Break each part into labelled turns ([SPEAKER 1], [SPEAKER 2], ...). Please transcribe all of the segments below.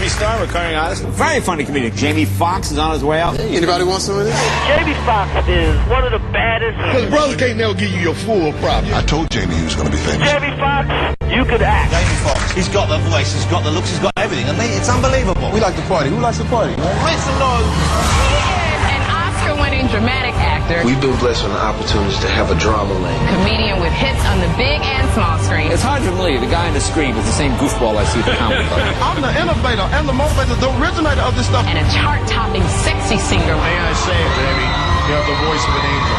[SPEAKER 1] movie star, recurring artist, very funny comedian. Jamie Foxx is on his way out.
[SPEAKER 2] Hey, anybody want some of this?
[SPEAKER 3] Jamie Foxx is one of the baddest.
[SPEAKER 4] His brother can't never give you your full props.
[SPEAKER 2] I told Jamie he was going to be famous.
[SPEAKER 3] Jamie Foxx, you could act.
[SPEAKER 5] Jamie Foxx, he's got the voice, he's got the looks, he's got everything. I mean, it's unbelievable.
[SPEAKER 2] We like to party. Who likes to party?
[SPEAKER 5] Make some noise.
[SPEAKER 6] An Oscar-winning dramatic actor.
[SPEAKER 7] We've been blessed with the opportunities to have a drama lane.
[SPEAKER 6] Comedian with hits on the big and small screen.
[SPEAKER 1] It's hard to believe the guy on the screen is the same goofball I see at the comedy club.
[SPEAKER 4] I'm the innovator and the motivator, the originator of this stuff.
[SPEAKER 6] And a chart-topping sexy singer.
[SPEAKER 4] May I say, baby, you have the voice of an angel.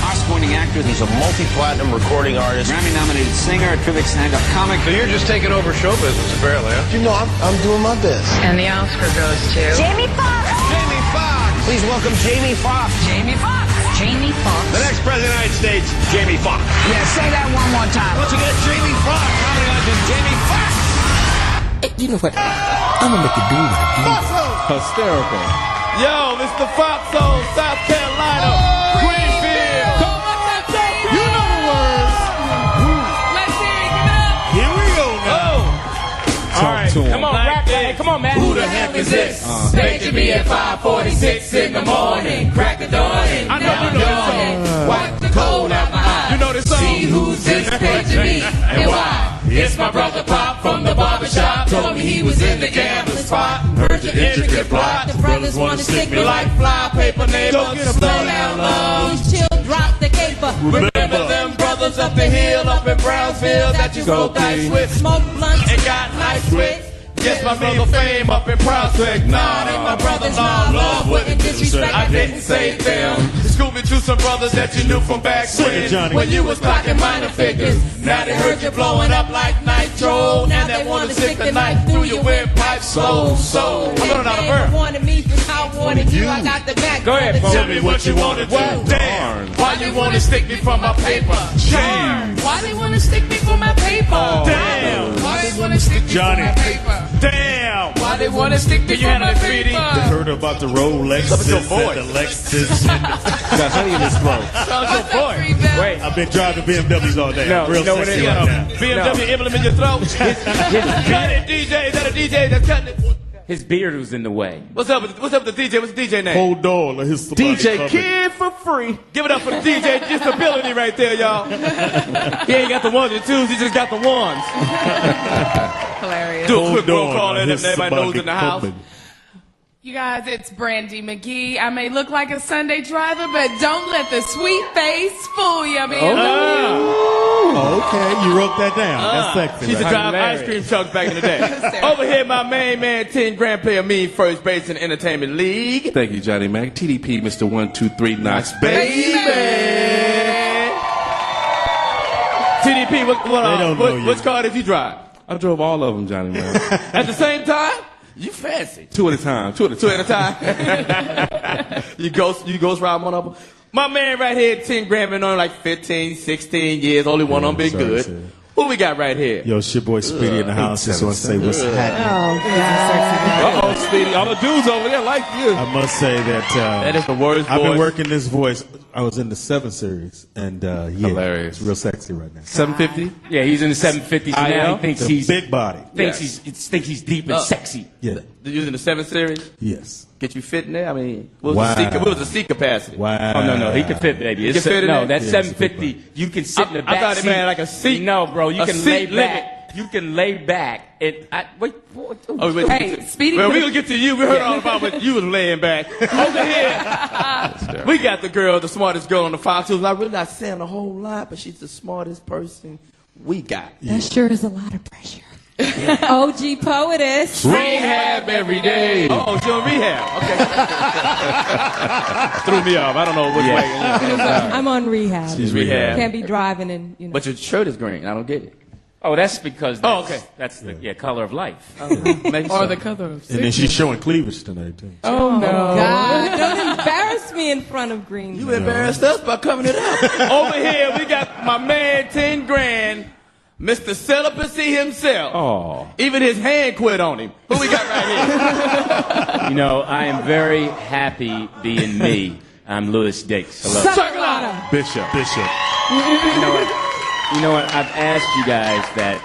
[SPEAKER 1] Oscar-winning actor, He's a multi-platinum recording artist, Grammy-nominated singer, a terrific stand-up comic.
[SPEAKER 4] So you're just taking over show business, apparently, huh?
[SPEAKER 2] You know, I'm doing my best.
[SPEAKER 6] And the Oscar goes to...
[SPEAKER 3] Jamie Foxx.
[SPEAKER 4] Jamie Foxx!
[SPEAKER 1] Please welcome Jamie Foxx.
[SPEAKER 6] Jamie Foxx. Jamie Foxx.
[SPEAKER 1] The next president of the United States, Jamie Foxx.
[SPEAKER 6] Yeah, say that one more time.
[SPEAKER 1] Once again, Jamie Foxx. Comedy legend, Jamie Foxx.
[SPEAKER 7] Hey, you know what? I'm gonna make it do what I do.
[SPEAKER 1] Hysterical.
[SPEAKER 8] Yo, this is the Foxxhole, South Carolina, Greenville.
[SPEAKER 4] You know the words.
[SPEAKER 6] Let's hear it. Give it up.
[SPEAKER 8] Here we go now.
[SPEAKER 1] All right,
[SPEAKER 8] Come on, rap that. Come on, man.
[SPEAKER 9] Who the heck is this? Paging me at 5:46 in the morning. Crack the dawning.
[SPEAKER 8] I know you know this song.
[SPEAKER 9] Wipe the cold out my eyes.
[SPEAKER 8] You know this song.
[SPEAKER 9] See who's this paging me and why? It's my brother Pop from the barbershop. Told me he was in the gambling spot. Heard your intricate plot.
[SPEAKER 8] The brothers want to stick me like fly paper neighbors.
[SPEAKER 9] Go get a slow down, love. Chill, drop the caper.
[SPEAKER 8] Remember them brothers up the hill up in Brownsville that you smoked ice with,
[SPEAKER 9] Smoke blunts
[SPEAKER 8] and got nice with. Yes, my brother fame up in Prospect.
[SPEAKER 9] Nah, they my brothers, nah, love wouldn't disrespect.
[SPEAKER 8] I didn't say them. Scoop me to some brothers that you knew from back when you was clocking minor figures. Now they heard you blowing up like nitro. Now they wanna stick the knife through your windpipe slow. So I'm running out of
[SPEAKER 9] They
[SPEAKER 8] bird.
[SPEAKER 9] wanted me, I wanted you. I got the back.
[SPEAKER 8] Go ahead, tell me what you wanna do. Damn, why you wanna stick me for my paper? Damn,
[SPEAKER 9] Why they wanna stick me for my paper?
[SPEAKER 8] damn,
[SPEAKER 9] Why they wanna stick me
[SPEAKER 4] Johnny.
[SPEAKER 9] for my paper?
[SPEAKER 8] damn.
[SPEAKER 9] Why they wanna stick me
[SPEAKER 8] Can you
[SPEAKER 9] for
[SPEAKER 8] handle
[SPEAKER 9] my
[SPEAKER 8] it, Speedy?
[SPEAKER 9] paper?
[SPEAKER 4] Heard about the Rolexes
[SPEAKER 8] What's your
[SPEAKER 4] and
[SPEAKER 8] voice?
[SPEAKER 4] the Lexus.
[SPEAKER 1] Got honey in his throat.
[SPEAKER 8] Sounds your boy.
[SPEAKER 1] Wait.
[SPEAKER 4] I've been driving BMWs all day.
[SPEAKER 1] No,
[SPEAKER 4] I'm real
[SPEAKER 1] you know what
[SPEAKER 4] sexy
[SPEAKER 1] it is?
[SPEAKER 4] right now.
[SPEAKER 8] BMW emblem in your throat. Cut it, DJ. Is that a DJ that's cutting it?
[SPEAKER 1] His beard was in the way.
[SPEAKER 8] What's up with the DJ? What's the DJ name?
[SPEAKER 4] Hold on. His
[SPEAKER 8] DJ Kid for free. Give it up for the DJ disability right there, y'all. He ain't got the ones and twos, he just got the ones.
[SPEAKER 6] Hilarious.
[SPEAKER 8] Do a quick roll call and everybody knows in the house.
[SPEAKER 9] You guys, it's Brandi Magee. I may look like a Sunday driver, but don't let the sweet face fool you, man.
[SPEAKER 4] Oh, okay. You wrote that down. That's sexy.
[SPEAKER 8] She used to
[SPEAKER 4] right?
[SPEAKER 8] drive ice cream trucks back in the day. Over here, my main man, 10 grand player, me, first base in the entertainment league.
[SPEAKER 10] Thank you, Johnny Mack. TDP, Mr. 123 Knox,
[SPEAKER 8] Baby! TDP, which car did you drive?
[SPEAKER 10] I drove all of them, Johnny Mack.
[SPEAKER 8] At the same time? You fancy.
[SPEAKER 10] Two at a time.
[SPEAKER 8] Two at a time. you ghost ride one of them. My man right here, 10 grand, been on like 15, 16 years. Only one of them been good.
[SPEAKER 2] Sir.
[SPEAKER 8] Who we got right here?
[SPEAKER 4] Yo, it's your boy Speedy in the house. Just want to say what's happening.
[SPEAKER 8] Uh-oh, Speedy. All the dudes over there like you.
[SPEAKER 4] I must say that
[SPEAKER 8] That is the worst
[SPEAKER 4] I've been
[SPEAKER 8] voice.
[SPEAKER 4] working this voice. I was in the 7 series, and yeah,
[SPEAKER 8] Hilarious.
[SPEAKER 4] it's real sexy right now.
[SPEAKER 10] 750?
[SPEAKER 1] Yeah, he's in the 750s now. He thinks
[SPEAKER 4] The
[SPEAKER 1] he's
[SPEAKER 4] big body.
[SPEAKER 1] thinks he's deep and sexy.
[SPEAKER 4] Yeah.
[SPEAKER 8] They're using the 7 Series?
[SPEAKER 4] Yes.
[SPEAKER 8] Get you fit in there? I mean, what
[SPEAKER 4] Wow.
[SPEAKER 8] was the seat capacity?
[SPEAKER 4] Wow.
[SPEAKER 1] Oh no, he can fit, baby.
[SPEAKER 8] He can fit in
[SPEAKER 1] no,
[SPEAKER 8] there?
[SPEAKER 1] that's
[SPEAKER 4] Yeah, it's a big
[SPEAKER 1] 750. You can sit in the back
[SPEAKER 8] I thought it
[SPEAKER 1] seat.
[SPEAKER 8] meant like a seat.
[SPEAKER 1] No, bro, you
[SPEAKER 8] A
[SPEAKER 1] can
[SPEAKER 8] seat
[SPEAKER 1] lay
[SPEAKER 8] limit.
[SPEAKER 1] back. You can lay back. Wait.
[SPEAKER 8] Oh, wait.
[SPEAKER 9] Hey, Speedy.
[SPEAKER 8] Well, we gonna get to you. We heard all about what you was laying back. Over here, we got the girl, the smartest girl on the Foxxhole. I'm really not saying a whole lot, but she's the smartest person we got.
[SPEAKER 11] That sure is a lot of pressure. OG Poetess.
[SPEAKER 8] Rehab every day. Oh, she's on rehab. Okay. Threw me off. I don't know which way.
[SPEAKER 11] I'm on rehab.
[SPEAKER 8] She's rehab.
[SPEAKER 11] Can't be driving and, you know.
[SPEAKER 8] But your shirt is green. I don't get it.
[SPEAKER 1] Oh, that's because
[SPEAKER 8] okay.
[SPEAKER 1] That's the color of life.
[SPEAKER 9] Or the color of
[SPEAKER 4] And then she's showing cleavage tonight, too.
[SPEAKER 11] Oh, no. God, don't embarrass me in front of Greenville.
[SPEAKER 8] You embarrassed us by covering it up. Over here, we got my man, 10 grand, Mr. Celibacy himself.
[SPEAKER 1] Oh.
[SPEAKER 8] Even his hand quit on him. Who we got right here?
[SPEAKER 1] You know, I am very happy being me. I'm Louis Dix. Hello.
[SPEAKER 8] Chocolate.
[SPEAKER 4] Bishop.
[SPEAKER 1] You know what? I've asked you guys that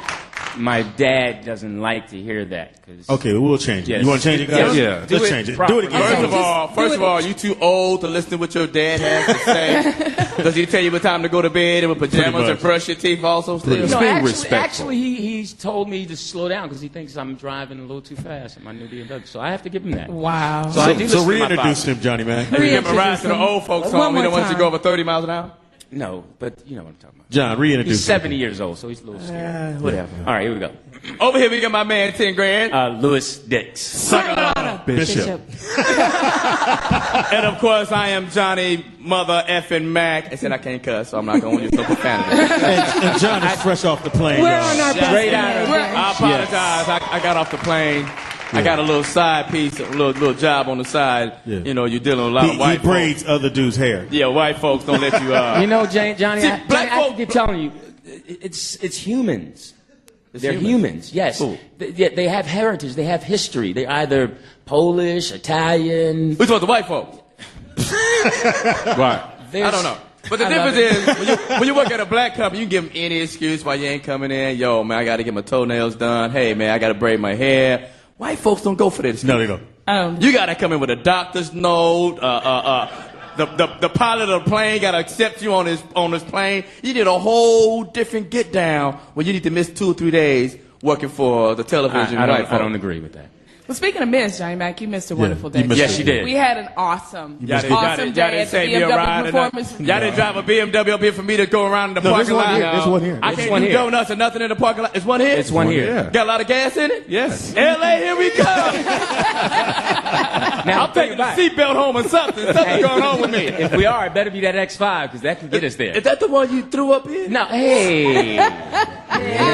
[SPEAKER 1] My dad doesn't like to hear that.
[SPEAKER 4] Okay, we'll change it.
[SPEAKER 1] Yes.
[SPEAKER 4] You want to change it, guys?
[SPEAKER 10] Yeah.
[SPEAKER 4] Let's change it. Do it again.
[SPEAKER 8] First of all, you too old to listen to what your dad has to say. Does he tell you what time to go to bed and with pajamas and brush your teeth also still?
[SPEAKER 1] No,
[SPEAKER 10] being respectful.
[SPEAKER 1] actually, he's told me to slow down because he thinks I'm driving a little too fast in my new BMW. So I have to give him that.
[SPEAKER 6] Wow.
[SPEAKER 1] So I do listen to my
[SPEAKER 4] reintroduce
[SPEAKER 1] father.
[SPEAKER 4] him, Johnny Mack.
[SPEAKER 8] You give him a ride to the old folks
[SPEAKER 6] One
[SPEAKER 8] home. We
[SPEAKER 6] more
[SPEAKER 8] don't want you to
[SPEAKER 6] time.
[SPEAKER 8] go over 30 miles an hour.
[SPEAKER 1] No, but you know what I'm talking about.
[SPEAKER 4] John, reintroduce
[SPEAKER 1] He's 70 years old, so he's a little scared. Whatever. All right, here we go.
[SPEAKER 8] Over here we got my man 10 grand.
[SPEAKER 1] Louis Dix.
[SPEAKER 4] Bishop.
[SPEAKER 8] And of course I am Johnny Mother effing Mack. I said I can't cuss, so I'm not going to use no profanity.
[SPEAKER 4] And John is fresh off the plane.
[SPEAKER 11] We're
[SPEAKER 4] y'all.
[SPEAKER 11] on our best
[SPEAKER 1] Straight out of
[SPEAKER 11] behavior.
[SPEAKER 8] I apologize. I got off the plane. I got a little side piece, a little job on the side.
[SPEAKER 4] Yeah.
[SPEAKER 8] You know, you're dealing with a lot of
[SPEAKER 4] He
[SPEAKER 8] white
[SPEAKER 4] braids other dudes' hair.
[SPEAKER 8] Yeah, white folks don't let you.
[SPEAKER 1] You know, Johnny,
[SPEAKER 8] See,
[SPEAKER 1] I
[SPEAKER 8] black
[SPEAKER 1] have to
[SPEAKER 8] folk-
[SPEAKER 1] keep telling you, it's humans. They're humans, yes.
[SPEAKER 8] Cool.
[SPEAKER 1] They have heritage. They have history. They're either Polish, Italian.
[SPEAKER 8] Which one's the white folks?
[SPEAKER 10] Right.
[SPEAKER 8] I don't know. But the difference is, when you work at a black company, you can give them any excuse why you ain't coming in. Yo, man, I got to get my toenails done. Hey, man, I got to braid my hair. White folks don't go for that excuse.
[SPEAKER 4] No, they don't.
[SPEAKER 8] You got to come in with a doctor's note. The pilot of the plane got to accept you on his plane. You did a whole different get down when you need to miss 2 or 3 days working for the television.
[SPEAKER 1] I don't agree with that.
[SPEAKER 12] Well, speaking of miss, Johnny Mack, you missed a wonderful day.
[SPEAKER 1] Yes, you did.
[SPEAKER 12] We had an awesome
[SPEAKER 8] Y'all
[SPEAKER 12] day
[SPEAKER 8] didn't
[SPEAKER 12] at
[SPEAKER 8] save
[SPEAKER 12] the
[SPEAKER 8] me a
[SPEAKER 12] BMW
[SPEAKER 8] ride.
[SPEAKER 12] performance.
[SPEAKER 8] Y'all didn't drive a BMW up here for me to go around in the parking lot.
[SPEAKER 4] There's one here.
[SPEAKER 8] I
[SPEAKER 1] There's
[SPEAKER 8] can't
[SPEAKER 1] one
[SPEAKER 8] do
[SPEAKER 1] here.
[SPEAKER 8] donuts or nothing in the parking lot. It's one here?
[SPEAKER 1] It's one here.
[SPEAKER 10] Yeah.
[SPEAKER 8] Got a lot of gas in it?
[SPEAKER 10] Yes.
[SPEAKER 8] L.A., here we go.
[SPEAKER 1] Now,
[SPEAKER 8] I'm taking the seatbelt home or something. Something's going on with me.
[SPEAKER 1] If we are, it better be that X5 because that can get us there.
[SPEAKER 8] Is that the one you threw up here?
[SPEAKER 1] No, hey.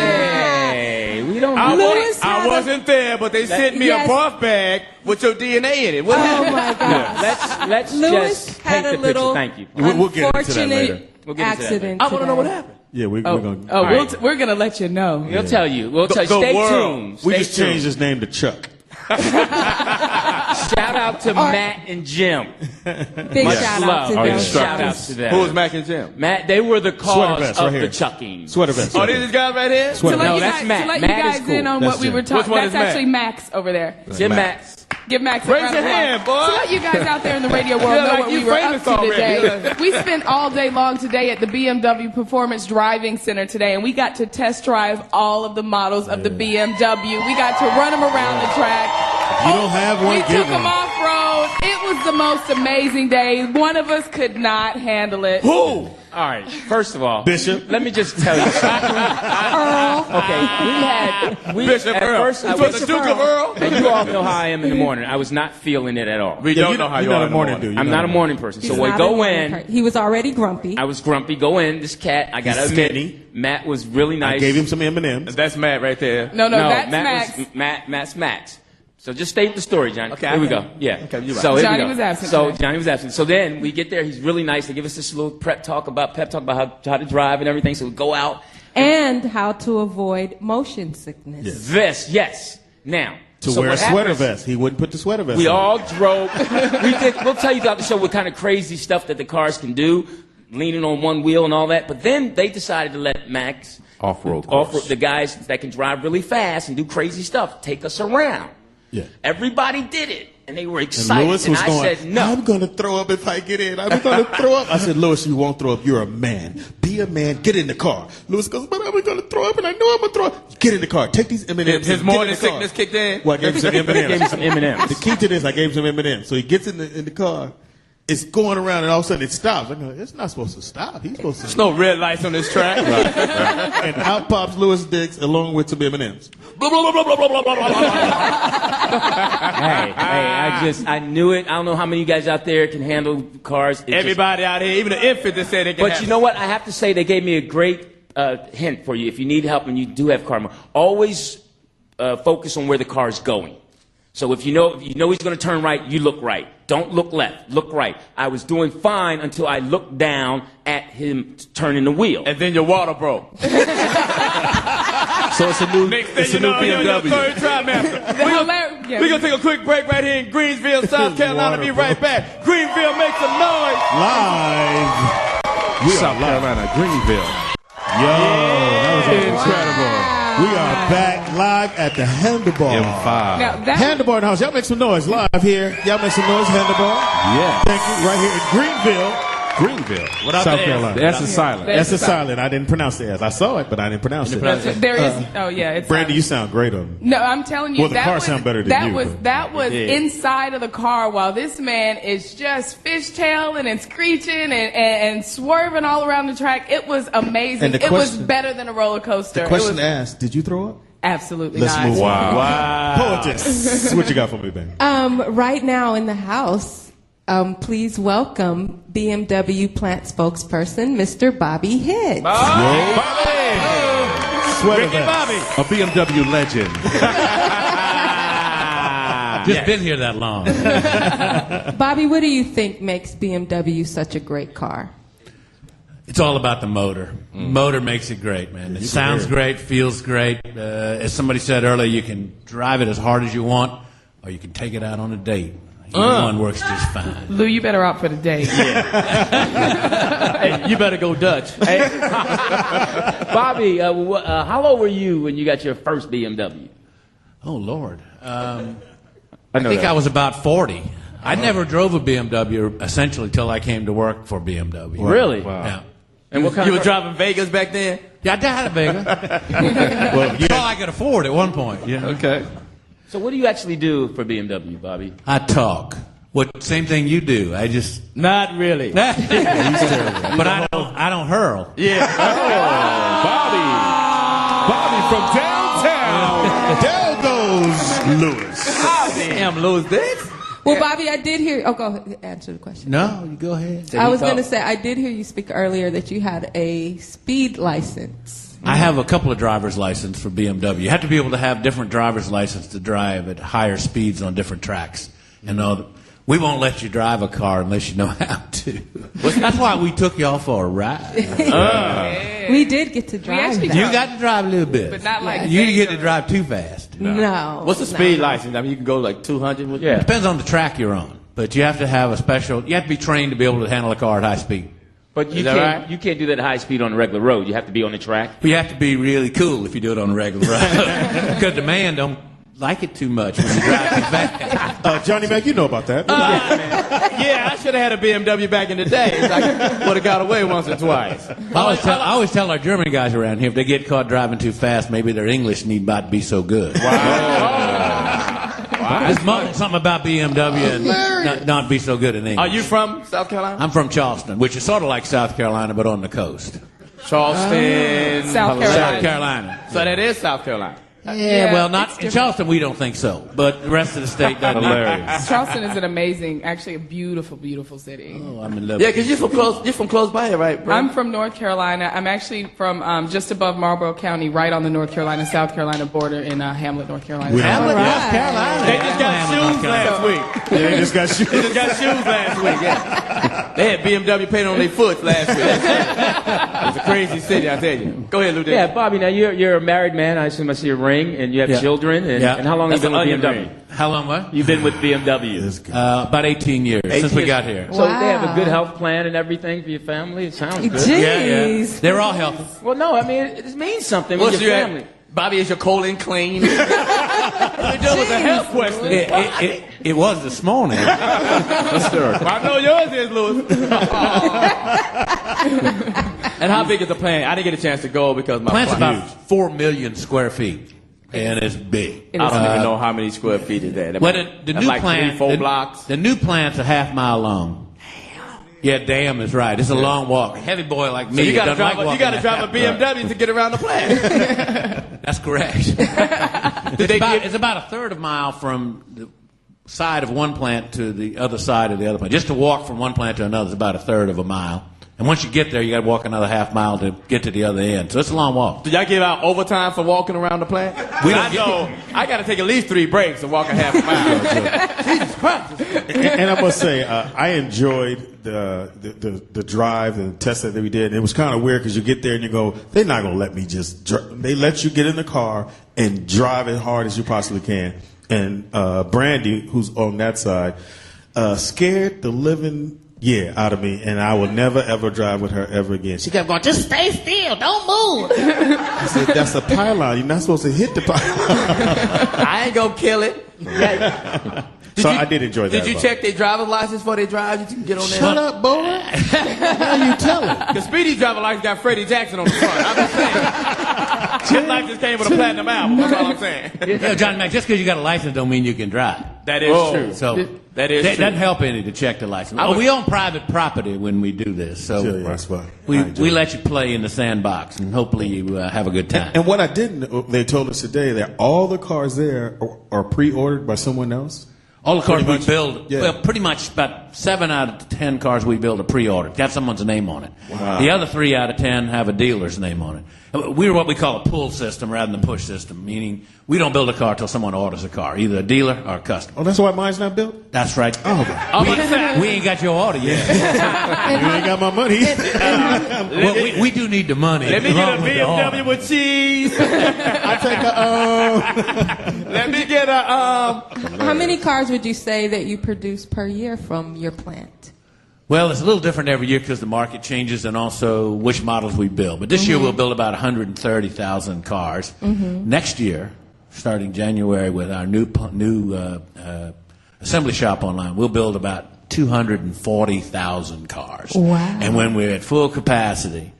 [SPEAKER 1] Hey, we don't do that.
[SPEAKER 8] I wasn't there, but they sent me a barf bag with your DNA in it. What
[SPEAKER 11] Oh my God.
[SPEAKER 1] Let's
[SPEAKER 11] Lewis
[SPEAKER 1] just
[SPEAKER 11] had
[SPEAKER 1] paint
[SPEAKER 11] a
[SPEAKER 1] the
[SPEAKER 11] little
[SPEAKER 1] picture. Thank you.
[SPEAKER 4] We'll get into that later.
[SPEAKER 11] unfortunate
[SPEAKER 1] We'll get into that
[SPEAKER 11] accident.
[SPEAKER 8] I want to know what
[SPEAKER 11] today.
[SPEAKER 8] happened.
[SPEAKER 4] Yeah, we're going to.
[SPEAKER 12] Oh,
[SPEAKER 1] right.
[SPEAKER 12] we're going to let you know.
[SPEAKER 1] We'll tell you. We'll tell you.
[SPEAKER 8] The
[SPEAKER 1] Stay
[SPEAKER 8] world.
[SPEAKER 1] tuned.
[SPEAKER 4] We
[SPEAKER 1] Stay
[SPEAKER 4] just
[SPEAKER 1] tuned.
[SPEAKER 4] changed his name to Chuck.
[SPEAKER 1] Shout out to Matt and Jim.
[SPEAKER 11] Big
[SPEAKER 1] Much
[SPEAKER 11] shout out
[SPEAKER 1] love.
[SPEAKER 11] to
[SPEAKER 10] Oh,
[SPEAKER 11] them.
[SPEAKER 10] yeah.
[SPEAKER 1] Shout out to them.
[SPEAKER 8] Who was Mac and Jim?
[SPEAKER 1] Matt, they were the
[SPEAKER 4] Sweater
[SPEAKER 1] cause
[SPEAKER 4] vest,
[SPEAKER 1] of
[SPEAKER 4] right here.
[SPEAKER 1] the chucking.
[SPEAKER 4] Sweater vest.
[SPEAKER 8] Oh, these guys right here?
[SPEAKER 4] Sweater
[SPEAKER 12] To let
[SPEAKER 1] No,
[SPEAKER 12] you
[SPEAKER 1] that's
[SPEAKER 12] guys,
[SPEAKER 1] Matt.
[SPEAKER 12] To let
[SPEAKER 1] Matt
[SPEAKER 12] you
[SPEAKER 1] is
[SPEAKER 12] guys
[SPEAKER 1] cool.
[SPEAKER 12] in on
[SPEAKER 4] That's
[SPEAKER 12] what we
[SPEAKER 4] Jim.
[SPEAKER 12] were
[SPEAKER 8] Which
[SPEAKER 12] talking
[SPEAKER 8] one
[SPEAKER 12] That's
[SPEAKER 8] is Matt?
[SPEAKER 12] actually Max over there.
[SPEAKER 1] Jim Max.
[SPEAKER 12] Give Max a
[SPEAKER 8] Raise
[SPEAKER 12] round
[SPEAKER 8] your
[SPEAKER 12] of
[SPEAKER 8] hand,
[SPEAKER 12] applause.
[SPEAKER 8] boy.
[SPEAKER 12] To let you guys out there in the radio world
[SPEAKER 8] Yeah,
[SPEAKER 12] know
[SPEAKER 8] like
[SPEAKER 12] what
[SPEAKER 8] you
[SPEAKER 12] we were up
[SPEAKER 8] famous
[SPEAKER 12] to
[SPEAKER 8] already.
[SPEAKER 12] today. We spent all day long today at the BMW Performance Driving Center today, and we got to test drive all of the models of the BMW. We got to run them around the track.
[SPEAKER 4] If you don't have one,
[SPEAKER 12] We
[SPEAKER 4] get
[SPEAKER 12] took
[SPEAKER 4] one.
[SPEAKER 12] them off-road. It was the most amazing day. One of us could not handle it.
[SPEAKER 8] Who?
[SPEAKER 1] All right. First of all,
[SPEAKER 4] Bishop.
[SPEAKER 1] let me just tell you something. Okay, we
[SPEAKER 8] Bishop
[SPEAKER 1] at
[SPEAKER 8] Earl.
[SPEAKER 1] first.
[SPEAKER 8] You was the Duke of Earl?
[SPEAKER 1] And you all know how I am in the morning. I was not feeling it at all.
[SPEAKER 8] We
[SPEAKER 4] Yeah,
[SPEAKER 8] don't know how
[SPEAKER 4] you're
[SPEAKER 8] you
[SPEAKER 4] not
[SPEAKER 8] are
[SPEAKER 4] a
[SPEAKER 8] in the
[SPEAKER 4] morning
[SPEAKER 8] morning.
[SPEAKER 4] dude.
[SPEAKER 1] I'm not a morning person. So
[SPEAKER 11] He's
[SPEAKER 1] we
[SPEAKER 11] not
[SPEAKER 1] go
[SPEAKER 11] a morning
[SPEAKER 1] in.
[SPEAKER 11] person. He was already grumpy.
[SPEAKER 1] I was grumpy. Go in. This cat, I gotta
[SPEAKER 4] He's
[SPEAKER 1] admit,
[SPEAKER 4] skinny.
[SPEAKER 1] Matt was really nice.
[SPEAKER 4] I gave him some M&Ms.
[SPEAKER 8] That's Matt right there.
[SPEAKER 12] No, that's
[SPEAKER 1] Matt
[SPEAKER 12] Max.
[SPEAKER 1] was Matt's Max. So just state the story, Johnny.
[SPEAKER 8] Okay,
[SPEAKER 1] Here we
[SPEAKER 8] okay.
[SPEAKER 1] go. Yeah.
[SPEAKER 8] Okay, you're right.
[SPEAKER 1] So here
[SPEAKER 12] Johnny
[SPEAKER 1] we go.
[SPEAKER 12] was absent
[SPEAKER 1] So
[SPEAKER 12] today.
[SPEAKER 1] Johnny was absent. So then we get there. He's really nice. They give us this little pep talk about how to drive and everything. So we go out.
[SPEAKER 11] And how to avoid motion sickness.
[SPEAKER 1] Vest, yes. Now.
[SPEAKER 4] To
[SPEAKER 1] so
[SPEAKER 4] wear a
[SPEAKER 1] what
[SPEAKER 4] sweater
[SPEAKER 1] happens-
[SPEAKER 4] vest. He wouldn't put the sweater vest
[SPEAKER 1] We
[SPEAKER 4] on.
[SPEAKER 1] all drove. We'll tell you throughout the show what kind of crazy stuff that the cars can do, leaning on one wheel and all that. But then they decided to let Max,
[SPEAKER 10] Off-road course.
[SPEAKER 1] the guys that can drive really fast and do crazy stuff, take us around.
[SPEAKER 4] Yeah.
[SPEAKER 1] Everybody did it, and they were
[SPEAKER 4] And
[SPEAKER 1] excited.
[SPEAKER 4] Lewis
[SPEAKER 1] And
[SPEAKER 4] was
[SPEAKER 1] I
[SPEAKER 4] going,
[SPEAKER 1] said, no.
[SPEAKER 4] I'm going to throw up if I get in. I'm going to throw up. I said, Lewis, you won't throw up. You're a man. Be a man. Get in the car. Lewis goes, but I'm going to throw up, and I know I'm going to throw up. Get in the car. Take these M&Ms.
[SPEAKER 8] His
[SPEAKER 4] and
[SPEAKER 8] morning
[SPEAKER 4] get in the car.
[SPEAKER 8] sickness kicked in.
[SPEAKER 4] Well, I gave him some M&Ms.
[SPEAKER 1] Gave him some M&Ms.
[SPEAKER 4] The key to this, I gave him some M&Ms. So he gets in the car. It's going around, and all of a sudden it stops. I go, it's not supposed to stop. He's supposed to
[SPEAKER 8] There's no red lights on this track.
[SPEAKER 4] And out pops Lewis Dix along with some M&Ms.
[SPEAKER 1] Hey, I knew it. I don't know how many of you guys out there can handle cars.
[SPEAKER 8] Everybody out here, even the infant that said they can
[SPEAKER 1] But
[SPEAKER 8] have
[SPEAKER 1] you know what? I have to say they gave me a great hint for you. If you need help and you do have car, always focus on where the car is going. So if you know he's going to turn right, you look right. Don't look left. Look right. I was doing fine until I looked down at him turning the wheel.
[SPEAKER 8] And then your water broke.
[SPEAKER 10] So it's a new,
[SPEAKER 8] Next thing
[SPEAKER 10] it's a
[SPEAKER 8] you
[SPEAKER 10] new
[SPEAKER 8] know, you're on your
[SPEAKER 10] BMW.
[SPEAKER 8] third trimester. We're going to take a quick break right here in Greenville, South Carolina. Be right back. Greenville, make some noise.
[SPEAKER 4] Live. We
[SPEAKER 10] South
[SPEAKER 4] are live.
[SPEAKER 10] Carolina, Greenville.
[SPEAKER 4] Yo, that was
[SPEAKER 10] Incredible.
[SPEAKER 4] We are back live at the Handlebar.
[SPEAKER 12] Now, that
[SPEAKER 4] Handlebar in the house. Y'all make some noise live here. Y'all make some noise, Handlebar.
[SPEAKER 10] Yeah.
[SPEAKER 4] Thank you. Right here in Greenville, South Carolina.
[SPEAKER 10] The S is silent.
[SPEAKER 4] S is silent. I didn't pronounce the S. I saw it, but I didn't pronounce it.
[SPEAKER 12] there is. Oh yeah, it's.
[SPEAKER 4] Brandi, you sound great on it.
[SPEAKER 12] No, I'm telling you.
[SPEAKER 4] Well, the
[SPEAKER 12] that
[SPEAKER 4] car
[SPEAKER 12] was,
[SPEAKER 4] sound better than
[SPEAKER 12] that
[SPEAKER 4] you,
[SPEAKER 12] Was,
[SPEAKER 4] but-
[SPEAKER 12] that was inside of the car while this man is just fishtailing and screeching and swerving all around the track. It was amazing.
[SPEAKER 4] And the
[SPEAKER 12] It was
[SPEAKER 4] question-
[SPEAKER 12] better than a roller coaster.
[SPEAKER 4] The question
[SPEAKER 12] It was
[SPEAKER 4] asked, did you throw up?
[SPEAKER 12] absolutely
[SPEAKER 4] Let's
[SPEAKER 12] not.
[SPEAKER 4] move on. Wow. Poetess, what you got for me, baby?
[SPEAKER 11] Right now in the house, please welcome BMW plant spokesperson, Mr. Bobby Hicks.
[SPEAKER 4] Sweater
[SPEAKER 8] Ricky
[SPEAKER 4] vest.
[SPEAKER 8] Bobby.
[SPEAKER 10] A BMW legend.
[SPEAKER 8] Just been here that long.
[SPEAKER 11] Bobby, what do you think makes BMW such a great car?
[SPEAKER 8] It's all about the motor. Motor makes it great, man. It sounds great, feels great. As somebody said earlier, you can drive it as hard as you want, or you can take it out on a date. Either one works just fine.
[SPEAKER 12] Lou, you better opt for the date.
[SPEAKER 1] Hey, you better go Dutch. Hey. Bobby, how old were you when you got your first BMW?
[SPEAKER 8] Oh, Lord. I think I was about 40. I never drove a BMW, essentially, till I came to work for BMW.
[SPEAKER 1] Really?
[SPEAKER 10] Wow.
[SPEAKER 8] Yeah.
[SPEAKER 1] And what kind
[SPEAKER 13] You
[SPEAKER 1] of
[SPEAKER 13] were driving Vegas back then?
[SPEAKER 8] Yeah, I had a Vega.
[SPEAKER 4] Well,
[SPEAKER 8] That's all I could afford at one point. Yeah.
[SPEAKER 10] Okay.
[SPEAKER 1] So what do you actually do for BMW, Bobby?
[SPEAKER 8] I talk. Same thing you do. I just.
[SPEAKER 13] Not really.
[SPEAKER 8] But I don't hurl.
[SPEAKER 13] Yeah.
[SPEAKER 10] Bobby from downtown.
[SPEAKER 4] there goes Lewis.
[SPEAKER 13] Damn, Louis Dix.
[SPEAKER 11] Well, Bobby, I did hear. Oh, go ahead, answer the question.
[SPEAKER 8] No, you go ahead.
[SPEAKER 11] I was going to say, I did hear you speak earlier that you had a speed license.
[SPEAKER 8] I have a couple of driver's licenses for BMW. You have to be able to have different driver's license to drive at higher speeds on different tracks. And we won't let you drive a car unless you know how to. That's why we took y'all for a ride.
[SPEAKER 11] We did get to drive.
[SPEAKER 12] actually
[SPEAKER 11] that.
[SPEAKER 8] You got to drive a little bit.
[SPEAKER 12] But not like
[SPEAKER 8] You didn't get to
[SPEAKER 12] Vegas.
[SPEAKER 8] drive too fast.
[SPEAKER 11] No.
[SPEAKER 13] What's the speed license? I mean, you can go like 200 with
[SPEAKER 1] Yeah.
[SPEAKER 8] Depends on the track you're on. But you have to have you have to be trained to be able to handle a car at high speed.
[SPEAKER 1] But you
[SPEAKER 13] Is that
[SPEAKER 1] can't
[SPEAKER 13] right?
[SPEAKER 1] you can't do that at high speed on a regular road. You have to be on the track.
[SPEAKER 8] But you have to be really cool if you do it on a regular road. Because the man don't like it too much when you drive too fast.
[SPEAKER 4] Johnny Mack, you know about that.
[SPEAKER 13] Yeah, I should have had a BMW back in the day. I would have got away once or twice.
[SPEAKER 8] I always tell our German guys around here, if they get caught driving too fast, maybe their English need not be so good. Just mumble something about BMW and not be so good in English.
[SPEAKER 13] Are you from South Carolina?
[SPEAKER 8] I'm from Charleston, which is sort of like South Carolina, but on the coast.
[SPEAKER 13] Charleston,
[SPEAKER 12] South Carolina.
[SPEAKER 8] South Carolina.
[SPEAKER 13] So that is South Carolina.
[SPEAKER 8] Yeah, well, not in Charleston. We don't think so, but the rest of the state doesn't.
[SPEAKER 10] Hilarious.
[SPEAKER 12] Charleston is an amazing, actually a beautiful, beautiful city.
[SPEAKER 8] Oh, I'm in love.
[SPEAKER 13] Yeah, because you're from close by here, right, bro?
[SPEAKER 12] I'm from North Carolina. I'm actually from just above Marlborough County, right on the North Carolina-South Carolina border in Hamlet, North Carolina.
[SPEAKER 8] Hamlet,
[SPEAKER 11] All right.
[SPEAKER 8] North Carolina.
[SPEAKER 13] They just got shoes last week.
[SPEAKER 4] Yeah, they just got shoes.
[SPEAKER 13] They just got shoes last week. Yeah. They had BMW paint on their foot last week. It's a crazy city, I tell you. Go ahead, Lou.
[SPEAKER 1] Yeah, Bobby. Now you're a married man. I assume I see a ring, and you have
[SPEAKER 8] Yeah.
[SPEAKER 1] children. And,
[SPEAKER 8] Yeah.
[SPEAKER 1] and how long have you been with
[SPEAKER 13] That's an
[SPEAKER 1] BMW?
[SPEAKER 13] onion
[SPEAKER 8] How long? What?
[SPEAKER 1] You've been with BMW.
[SPEAKER 8] About 18 years since we got here.
[SPEAKER 1] So they have a
[SPEAKER 11] Wow.
[SPEAKER 1] good health plan and everything for your family. It sounds good.
[SPEAKER 11] Jeez.
[SPEAKER 8] They're all healthy.
[SPEAKER 1] Well, no, I mean it means something with
[SPEAKER 13] What's
[SPEAKER 1] your
[SPEAKER 13] your
[SPEAKER 1] family.
[SPEAKER 13] Bobby, is your colon clean? What was a health question.
[SPEAKER 8] It was this morning.
[SPEAKER 13] I know yours is, Louis. And how big is the plant? I didn't get a chance to go because my
[SPEAKER 8] Plant's
[SPEAKER 13] plant-
[SPEAKER 8] about 4 million square feet, and it's big.
[SPEAKER 13] I don't even know how many square feet is that.
[SPEAKER 8] Well, the
[SPEAKER 13] That's
[SPEAKER 8] new
[SPEAKER 13] like
[SPEAKER 8] plant,
[SPEAKER 13] 3-4 blocks.
[SPEAKER 8] The new plant's a half mile long. Yeah, damn is right. It's a long walk. A heavy boy like me.
[SPEAKER 13] So you got to
[SPEAKER 8] doesn't like
[SPEAKER 13] drive.
[SPEAKER 8] walking
[SPEAKER 13] You got to
[SPEAKER 8] that
[SPEAKER 13] drive a
[SPEAKER 8] fast.
[SPEAKER 13] BMW to get around the plant.
[SPEAKER 8] That's correct. It's about a third of a mile from the side of one plant to the other side of the other plant. Just to walk from one plant to another is about a third of a mile. And once you get there, you got to walk another half mile to get to the other end. So it's a long walk.
[SPEAKER 13] Do y'all give out overtime for walking around the plant?
[SPEAKER 8] We don't
[SPEAKER 13] I know. I got to take at least 3 breaks to walk a half a mile. Jesus Christ.
[SPEAKER 4] And I must say, I enjoyed the drive and the test that we did. And it was kind of weird because you get there and you go, they're not going to let me just they let you get in the car and drive as hard as you possibly can. And Brandi, who's on that side, scared the living yeah, out of me, and I will never ever drive with her ever again. She kept going, just stay still, don't move. I said, that's a pylon. You're not supposed to hit the pylon.
[SPEAKER 13] I ain't gonna kill it.
[SPEAKER 4] I did enjoy that.
[SPEAKER 13] Did you check their driver's license before they drive? You can get on there.
[SPEAKER 4] Shut up, boy. Now you telling?
[SPEAKER 13] The Speedy driver's license got Freddie Jackson on the front. I'm just saying. His license came with a platinum album. That's all I'm saying.
[SPEAKER 14] Yeah, Johnny Mack, just because you got a license don't mean you can drive.
[SPEAKER 13] That is true.
[SPEAKER 14] So
[SPEAKER 13] that is true.
[SPEAKER 14] Doesn't help any to check the license. We own private property when we do this, so
[SPEAKER 4] that's why
[SPEAKER 14] we let you play in the sandbox, and hopefully you have a good time.
[SPEAKER 4] And what I didn't, they told us today that all the cars there are pre-ordered by someone else.
[SPEAKER 14] All the cars we build, well, pretty much about 7 out of 10 cars we build are pre-ordered. Got someone's name on it.
[SPEAKER 4] Wow.
[SPEAKER 14] The other 3 out of 10 have a dealer's name on it. We're what we call a pull system rather than a push system, meaning we don't build a car until someone orders a car, either a dealer or a customer.
[SPEAKER 4] Oh, that's why mine's not built?
[SPEAKER 14] That's right.
[SPEAKER 4] Oh, okay.
[SPEAKER 14] We ain't got your order yet.
[SPEAKER 4] You ain't got my money.
[SPEAKER 14] Well, we do need the money.
[SPEAKER 13] Let me get a BMW with cheese.
[SPEAKER 4] I take a
[SPEAKER 13] Let me get a
[SPEAKER 11] How many cars would you say that you produce per year from your plant?
[SPEAKER 14] Well, it's a little different every year because the market changes and also which models we build. But this year we'll build about 130,000 cars. Next year, starting January with our new assembly shop online, we'll build about 240,000 cars.
[SPEAKER 11] Wow.
[SPEAKER 14] And when we're at full capacity,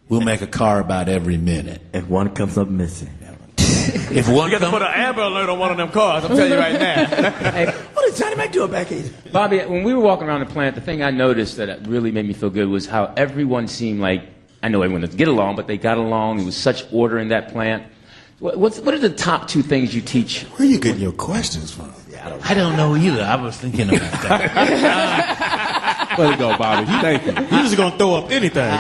[SPEAKER 14] we'll make a car about every minute.
[SPEAKER 15] If one comes up missing.
[SPEAKER 14] If one
[SPEAKER 13] you got to put an Amber Alert on one of them cars. I'm telling you right now. What did Johnny Mack do back here?
[SPEAKER 1] Bobby, when we were walking around the plant, the thing I noticed that really made me feel good was how everyone seemed like, I know everyone doesn't get along, but they got along. There was such order in that plant. What are the top 2 things you teach?
[SPEAKER 4] Where are you getting your questions from?
[SPEAKER 14] I don't know either. I was thinking about that.
[SPEAKER 10] Way to go, Bobby. Thank you.
[SPEAKER 4] You're just going to throw up anything.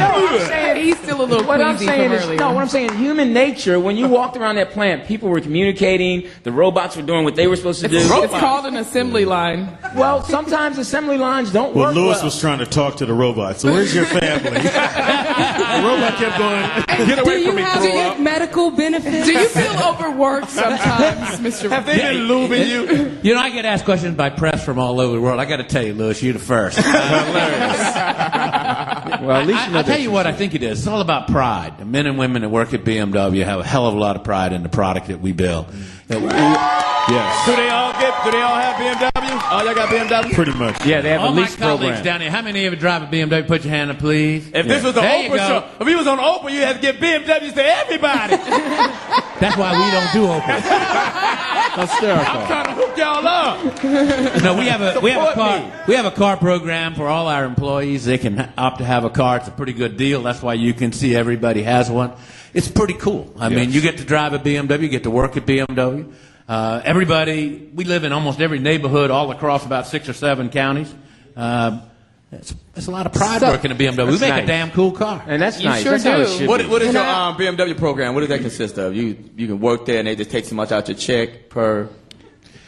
[SPEAKER 12] I'm saying he's still a little
[SPEAKER 1] What I'm
[SPEAKER 12] queasy
[SPEAKER 1] saying
[SPEAKER 12] from
[SPEAKER 1] is,
[SPEAKER 12] earlier.
[SPEAKER 1] no, what I'm saying, human nature, when you walked around that plant, people were communicating, the robots were doing what they were supposed to do.
[SPEAKER 12] It's called an assembly line.
[SPEAKER 1] Well, sometimes assembly lines don't
[SPEAKER 4] Well,
[SPEAKER 1] work
[SPEAKER 4] Lewis was trying to talk to the robot. So where's your family? The robot kept going, get away from me,
[SPEAKER 11] Do you have medical benefits?
[SPEAKER 12] Do you feel overworked sometimes, Mr.
[SPEAKER 13] Have they been lubing you?
[SPEAKER 14] You know, I get asked questions by press from all over the world. I got to tell you, Lewis, you're the first.
[SPEAKER 1] Well, at least you know
[SPEAKER 14] I'll tell you what I think it is. It's all about pride. The men and women that work at BMW have a hell of a lot of pride in the product that we build.
[SPEAKER 10] Yes.
[SPEAKER 13] Do they all have BMW? Oh, y'all got BMW?
[SPEAKER 4] pretty much.
[SPEAKER 1] Yeah, they have
[SPEAKER 14] all
[SPEAKER 1] a
[SPEAKER 14] my
[SPEAKER 1] lease
[SPEAKER 14] colleagues
[SPEAKER 1] program.
[SPEAKER 14] down there, how many of you drive a BMW? Put your hand up, please.
[SPEAKER 13] If this was an
[SPEAKER 14] There you
[SPEAKER 13] Oprah
[SPEAKER 14] go.
[SPEAKER 13] show, if he was on Oprah, you had to give BMWs to everybody.
[SPEAKER 14] That's why we don't do Oprah.
[SPEAKER 10] Hysterical.
[SPEAKER 13] I'm trying to hook y'all up.
[SPEAKER 14] No, we have a car program for all our employees. They can opt to have a car. It's a pretty good deal. That's why you can see everybody has one. It's pretty cool. I mean, you get to drive a BMW, you get to work at BMW. Everybody, we live in almost every neighborhood all across about 6 or 7 counties. It's a lot of pride working at BMW. We make a damn cool car.
[SPEAKER 1] And that's nice.
[SPEAKER 12] Sure
[SPEAKER 1] That's how it
[SPEAKER 12] do.
[SPEAKER 1] should
[SPEAKER 13] What
[SPEAKER 1] be.
[SPEAKER 13] is your BMW program? What does that consist of? You can work there and they just take so much out your check per...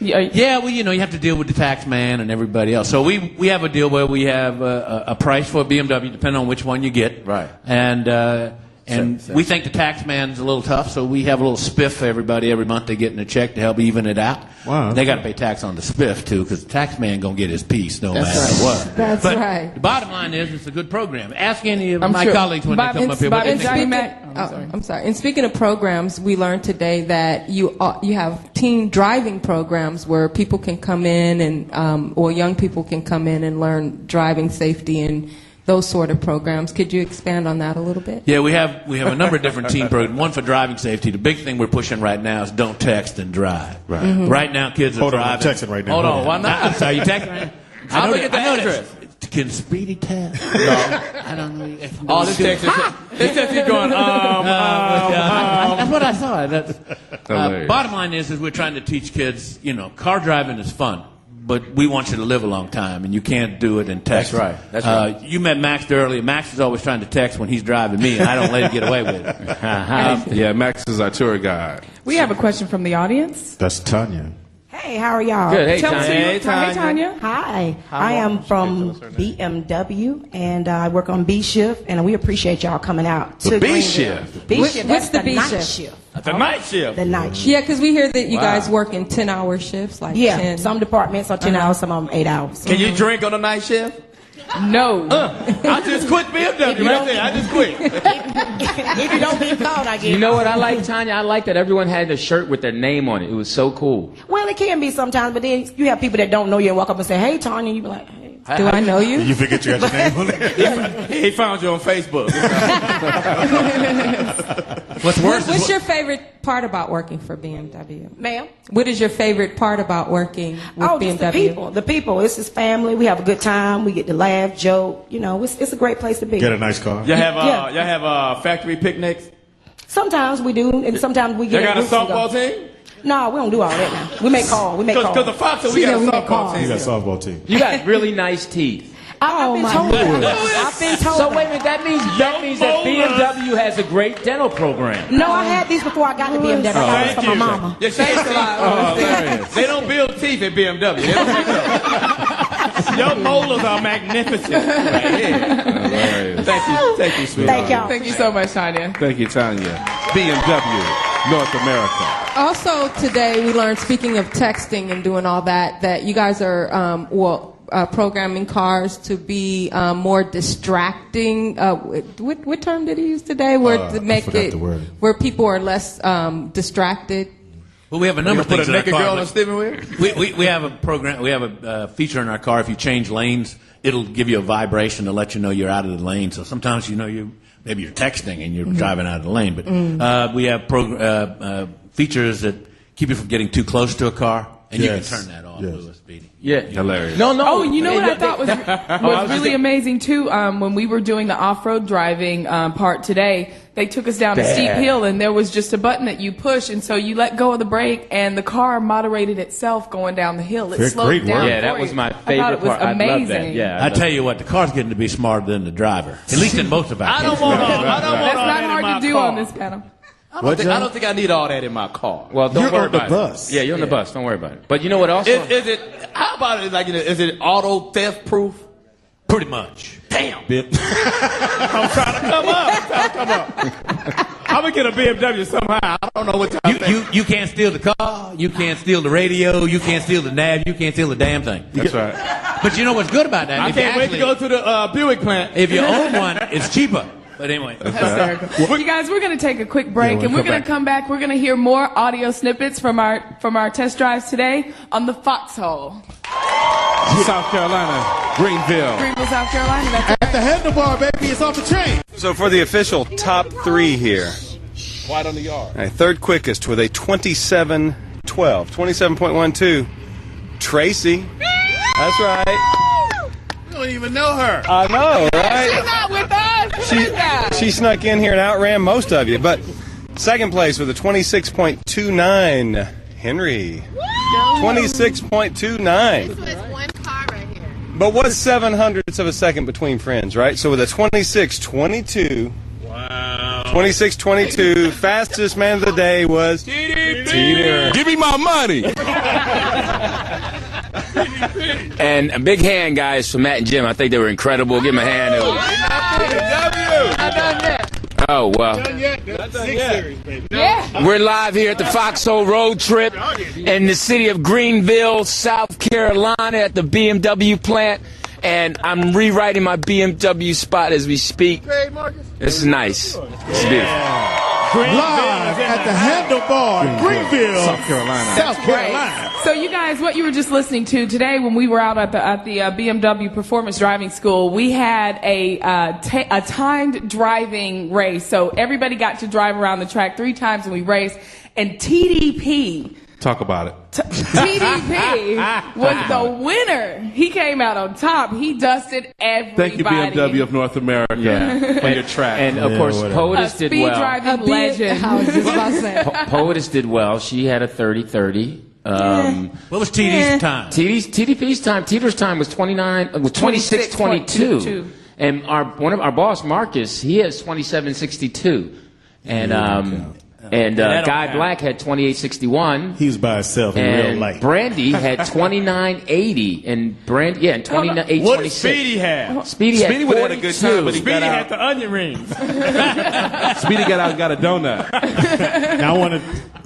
[SPEAKER 14] Yeah, well, you know, you have to deal with the tax man and everybody else. So we have a deal where we have a price for a BMW, depending on which one you get.
[SPEAKER 13] Right.
[SPEAKER 14] And we think the tax man's a little tough, so we have a little spiff for everybody every month. They get in a check to help even it out.
[SPEAKER 4] Wow.
[SPEAKER 14] They got to pay tax on the spiff, too, because the tax man going to get his piece no matter what.
[SPEAKER 11] That's
[SPEAKER 14] but
[SPEAKER 11] right.
[SPEAKER 14] The bottom line is it's a good program. Ask any of my colleagues when they come up here. What they think.
[SPEAKER 11] I'm sorry. And speaking of programs, we learned today that you have teen driving programs where people can come in and or young people can come in and learn driving safety and those sort of programs. Could you expand on that a little bit?
[SPEAKER 14] Yeah, we have a number of different teen programs. One for driving safety. The big thing we're pushing right now is don't text and drive.
[SPEAKER 4] Right.
[SPEAKER 11] Mm-hmm.
[SPEAKER 14] Right now, kids are
[SPEAKER 4] Hold on,
[SPEAKER 14] driving.
[SPEAKER 4] I'm texting right now.
[SPEAKER 13] Hold on, why not?
[SPEAKER 14] I'm sorry, you texting?
[SPEAKER 13] I'll look at the address.
[SPEAKER 14] Can Speedy text?
[SPEAKER 13] No.
[SPEAKER 14] I don't know.
[SPEAKER 13] Oh, this text is going,
[SPEAKER 14] That's what I thought.
[SPEAKER 10] Hilarious.
[SPEAKER 14] Bottom line is we're trying to teach kids, you know, car driving is fun. But we want you to live a long time, and you can't do it in text.
[SPEAKER 13] That's right. That's right.
[SPEAKER 14] You met Max earlier. Max is always trying to text when he's driving me, and I don't let him get away with it.
[SPEAKER 10] Yeah, Max is our tour guide.
[SPEAKER 12] We have a question from the audience.
[SPEAKER 4] That's Tanya.
[SPEAKER 16] Hey,
[SPEAKER 15] Hey, how are y'all?
[SPEAKER 1] Good. Hey,
[SPEAKER 12] Tell
[SPEAKER 1] Tanya.
[SPEAKER 12] us who you-
[SPEAKER 13] Hey, Tanya.
[SPEAKER 12] Hey, Tanya.
[SPEAKER 15] Hi, I am from BMW, and I work on B shift, and we appreciate y'all coming out.
[SPEAKER 13] The
[SPEAKER 15] to
[SPEAKER 13] B
[SPEAKER 15] Greenville.
[SPEAKER 13] shift?
[SPEAKER 15] B
[SPEAKER 11] What's
[SPEAKER 15] shift.
[SPEAKER 11] the
[SPEAKER 15] That's
[SPEAKER 11] B
[SPEAKER 15] night
[SPEAKER 11] shift?
[SPEAKER 13] The night shift.
[SPEAKER 15] The night shift.
[SPEAKER 11] Yeah, because we hear that you
[SPEAKER 13] Wow.
[SPEAKER 11] guys work in 10-hour shifts, like
[SPEAKER 15] Yeah,
[SPEAKER 11] 10.
[SPEAKER 15] some departments are 10 hours, some of them 8 hours.
[SPEAKER 13] Can you drink on the night shift?
[SPEAKER 12] No.
[SPEAKER 13] I just quit BMW right there. I just quit.
[SPEAKER 15] If you don't get caught, I get
[SPEAKER 1] You know what I like, Tanya? I like that everyone had a shirt with their name on it. It was so cool.
[SPEAKER 15] Well, it can be sometimes, but then you have people that don't know you and walk up and say, "Hey, Tanya," and you be like, "Hey."
[SPEAKER 11] Do I know you?
[SPEAKER 4] You forget you got your name on there.
[SPEAKER 13] He found you on Facebook.
[SPEAKER 14] What's worse
[SPEAKER 11] What's
[SPEAKER 14] is
[SPEAKER 11] your favorite part about working for BMW?
[SPEAKER 15] Ma'am?
[SPEAKER 11] What is your favorite part about working with BMW?
[SPEAKER 15] Just the people. The people. It's his family. We have a good time. We get to laugh, joke. You know, it's a great place to be.
[SPEAKER 4] Get a nice car.
[SPEAKER 13] Y'all have
[SPEAKER 15] Yeah.
[SPEAKER 13] y'all have factory picnics.
[SPEAKER 15] Sometimes we do, and sometimes we get.
[SPEAKER 13] They got a
[SPEAKER 15] in groups and
[SPEAKER 13] softball
[SPEAKER 15] go.
[SPEAKER 13] team.
[SPEAKER 15] No, we don't do all that now. We make calls. We make calls.
[SPEAKER 13] Because the Foxxhole, we got a
[SPEAKER 15] make
[SPEAKER 13] softball
[SPEAKER 15] calls.
[SPEAKER 13] team.
[SPEAKER 4] You got a softball team.
[SPEAKER 1] You got really nice teeth.
[SPEAKER 15] I've been told. I've been told.
[SPEAKER 1] So wait a minute, that means that BMW has a great dental program.
[SPEAKER 15] No, I had these before I got to BMW. I got this for my mama.
[SPEAKER 13] Yeah, thanks a lot. They don't build teeth at BMW. They don't make those. Your molars are magnificent. Right here. Thank you, sweetheart.
[SPEAKER 15] Thank y'all.
[SPEAKER 12] Thank you so much, Tanya.
[SPEAKER 10] Thank you, Tanya. BMW, North America.
[SPEAKER 11] Also today we learned, speaking of texting and doing all that, that you guys are, programming cars to be more distracting. What term did he use today? Where to make
[SPEAKER 4] forgot
[SPEAKER 11] it
[SPEAKER 4] the word.
[SPEAKER 11] where people are less distracted.
[SPEAKER 14] well, we have a number of
[SPEAKER 13] Put
[SPEAKER 14] things
[SPEAKER 13] a
[SPEAKER 14] in our
[SPEAKER 13] naked
[SPEAKER 14] car.
[SPEAKER 13] girl on a steering wheel.
[SPEAKER 14] We have a program. We have a feature in our car. If you change lanes, it'll give you a vibration to let you know you're out of the lane. So sometimes maybe you're texting and you're driving out of the lane. But we have features that keep you from getting too close to a car, and you can turn that off. Louis, Speedy.
[SPEAKER 1] Yeah.
[SPEAKER 10] Hilarious.
[SPEAKER 1] No.
[SPEAKER 12] Oh, you know what I thought was really amazing too? When we were doing the off-road driving part today, they took us down a steep hill, and there was just a button that you push, and so you let go of the brake, and the car moderated itself going down the hill. It slowed
[SPEAKER 4] great
[SPEAKER 12] down.
[SPEAKER 4] work.
[SPEAKER 1] Yeah, that
[SPEAKER 12] for
[SPEAKER 1] was
[SPEAKER 12] you.
[SPEAKER 1] my
[SPEAKER 12] I thought
[SPEAKER 1] favorite
[SPEAKER 12] it was
[SPEAKER 1] part. I love that.
[SPEAKER 12] amazing.
[SPEAKER 1] Yeah.
[SPEAKER 14] I tell you what, the car's getting to be smarter than the driver. At least in most of our cases.
[SPEAKER 12] That's not hard to do on this panel.
[SPEAKER 13] I don't think I need all that in my car.
[SPEAKER 1] Well, don't
[SPEAKER 4] You're
[SPEAKER 1] worry
[SPEAKER 4] on the
[SPEAKER 1] about
[SPEAKER 4] bus.
[SPEAKER 1] it. Yeah, you're on the bus. Don't worry about it. But you know what also?
[SPEAKER 13] Is it? How about it? Like, is it auto theft proof?
[SPEAKER 14] Pretty much.
[SPEAKER 13] Damn. I'm trying to come up. I'm gonna get a BMW somehow. I don't know what time.
[SPEAKER 14] You can't steal the car. You can't steal the radio. You can't steal the nav. You can't steal the damn thing.
[SPEAKER 10] That's right.
[SPEAKER 14] But you know what's good about that?
[SPEAKER 13] I can't wait to go to the Buick plant.
[SPEAKER 14] If you own one, it's cheaper. But anyway.
[SPEAKER 12] Well, you guys, we're going to take a quick break, and we're going to come back. We're going to hear more audio snippets from our test drives today on the Foxxhole.
[SPEAKER 10] South Carolina, Greenville.
[SPEAKER 12] Greenville, South Carolina. That's
[SPEAKER 4] At the handlebar, baby, it's off the chain.
[SPEAKER 16] So for the official top three here.
[SPEAKER 10] White on the yard.
[SPEAKER 16] All right, third quickest with a 27.12. 27.12. Tracy. That's right.
[SPEAKER 10] You don't even know her.
[SPEAKER 16] I know, right?
[SPEAKER 12] She's not with us.
[SPEAKER 16] She snuck in here and outran most of you. But second place with a 26.29. Henry. 26.29.
[SPEAKER 17] One car right here.
[SPEAKER 16] But what's 700ths of a second between friends, right? So with a 26.22.
[SPEAKER 10] Wow.
[SPEAKER 16] 26.22. Fastest man of the day was Teeter.
[SPEAKER 10] Give me my money.
[SPEAKER 1] And a big hand, guys, for Matt and Jim. I think they were incredible. Give them a hand. It was...
[SPEAKER 12] Not done yet.
[SPEAKER 1] Oh, well.
[SPEAKER 12] Yeah.
[SPEAKER 1] We're live here at the Foxxhole Road Trip in the city of Greenville, South Carolina at the BMW plant. And I'm rewriting my BMW spot as we speak. This is nice. It's beautiful.
[SPEAKER 4] Live at the Handlebar, Greenville,
[SPEAKER 10] South Carolina.
[SPEAKER 4] South Carolina.
[SPEAKER 12] So you guys, what you were just listening to today when we were out at the BMW Performance Driving School, we had a timed driving race. So everybody got to drive around the track 3 times and we raced. And TDP.
[SPEAKER 10] Talk about it.
[SPEAKER 12] TDP was the winner. He came out on top. He dusted everybody.
[SPEAKER 10] Thank you, BMW of North America, for your track.
[SPEAKER 1] And of course, Poetess did
[SPEAKER 12] speed
[SPEAKER 1] well.
[SPEAKER 12] driving legend.
[SPEAKER 11] I was just about to say.
[SPEAKER 1] Poetess did well. She had a 30-30.
[SPEAKER 14] What was TD's time?
[SPEAKER 1] TDP's time. Teeter's time was 26.22. And one of our boss, Marcus, he has 27.62. And And Guy Black had 2861.
[SPEAKER 4] He was by himself in real light.
[SPEAKER 1] Brandi had 2980. And and 2826.
[SPEAKER 13] What did Speedy have?
[SPEAKER 1] Speedy had
[SPEAKER 10] Speedy would have had a good time, but he
[SPEAKER 13] Speedy
[SPEAKER 10] got
[SPEAKER 13] had
[SPEAKER 10] out.
[SPEAKER 13] the onion rings.
[SPEAKER 10] Speedy got out and got a donut.
[SPEAKER 4] Now I want to.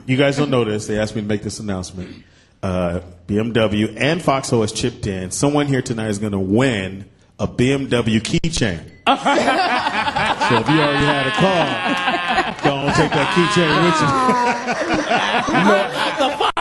[SPEAKER 4] You guys don't know this. They asked me to make this announcement. BMW and Foxxhole has chipped in. Someone here tonight is going to win a BMW keychain. So if you already had a car, don't take that keychain with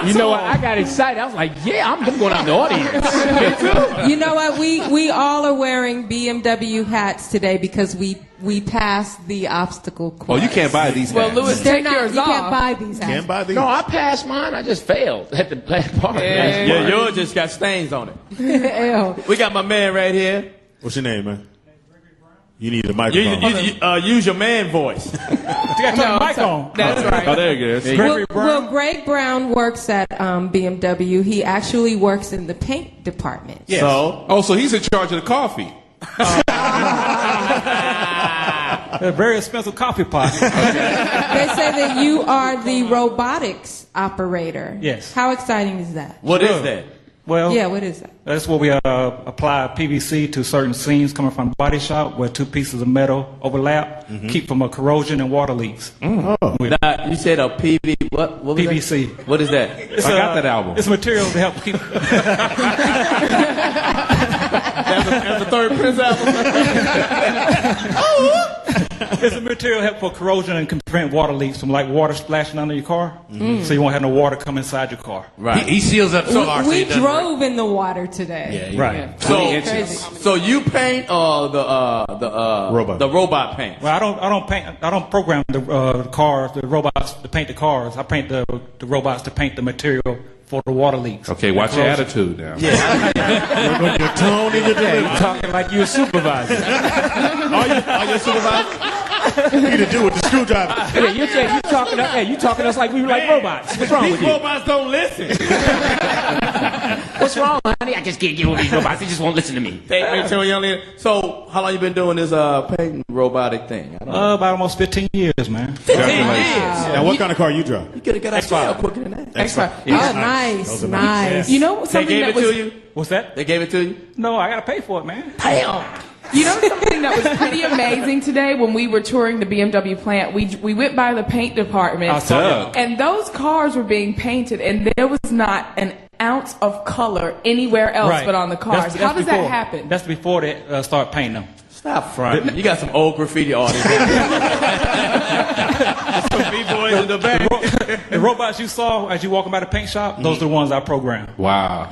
[SPEAKER 4] you.
[SPEAKER 1] You know what? I got excited. I was like, yeah, I'm going out in the audience.
[SPEAKER 11] You know what? We all are wearing BMW hats today because we passed the obstacle course.
[SPEAKER 10] Oh, you can't buy these hats.
[SPEAKER 12] Well, Louis, take yours
[SPEAKER 11] you
[SPEAKER 12] off.
[SPEAKER 11] can't buy these hats.
[SPEAKER 4] Can't buy these.
[SPEAKER 1] No, I passed mine. I just failed at the part.
[SPEAKER 13] Yeah, yours just got stains on it.
[SPEAKER 11] Ew.
[SPEAKER 13] We got my man right here.
[SPEAKER 4] What's your name, man? You need a microphone.
[SPEAKER 13] Use your man voice.
[SPEAKER 12] No, that's right.
[SPEAKER 10] Oh, there you go.
[SPEAKER 11] Well, Greg Brown works at BMW. He actually works in the paint department.
[SPEAKER 10] Yes. So he's in charge of the coffee.
[SPEAKER 17] A very expensive coffee pot.
[SPEAKER 11] They say that you are the robotics operator.
[SPEAKER 17] Yes.
[SPEAKER 11] How exciting is that?
[SPEAKER 13] What is that?
[SPEAKER 17] Well,
[SPEAKER 11] Yeah, what is that?
[SPEAKER 17] that's where we apply PVC to certain seams coming from the body shop where two pieces of metal overlap, keep from corrosion and water leaks.
[SPEAKER 13] Now, you said a PV, what was
[SPEAKER 17] PVC.
[SPEAKER 13] that? What is that?
[SPEAKER 17] It's
[SPEAKER 10] I got that album.
[SPEAKER 17] It's material to help keep.
[SPEAKER 13] That's the third Prince album.
[SPEAKER 17] It's a material help for corrosion and can prevent water leaks from like water splashing under your car, so you won't have no water come inside your car.
[SPEAKER 14] Right. He seals up so hard.
[SPEAKER 11] We drove in the water today.
[SPEAKER 17] Right.
[SPEAKER 13] So you paint the robot paint.
[SPEAKER 17] Well, I don't paint. I don't program the cars, the robots to paint the cars. I paint the robots to paint the material for the water leaks.
[SPEAKER 10] Okay, watch your attitude now.
[SPEAKER 4] Your tone and your delivery.
[SPEAKER 13] You're talking like you're a supervisor. Are you a supervisor?
[SPEAKER 4] You need to do with the screwdriver.
[SPEAKER 1] You talking to us like we were like robots. What's wrong with
[SPEAKER 13] These
[SPEAKER 1] you?
[SPEAKER 13] robots don't listen.
[SPEAKER 1] What's wrong, honey? I just can't get with these robots. They just won't listen to me.
[SPEAKER 13] So, how long you been doing this painting robotic thing?
[SPEAKER 17] About almost 15 years, man.
[SPEAKER 13] 15 years.
[SPEAKER 4] Now, what kind of car you drive?
[SPEAKER 13] You could have got out jail quicker than that.
[SPEAKER 11] X5. Oh, nice.
[SPEAKER 12] You know
[SPEAKER 13] They
[SPEAKER 12] something
[SPEAKER 13] gave
[SPEAKER 12] that
[SPEAKER 13] it
[SPEAKER 12] was
[SPEAKER 13] to you?
[SPEAKER 17] What's that?
[SPEAKER 13] They gave it to you?
[SPEAKER 17] No, I gotta pay for it, man.
[SPEAKER 12] You know something that was pretty amazing today when we were touring the BMW plant? We went by the paint department, and those cars were being painted, and there was not an ounce of color anywhere else but on the cars. How does that happen?
[SPEAKER 17] That's before they start painting them.
[SPEAKER 13] Stop fronting. You got some old graffiti artists. Some B-boys in the back.
[SPEAKER 17] The robots you saw as you walking by the paint shop, those are the ones I programmed.
[SPEAKER 10] Wow.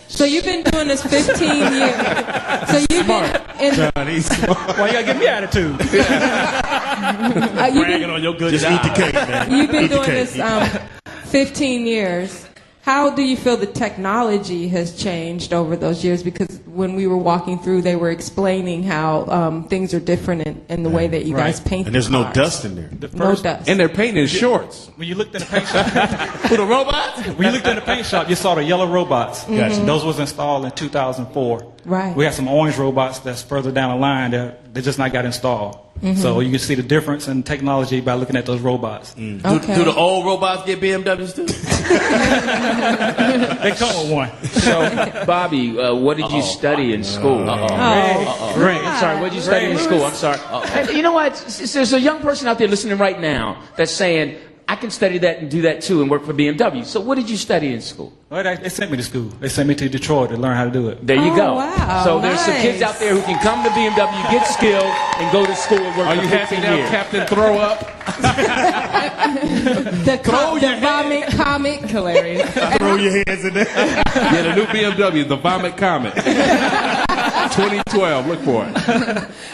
[SPEAKER 13] So
[SPEAKER 11] you've been doing this 15 years. So you've been in
[SPEAKER 17] Why you gotta give me attitude?
[SPEAKER 13] bragging on your good
[SPEAKER 4] Just
[SPEAKER 13] job.
[SPEAKER 4] eat the cake, man.
[SPEAKER 11] You've been
[SPEAKER 4] Eat the
[SPEAKER 11] doing
[SPEAKER 4] cake.
[SPEAKER 11] this 15 years. How do you feel the technology has changed over those years? Because when we were walking through, they were explaining how things are different in the way that you guys paint.
[SPEAKER 4] And there's
[SPEAKER 11] the
[SPEAKER 4] no
[SPEAKER 11] cars.
[SPEAKER 4] dust in there.
[SPEAKER 11] No dust.
[SPEAKER 10] And they're painting in shorts.
[SPEAKER 17] When you looked in the paint shop,
[SPEAKER 13] Who, the robots?
[SPEAKER 17] when you looked in the paint shop, you saw the yellow robots.
[SPEAKER 4] Gotcha.
[SPEAKER 17] Those was installed in 2004.
[SPEAKER 11] Right.
[SPEAKER 17] We have some orange robots that's further down the line that they just not got installed. So you can see the difference in technology by looking at those robots.
[SPEAKER 11] Okay.
[SPEAKER 13] Do the old robots get BMWs too?
[SPEAKER 17] They come with one.
[SPEAKER 1] So, Bobby, what did you study in school? Greg, I'm sorry, what did you study in school? I'm sorry. And you know what? There's a young person out there listening right now that's saying, I can study that and do that too and work for BMW. So what did you study in school?
[SPEAKER 17] Well, they sent me to school. They sent me to Detroit to learn how to do it.
[SPEAKER 1] There you go.
[SPEAKER 11] Wow,
[SPEAKER 1] So there's some kids out there who can come to BMW, get skilled, and go to school and work
[SPEAKER 10] Are
[SPEAKER 1] for
[SPEAKER 10] you
[SPEAKER 1] 15
[SPEAKER 10] happy now,
[SPEAKER 1] years.
[SPEAKER 10] Captain Throw Up?
[SPEAKER 11] The vomit comic.
[SPEAKER 12] Hilarious.
[SPEAKER 4] Throw your hands in there.
[SPEAKER 10] Yeah, the new BMW, the Vomit Comet. 2012, look for it.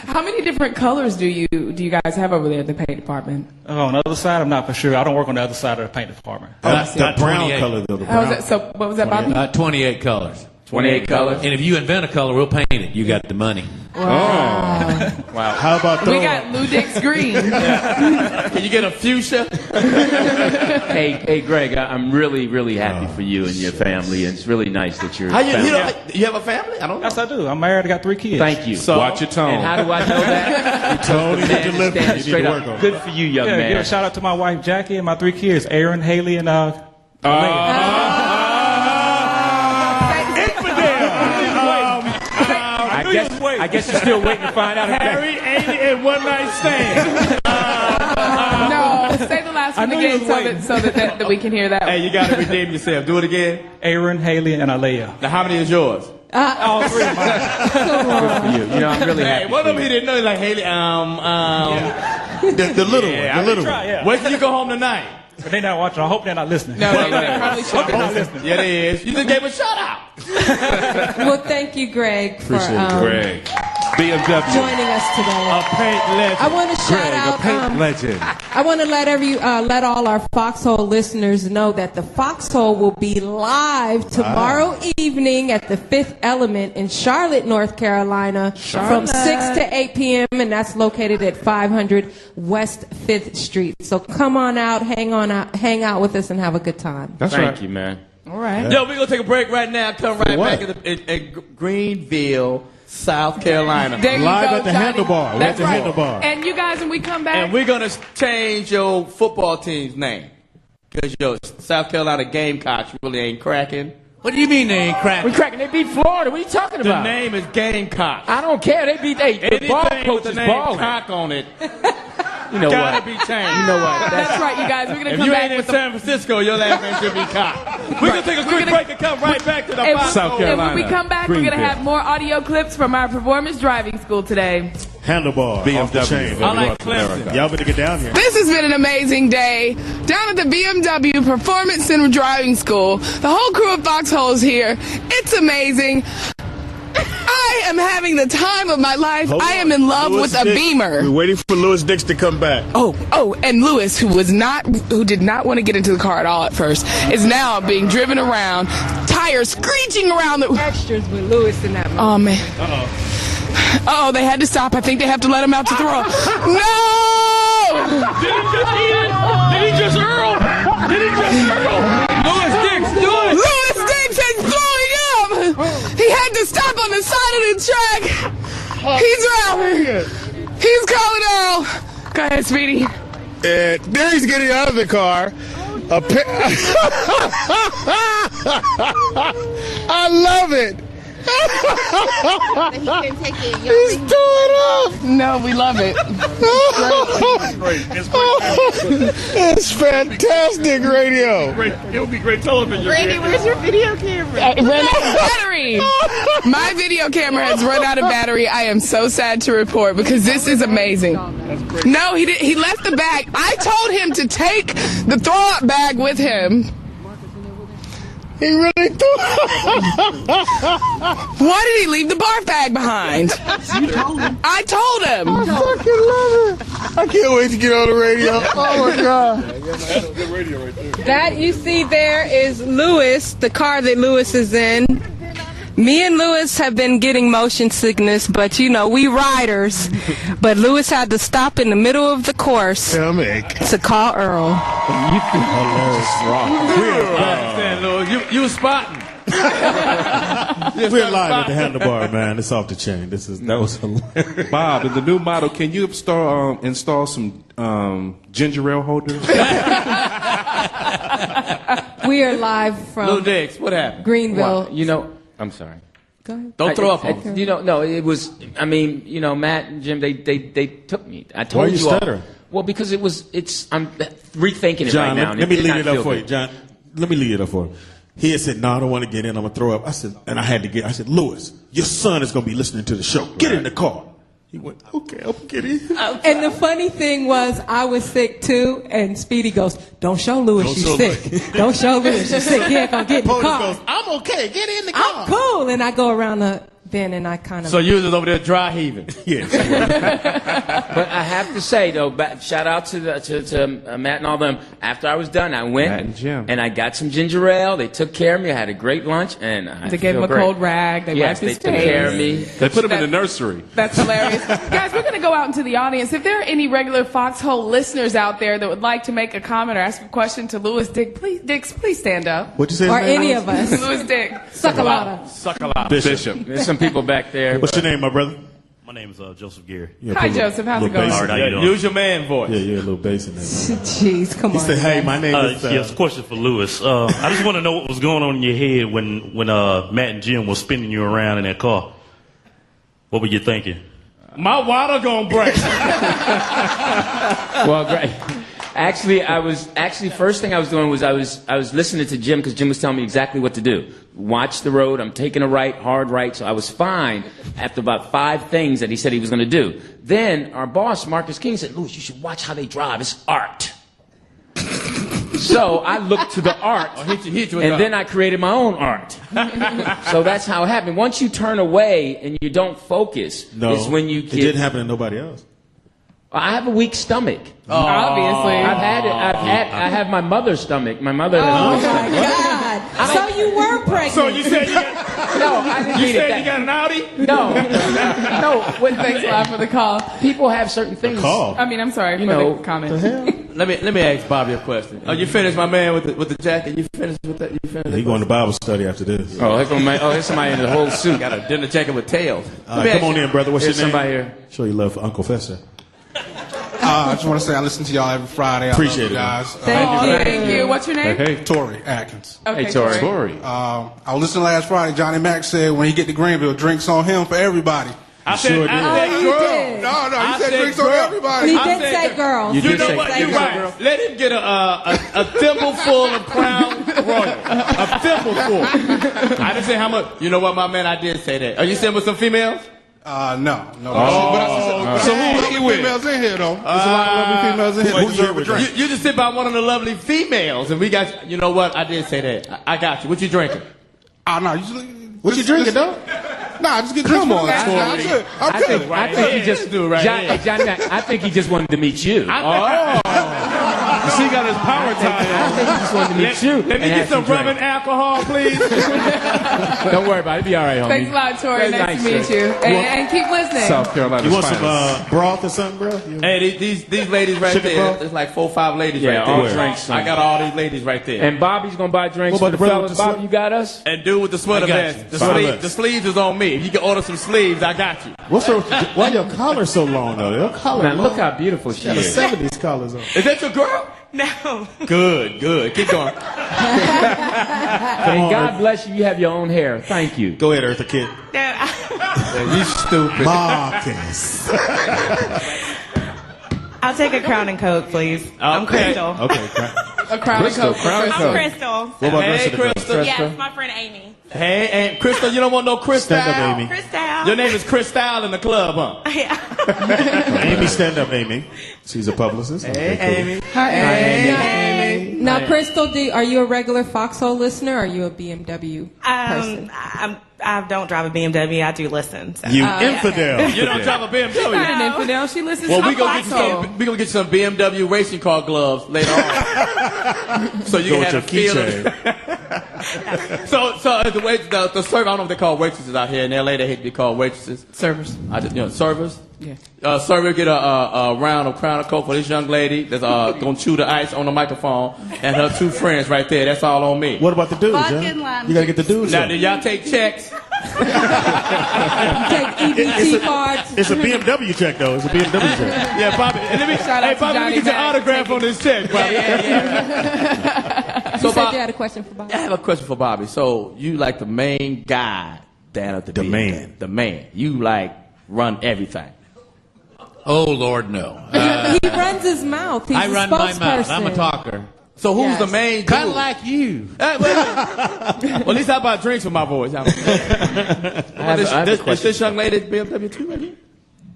[SPEAKER 12] How many different colors do you guys have over there in the paint department?
[SPEAKER 17] On the other side, I'm not for sure. I don't work on the other side of the paint department.
[SPEAKER 4] The brown
[SPEAKER 14] 28.
[SPEAKER 4] color, though. The
[SPEAKER 12] How was
[SPEAKER 4] brown.
[SPEAKER 12] that? So what was that, Bobby?
[SPEAKER 14] 28 colors.
[SPEAKER 13] 28 colors.
[SPEAKER 14] And if you invent a color, we'll paint it. You got the money.
[SPEAKER 13] Wow.
[SPEAKER 4] How about
[SPEAKER 12] We got Lou Dick's green.
[SPEAKER 13] Can you get a fuchsia?
[SPEAKER 1] Hey, Greg, I'm really, really happy for you and your family. It's really nice that you're.
[SPEAKER 13] You have a family? I don't know.
[SPEAKER 17] Yes, I do. I'm married. I got 3 kids.
[SPEAKER 1] Thank you.
[SPEAKER 13] So,
[SPEAKER 10] Watch your tone.
[SPEAKER 1] And how do I know that?
[SPEAKER 4] Tony, you deliver. You need to
[SPEAKER 1] Straight
[SPEAKER 4] work
[SPEAKER 1] up.
[SPEAKER 4] on it.
[SPEAKER 1] Good for you, young
[SPEAKER 17] Yeah,
[SPEAKER 1] man.
[SPEAKER 17] give a shout out to my wife Jackie and my 3 kids, Aaron, Haley, and
[SPEAKER 1] I guess you're still waiting to find out.
[SPEAKER 13] Harry, Amy, and one night stand.
[SPEAKER 12] No, say the last one again so that we can hear that.
[SPEAKER 13] Hey, you got to redeem yourself. Do it again.
[SPEAKER 17] Aaron, Haley, and Alea.
[SPEAKER 13] Now, how many is yours?
[SPEAKER 17] All 3 of mine.
[SPEAKER 1] Good for you. You know, I'm really happy.
[SPEAKER 13] Hey, one of them he didn't know. Like Haley,
[SPEAKER 4] The little one. The little one.
[SPEAKER 17] Yeah.
[SPEAKER 13] Where can you go home tonight?
[SPEAKER 17] But they're not watching. I hope they're not listening.
[SPEAKER 12] No, they probably should be listening.
[SPEAKER 13] Yeah, they is. You just gave a shout out.
[SPEAKER 11] Well, thank you, Greg, for
[SPEAKER 10] Greg. BMW.
[SPEAKER 11] joining us today.
[SPEAKER 13] A paint legend.
[SPEAKER 11] I want to shout
[SPEAKER 10] Greg, a
[SPEAKER 11] out.
[SPEAKER 10] paint legend.
[SPEAKER 11] I want to let all our Foxxhole listeners know that the Foxxhole will be live tomorrow evening at the Fifth Element in Charlotte, North Carolina, from 6 to 8 p.m. and that's located at 500 West 5th Street. So come on out, hang out with us, and have a good time.
[SPEAKER 1] Thank you, man.
[SPEAKER 12] All right.
[SPEAKER 13] Yo, we're going to take a break right now. Come right back at Greenville, South Carolina.
[SPEAKER 12] There you
[SPEAKER 4] Live
[SPEAKER 12] go,
[SPEAKER 4] at the
[SPEAKER 12] Johnny.
[SPEAKER 4] Handlebar. We're
[SPEAKER 12] That's
[SPEAKER 4] at the
[SPEAKER 12] right.
[SPEAKER 4] Handlebar.
[SPEAKER 12] And you guys, when we come back,
[SPEAKER 13] And we're going to change your football team's name. Because your South Carolina Gamecocks really ain't cracking.
[SPEAKER 14] What do you mean they ain't cracking?
[SPEAKER 1] We cracking. They beat Florida. What are you talking
[SPEAKER 13] The
[SPEAKER 1] about?
[SPEAKER 13] name is Gamecock.
[SPEAKER 1] I don't care. They beat the ball
[SPEAKER 13] Anything
[SPEAKER 1] coach
[SPEAKER 13] with the
[SPEAKER 1] is
[SPEAKER 13] name
[SPEAKER 1] balling.
[SPEAKER 13] cock on it.
[SPEAKER 1] You know
[SPEAKER 13] Gotta
[SPEAKER 1] what?
[SPEAKER 13] be changed.
[SPEAKER 1] You know what?
[SPEAKER 12] that's right, you guys. We're going to
[SPEAKER 13] If
[SPEAKER 12] come
[SPEAKER 13] you
[SPEAKER 12] back
[SPEAKER 13] ain't in
[SPEAKER 12] with
[SPEAKER 13] San Francisco, your last name should be Cock. We're going to take a quick break and come right back to the
[SPEAKER 12] and,
[SPEAKER 13] Foxxhole.
[SPEAKER 12] and when we come back, we're going to have more audio clips from our performance driving school today.
[SPEAKER 4] Handlebar.
[SPEAKER 10] BMW.
[SPEAKER 4] Off the chain.
[SPEAKER 13] I like Clemson.
[SPEAKER 4] Y'all better get down here.
[SPEAKER 6] This has been an amazing day down at the BMW Performance Center Driving School. The whole crew of Foxxhole is here. It's amazing. I am having the time of my life. I am in love with a Beamer.
[SPEAKER 2] We're waiting for Lewis Dix to come back.
[SPEAKER 6] Oh, and Lewis, who did not want to get into the car at all at first, is now being driven around, tires screeching around the
[SPEAKER 11] Extras with Lewis in that movie.
[SPEAKER 6] Oh man. Oh, they had to stop. I think they have to let him out to throw. No!
[SPEAKER 13] Did he just eat it? Did he just Earl? Did he just Earl? Lewis Dix, do it!
[SPEAKER 6] Lewis Dix is throwing up! He had to stop on the side of the track. He's out. He's calling out. Go ahead, Speedy.
[SPEAKER 2] There he's getting out of the car. I love it. He's doing up.
[SPEAKER 6] No, we love it.
[SPEAKER 2] It's fantastic radio.
[SPEAKER 13] It'll be great television.
[SPEAKER 6] Brandi, where's your video camera? Ran out of battery. My video camera has run out of battery. I am so sad to report because this is amazing. No, he didn't. He left the bag. I told him to take the throw-up bag with him.
[SPEAKER 2] He really threw.
[SPEAKER 6] Why did he leave the barf bag behind?
[SPEAKER 2] You told him.
[SPEAKER 6] I told him.
[SPEAKER 2] I fucking love it. I can't wait to get on the radio. Oh my God.
[SPEAKER 11] That you see there is Lewis, the car that Lewis is in. Me and Lewis have been getting motion sickness, but you know, we riders. But Lewis had to stop in the middle of the course to call Earl.
[SPEAKER 4] You think
[SPEAKER 13] You was spotting.
[SPEAKER 4] We're live at the Handlebar, man. It's off the chain. That was hilarious.
[SPEAKER 10] Bob, in the new model, can you install some ginger ale holders?
[SPEAKER 11] We are live from
[SPEAKER 13] Lou Dix, what happened?
[SPEAKER 11] Greenville.
[SPEAKER 1] Wow. You know, I'm sorry.
[SPEAKER 11] Go ahead.
[SPEAKER 13] Don't throw up on me.
[SPEAKER 1] You know, no, it was. I mean, you know, Matt and Jim, they took me. I told
[SPEAKER 4] Why are you
[SPEAKER 1] you all.
[SPEAKER 4] stuttering?
[SPEAKER 1] Well, because it's. I'm rethinking it
[SPEAKER 4] John,
[SPEAKER 1] right now.
[SPEAKER 4] let me lead
[SPEAKER 1] not
[SPEAKER 4] it up
[SPEAKER 1] feel
[SPEAKER 4] for
[SPEAKER 1] good.
[SPEAKER 4] you, John. Let me lead it up for you. He had said, "No, I don't want to get in. I'm gonna throw up." I said, and I had to get. I said, "Lewis, your son is gonna be listening to the show. Get in the car." He went, "Okay, I'm getting."
[SPEAKER 11] And the funny thing was, I was sick too, and Speedy goes, "Don't show Lewis you're sick. Don't show Lewis you're sick. He ain't gonna get in the
[SPEAKER 4] POTUS
[SPEAKER 11] car."
[SPEAKER 4] goes, "I'm okay. Get in the car."
[SPEAKER 11] I'm cool, and I go around the then, and I kind of.
[SPEAKER 13] So you was over there dry heaving.
[SPEAKER 4] Yeah.
[SPEAKER 1] But I have to say though, shout out to Matt and all them. After I was done, I went and I got some ginger ale. They took care of me. I had a great lunch, and
[SPEAKER 12] they gave him a cold rag. They wiped his face.
[SPEAKER 1] They took care of me.
[SPEAKER 10] They put him in the nursery.
[SPEAKER 12] That's hilarious. Guys, we're going to go out into the audience. If there are any regular Foxxhole listeners out there that would like to make a comment or ask a question to Louis Dix, please stand up.
[SPEAKER 4] What'd you say?
[SPEAKER 11] Or any of us.
[SPEAKER 12] Louis Dix.
[SPEAKER 1] Suckalata. Bishop. There's some people back there.
[SPEAKER 4] What's your name, my brother?
[SPEAKER 18] My name is Joseph Gary.
[SPEAKER 12] Hi, Joseph. How's it going?
[SPEAKER 18] All right, how you doing?
[SPEAKER 13] Use your man voice.
[SPEAKER 4] Yeah, you're a little bass in there.
[SPEAKER 11] Jeez, come on.
[SPEAKER 4] He said, hey, my name is...
[SPEAKER 18] Yes, question for Louis. I just want to know what was going on in your head when Matt and Jim were spinning you around in that car. What were you thinking?
[SPEAKER 13] My water gonna break.
[SPEAKER 1] Well, great. Actually, first thing I was doing was I was listening to Jim because Jim was telling me exactly what to do. Watch the road. I'm taking a right, hard right. So I was fine after about 5 things that he said he was going to do. Then our boss, Marcus King, said, Louis, you should watch how they drive. It's art. So I looked to the art, and then I created my own art. So that's how it happened. Once you turn away and you don't focus, is when you get...
[SPEAKER 4] It didn't happen to nobody else.
[SPEAKER 1] I have a weak stomach.
[SPEAKER 12] Oh. Obviously.
[SPEAKER 1] I've had it. I have my mother's stomach. My mother has a weak stomach.
[SPEAKER 11] God. So you were pregnant.
[SPEAKER 13] So you said you got...
[SPEAKER 1] No, I didn't
[SPEAKER 13] You
[SPEAKER 1] mean
[SPEAKER 13] said
[SPEAKER 1] it.
[SPEAKER 13] you got an Audi?
[SPEAKER 1] No.
[SPEAKER 12] Thanks a lot for the call.
[SPEAKER 1] People have certain things.
[SPEAKER 12] I mean, I'm sorry for the comment.
[SPEAKER 13] Let me ask Bobby a question. Oh, you finished, my man, with the jacket? You finished with that? You finished?
[SPEAKER 4] He going to Bible study after this.
[SPEAKER 1] There's somebody in the whole suit.
[SPEAKER 13] Got a dinner jacket with tails.
[SPEAKER 4] Come on in, brother. What's your name?
[SPEAKER 1] Somebody here.
[SPEAKER 4] Show your love for Uncle Fester.
[SPEAKER 2] I just want to say I listen to y'all every Friday.
[SPEAKER 4] Appreciate it,
[SPEAKER 2] guys.
[SPEAKER 12] Thank you. What's your name?
[SPEAKER 2] Hey, Tori Atkins.
[SPEAKER 12] Okay,
[SPEAKER 1] Hey, Tori.
[SPEAKER 2] I was listening last Friday. Johnny Mack said when he get to Greenville, drinks on him for everybody.
[SPEAKER 13] I said girl.
[SPEAKER 2] No, he said drinks on everybody.
[SPEAKER 11] He did say girls.
[SPEAKER 13] You know what? You're right. Let him get a thimble full of Crown Royal. A thimble full. I didn't say how much. You know what, my man? I did say that. Are you sitting with some females?
[SPEAKER 2] No.
[SPEAKER 13] So who are you with?
[SPEAKER 2] Females in here, though. There's a lot of lovely females in here. Who deserve a drink.
[SPEAKER 13] You just sit by one of the lovely females, and we got. You know what? I did say that. I got you. What you drinking?
[SPEAKER 2] No.
[SPEAKER 4] What you drinking, though?
[SPEAKER 2] Nah, just get drunk on it. I'm good.
[SPEAKER 1] I think he just
[SPEAKER 13] do right here.
[SPEAKER 1] Johnny Mack, I think he just wanted to meet you.
[SPEAKER 13] She got his power tie on.
[SPEAKER 1] I think he just wanted to meet you.
[SPEAKER 13] Let me get some rum and alcohol, please.
[SPEAKER 1] Don't worry about it. It'll be all right, homie.
[SPEAKER 12] Thanks a lot, Tori. Nice to meet you. And keep listening.
[SPEAKER 10] South Carolina.
[SPEAKER 4] You want some broth or something, bro?
[SPEAKER 13] Hey, these ladies right
[SPEAKER 4] Chicken
[SPEAKER 13] there.
[SPEAKER 4] broth?
[SPEAKER 13] There's like 4 or 5 ladies right there.
[SPEAKER 1] all drinks.
[SPEAKER 13] I got all these ladies right there.
[SPEAKER 1] And Bobby's going to buy drinks
[SPEAKER 4] What
[SPEAKER 1] for
[SPEAKER 4] about
[SPEAKER 1] the
[SPEAKER 4] the brother
[SPEAKER 1] fellas.
[SPEAKER 4] with the
[SPEAKER 1] Bobby,
[SPEAKER 4] sweater?
[SPEAKER 1] you got us?
[SPEAKER 13] And dude with the sweater
[SPEAKER 14] I got
[SPEAKER 13] vest.
[SPEAKER 14] you.
[SPEAKER 13] The sleeves is on me. If you can order some sleeves, I got you.
[SPEAKER 4] Why your collar so long, though? Your collar
[SPEAKER 1] Now,
[SPEAKER 4] long.
[SPEAKER 1] look how beautiful she
[SPEAKER 4] Got the
[SPEAKER 1] is.
[SPEAKER 4] 70s collars on.
[SPEAKER 13] Is that your girl?
[SPEAKER 3] No.
[SPEAKER 13] Good. Keep going.
[SPEAKER 1] And God bless you. You have your own hair. Thank you.
[SPEAKER 4] Go ahead, Eartha Kid.
[SPEAKER 13] You stupid.
[SPEAKER 4] Marcus.
[SPEAKER 3] I'll take a Crown and Coke, please. I'm Crystal.
[SPEAKER 4] Okay.
[SPEAKER 12] A Crown and Coke.
[SPEAKER 3] I'm Crystal.
[SPEAKER 4] What about the rest of the girls?
[SPEAKER 13] Crystal.
[SPEAKER 3] Yes, my friend Amy.
[SPEAKER 13] Hey, and Crystal, you don't want no Crystal?
[SPEAKER 4] Stand up, Amy.
[SPEAKER 3] Crystal.
[SPEAKER 13] Your name is Crystal in the club, huh?
[SPEAKER 4] Amy, stand up, Amy. She's a publicist.
[SPEAKER 13] Hey, Amy.
[SPEAKER 11] Hi,
[SPEAKER 13] Amy.
[SPEAKER 11] Now, Crystal, are you a regular Foxxhole listener or are you a BMW person?
[SPEAKER 3] I don't drive a BMW. I do listen. So.
[SPEAKER 4] You infidel.
[SPEAKER 13] You don't drive a BMW.
[SPEAKER 12] She's not an infidel. She listens to
[SPEAKER 13] we gonna
[SPEAKER 12] Foxxhole.
[SPEAKER 13] get you some BMW racing car gloves later on, so you
[SPEAKER 4] Go
[SPEAKER 13] can
[SPEAKER 4] with
[SPEAKER 13] have
[SPEAKER 4] your
[SPEAKER 13] a feel. So the server, I don't know if they call waitresses out here in LA. They hate to be called waitresses.
[SPEAKER 12] Servers.
[SPEAKER 13] Servers.
[SPEAKER 12] Yeah.
[SPEAKER 13] Server get a round of Crown of Coke for this young lady that's gonna chew the ice on the microphone, and her 2 friends right there. That's all on me.
[SPEAKER 4] What about the dudes, huh? You gotta get the dudes.
[SPEAKER 13] Now,
[SPEAKER 4] up.
[SPEAKER 13] do y'all take checks?
[SPEAKER 11] Take EBT cards.
[SPEAKER 4] It's a BMW check, though. It's a BMW check.
[SPEAKER 13] Yeah, Bobby. And let me
[SPEAKER 12] Shout out to
[SPEAKER 13] Bobby, let me
[SPEAKER 12] Johnny
[SPEAKER 13] get your
[SPEAKER 12] Mack.
[SPEAKER 13] autograph on this check, Bobby.
[SPEAKER 11] You said you had a question for Bobby.
[SPEAKER 13] I have a question for Bobby. So you like the main guy down at the
[SPEAKER 4] man.
[SPEAKER 13] The man. You like run everything.
[SPEAKER 14] Oh, Lord, no.
[SPEAKER 11] He runs his mouth. He's
[SPEAKER 14] I
[SPEAKER 11] a
[SPEAKER 14] run my mouth.
[SPEAKER 11] spokesperson.
[SPEAKER 14] I'm a talker.
[SPEAKER 13] So who's
[SPEAKER 11] Yes.
[SPEAKER 13] the main dude?
[SPEAKER 14] Kind of like you.
[SPEAKER 13] Hey, well, at least I buy drinks for my boys.
[SPEAKER 1] I have a
[SPEAKER 13] Is
[SPEAKER 1] question.
[SPEAKER 13] this young lady BMW too right here?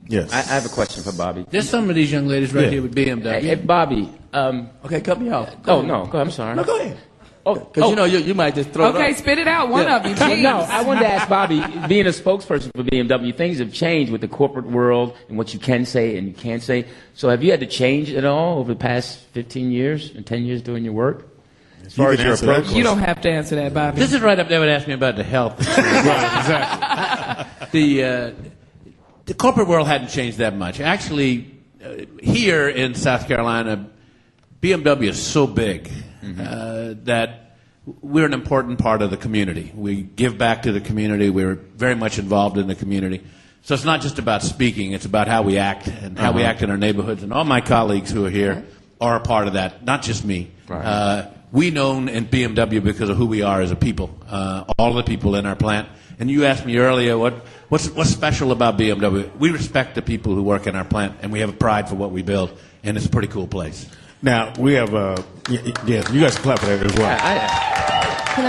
[SPEAKER 4] Yes.
[SPEAKER 1] I have a question for Bobby.
[SPEAKER 14] There's some of these young ladies right here with BMW.
[SPEAKER 1] Hey, Bobby.
[SPEAKER 13] Okay, cut me off.
[SPEAKER 1] Oh, no. I'm sorry.
[SPEAKER 13] No, go ahead. Because you know you might just throw it
[SPEAKER 12] Okay,
[SPEAKER 13] up.
[SPEAKER 12] spit it out, one of you.
[SPEAKER 1] Well,
[SPEAKER 12] Jeez.
[SPEAKER 1] no, I wanted to ask Bobby, being a spokesperson for BMW, things have changed with the corporate world and what you can say and you can't say. So have you had to change at all over the past 15 years and 10 years doing your work? As far as your approach?
[SPEAKER 12] You don't have to answer that, Bobby.
[SPEAKER 14] This is right up there would ask me about the health. Right, exactly. The corporate world hadn't changed that much. Actually, here in South Carolina, BMW is so big that we're an important part of the community. We give back to the community. We're very much involved in the community. So it's not just about speaking. It's about how we act and how we act in our neighborhoods. And all my colleagues who are here are a part of that, not just me.
[SPEAKER 13] Right.
[SPEAKER 14] We known in BMW because of who we are as a people, all the people in our plant. And you asked me earlier, what's special about BMW? We respect the people who work in our plant, and we have a pride for what we build, and it's a pretty cool place.
[SPEAKER 4] Now, we have, yes, you guys can clap for that as well.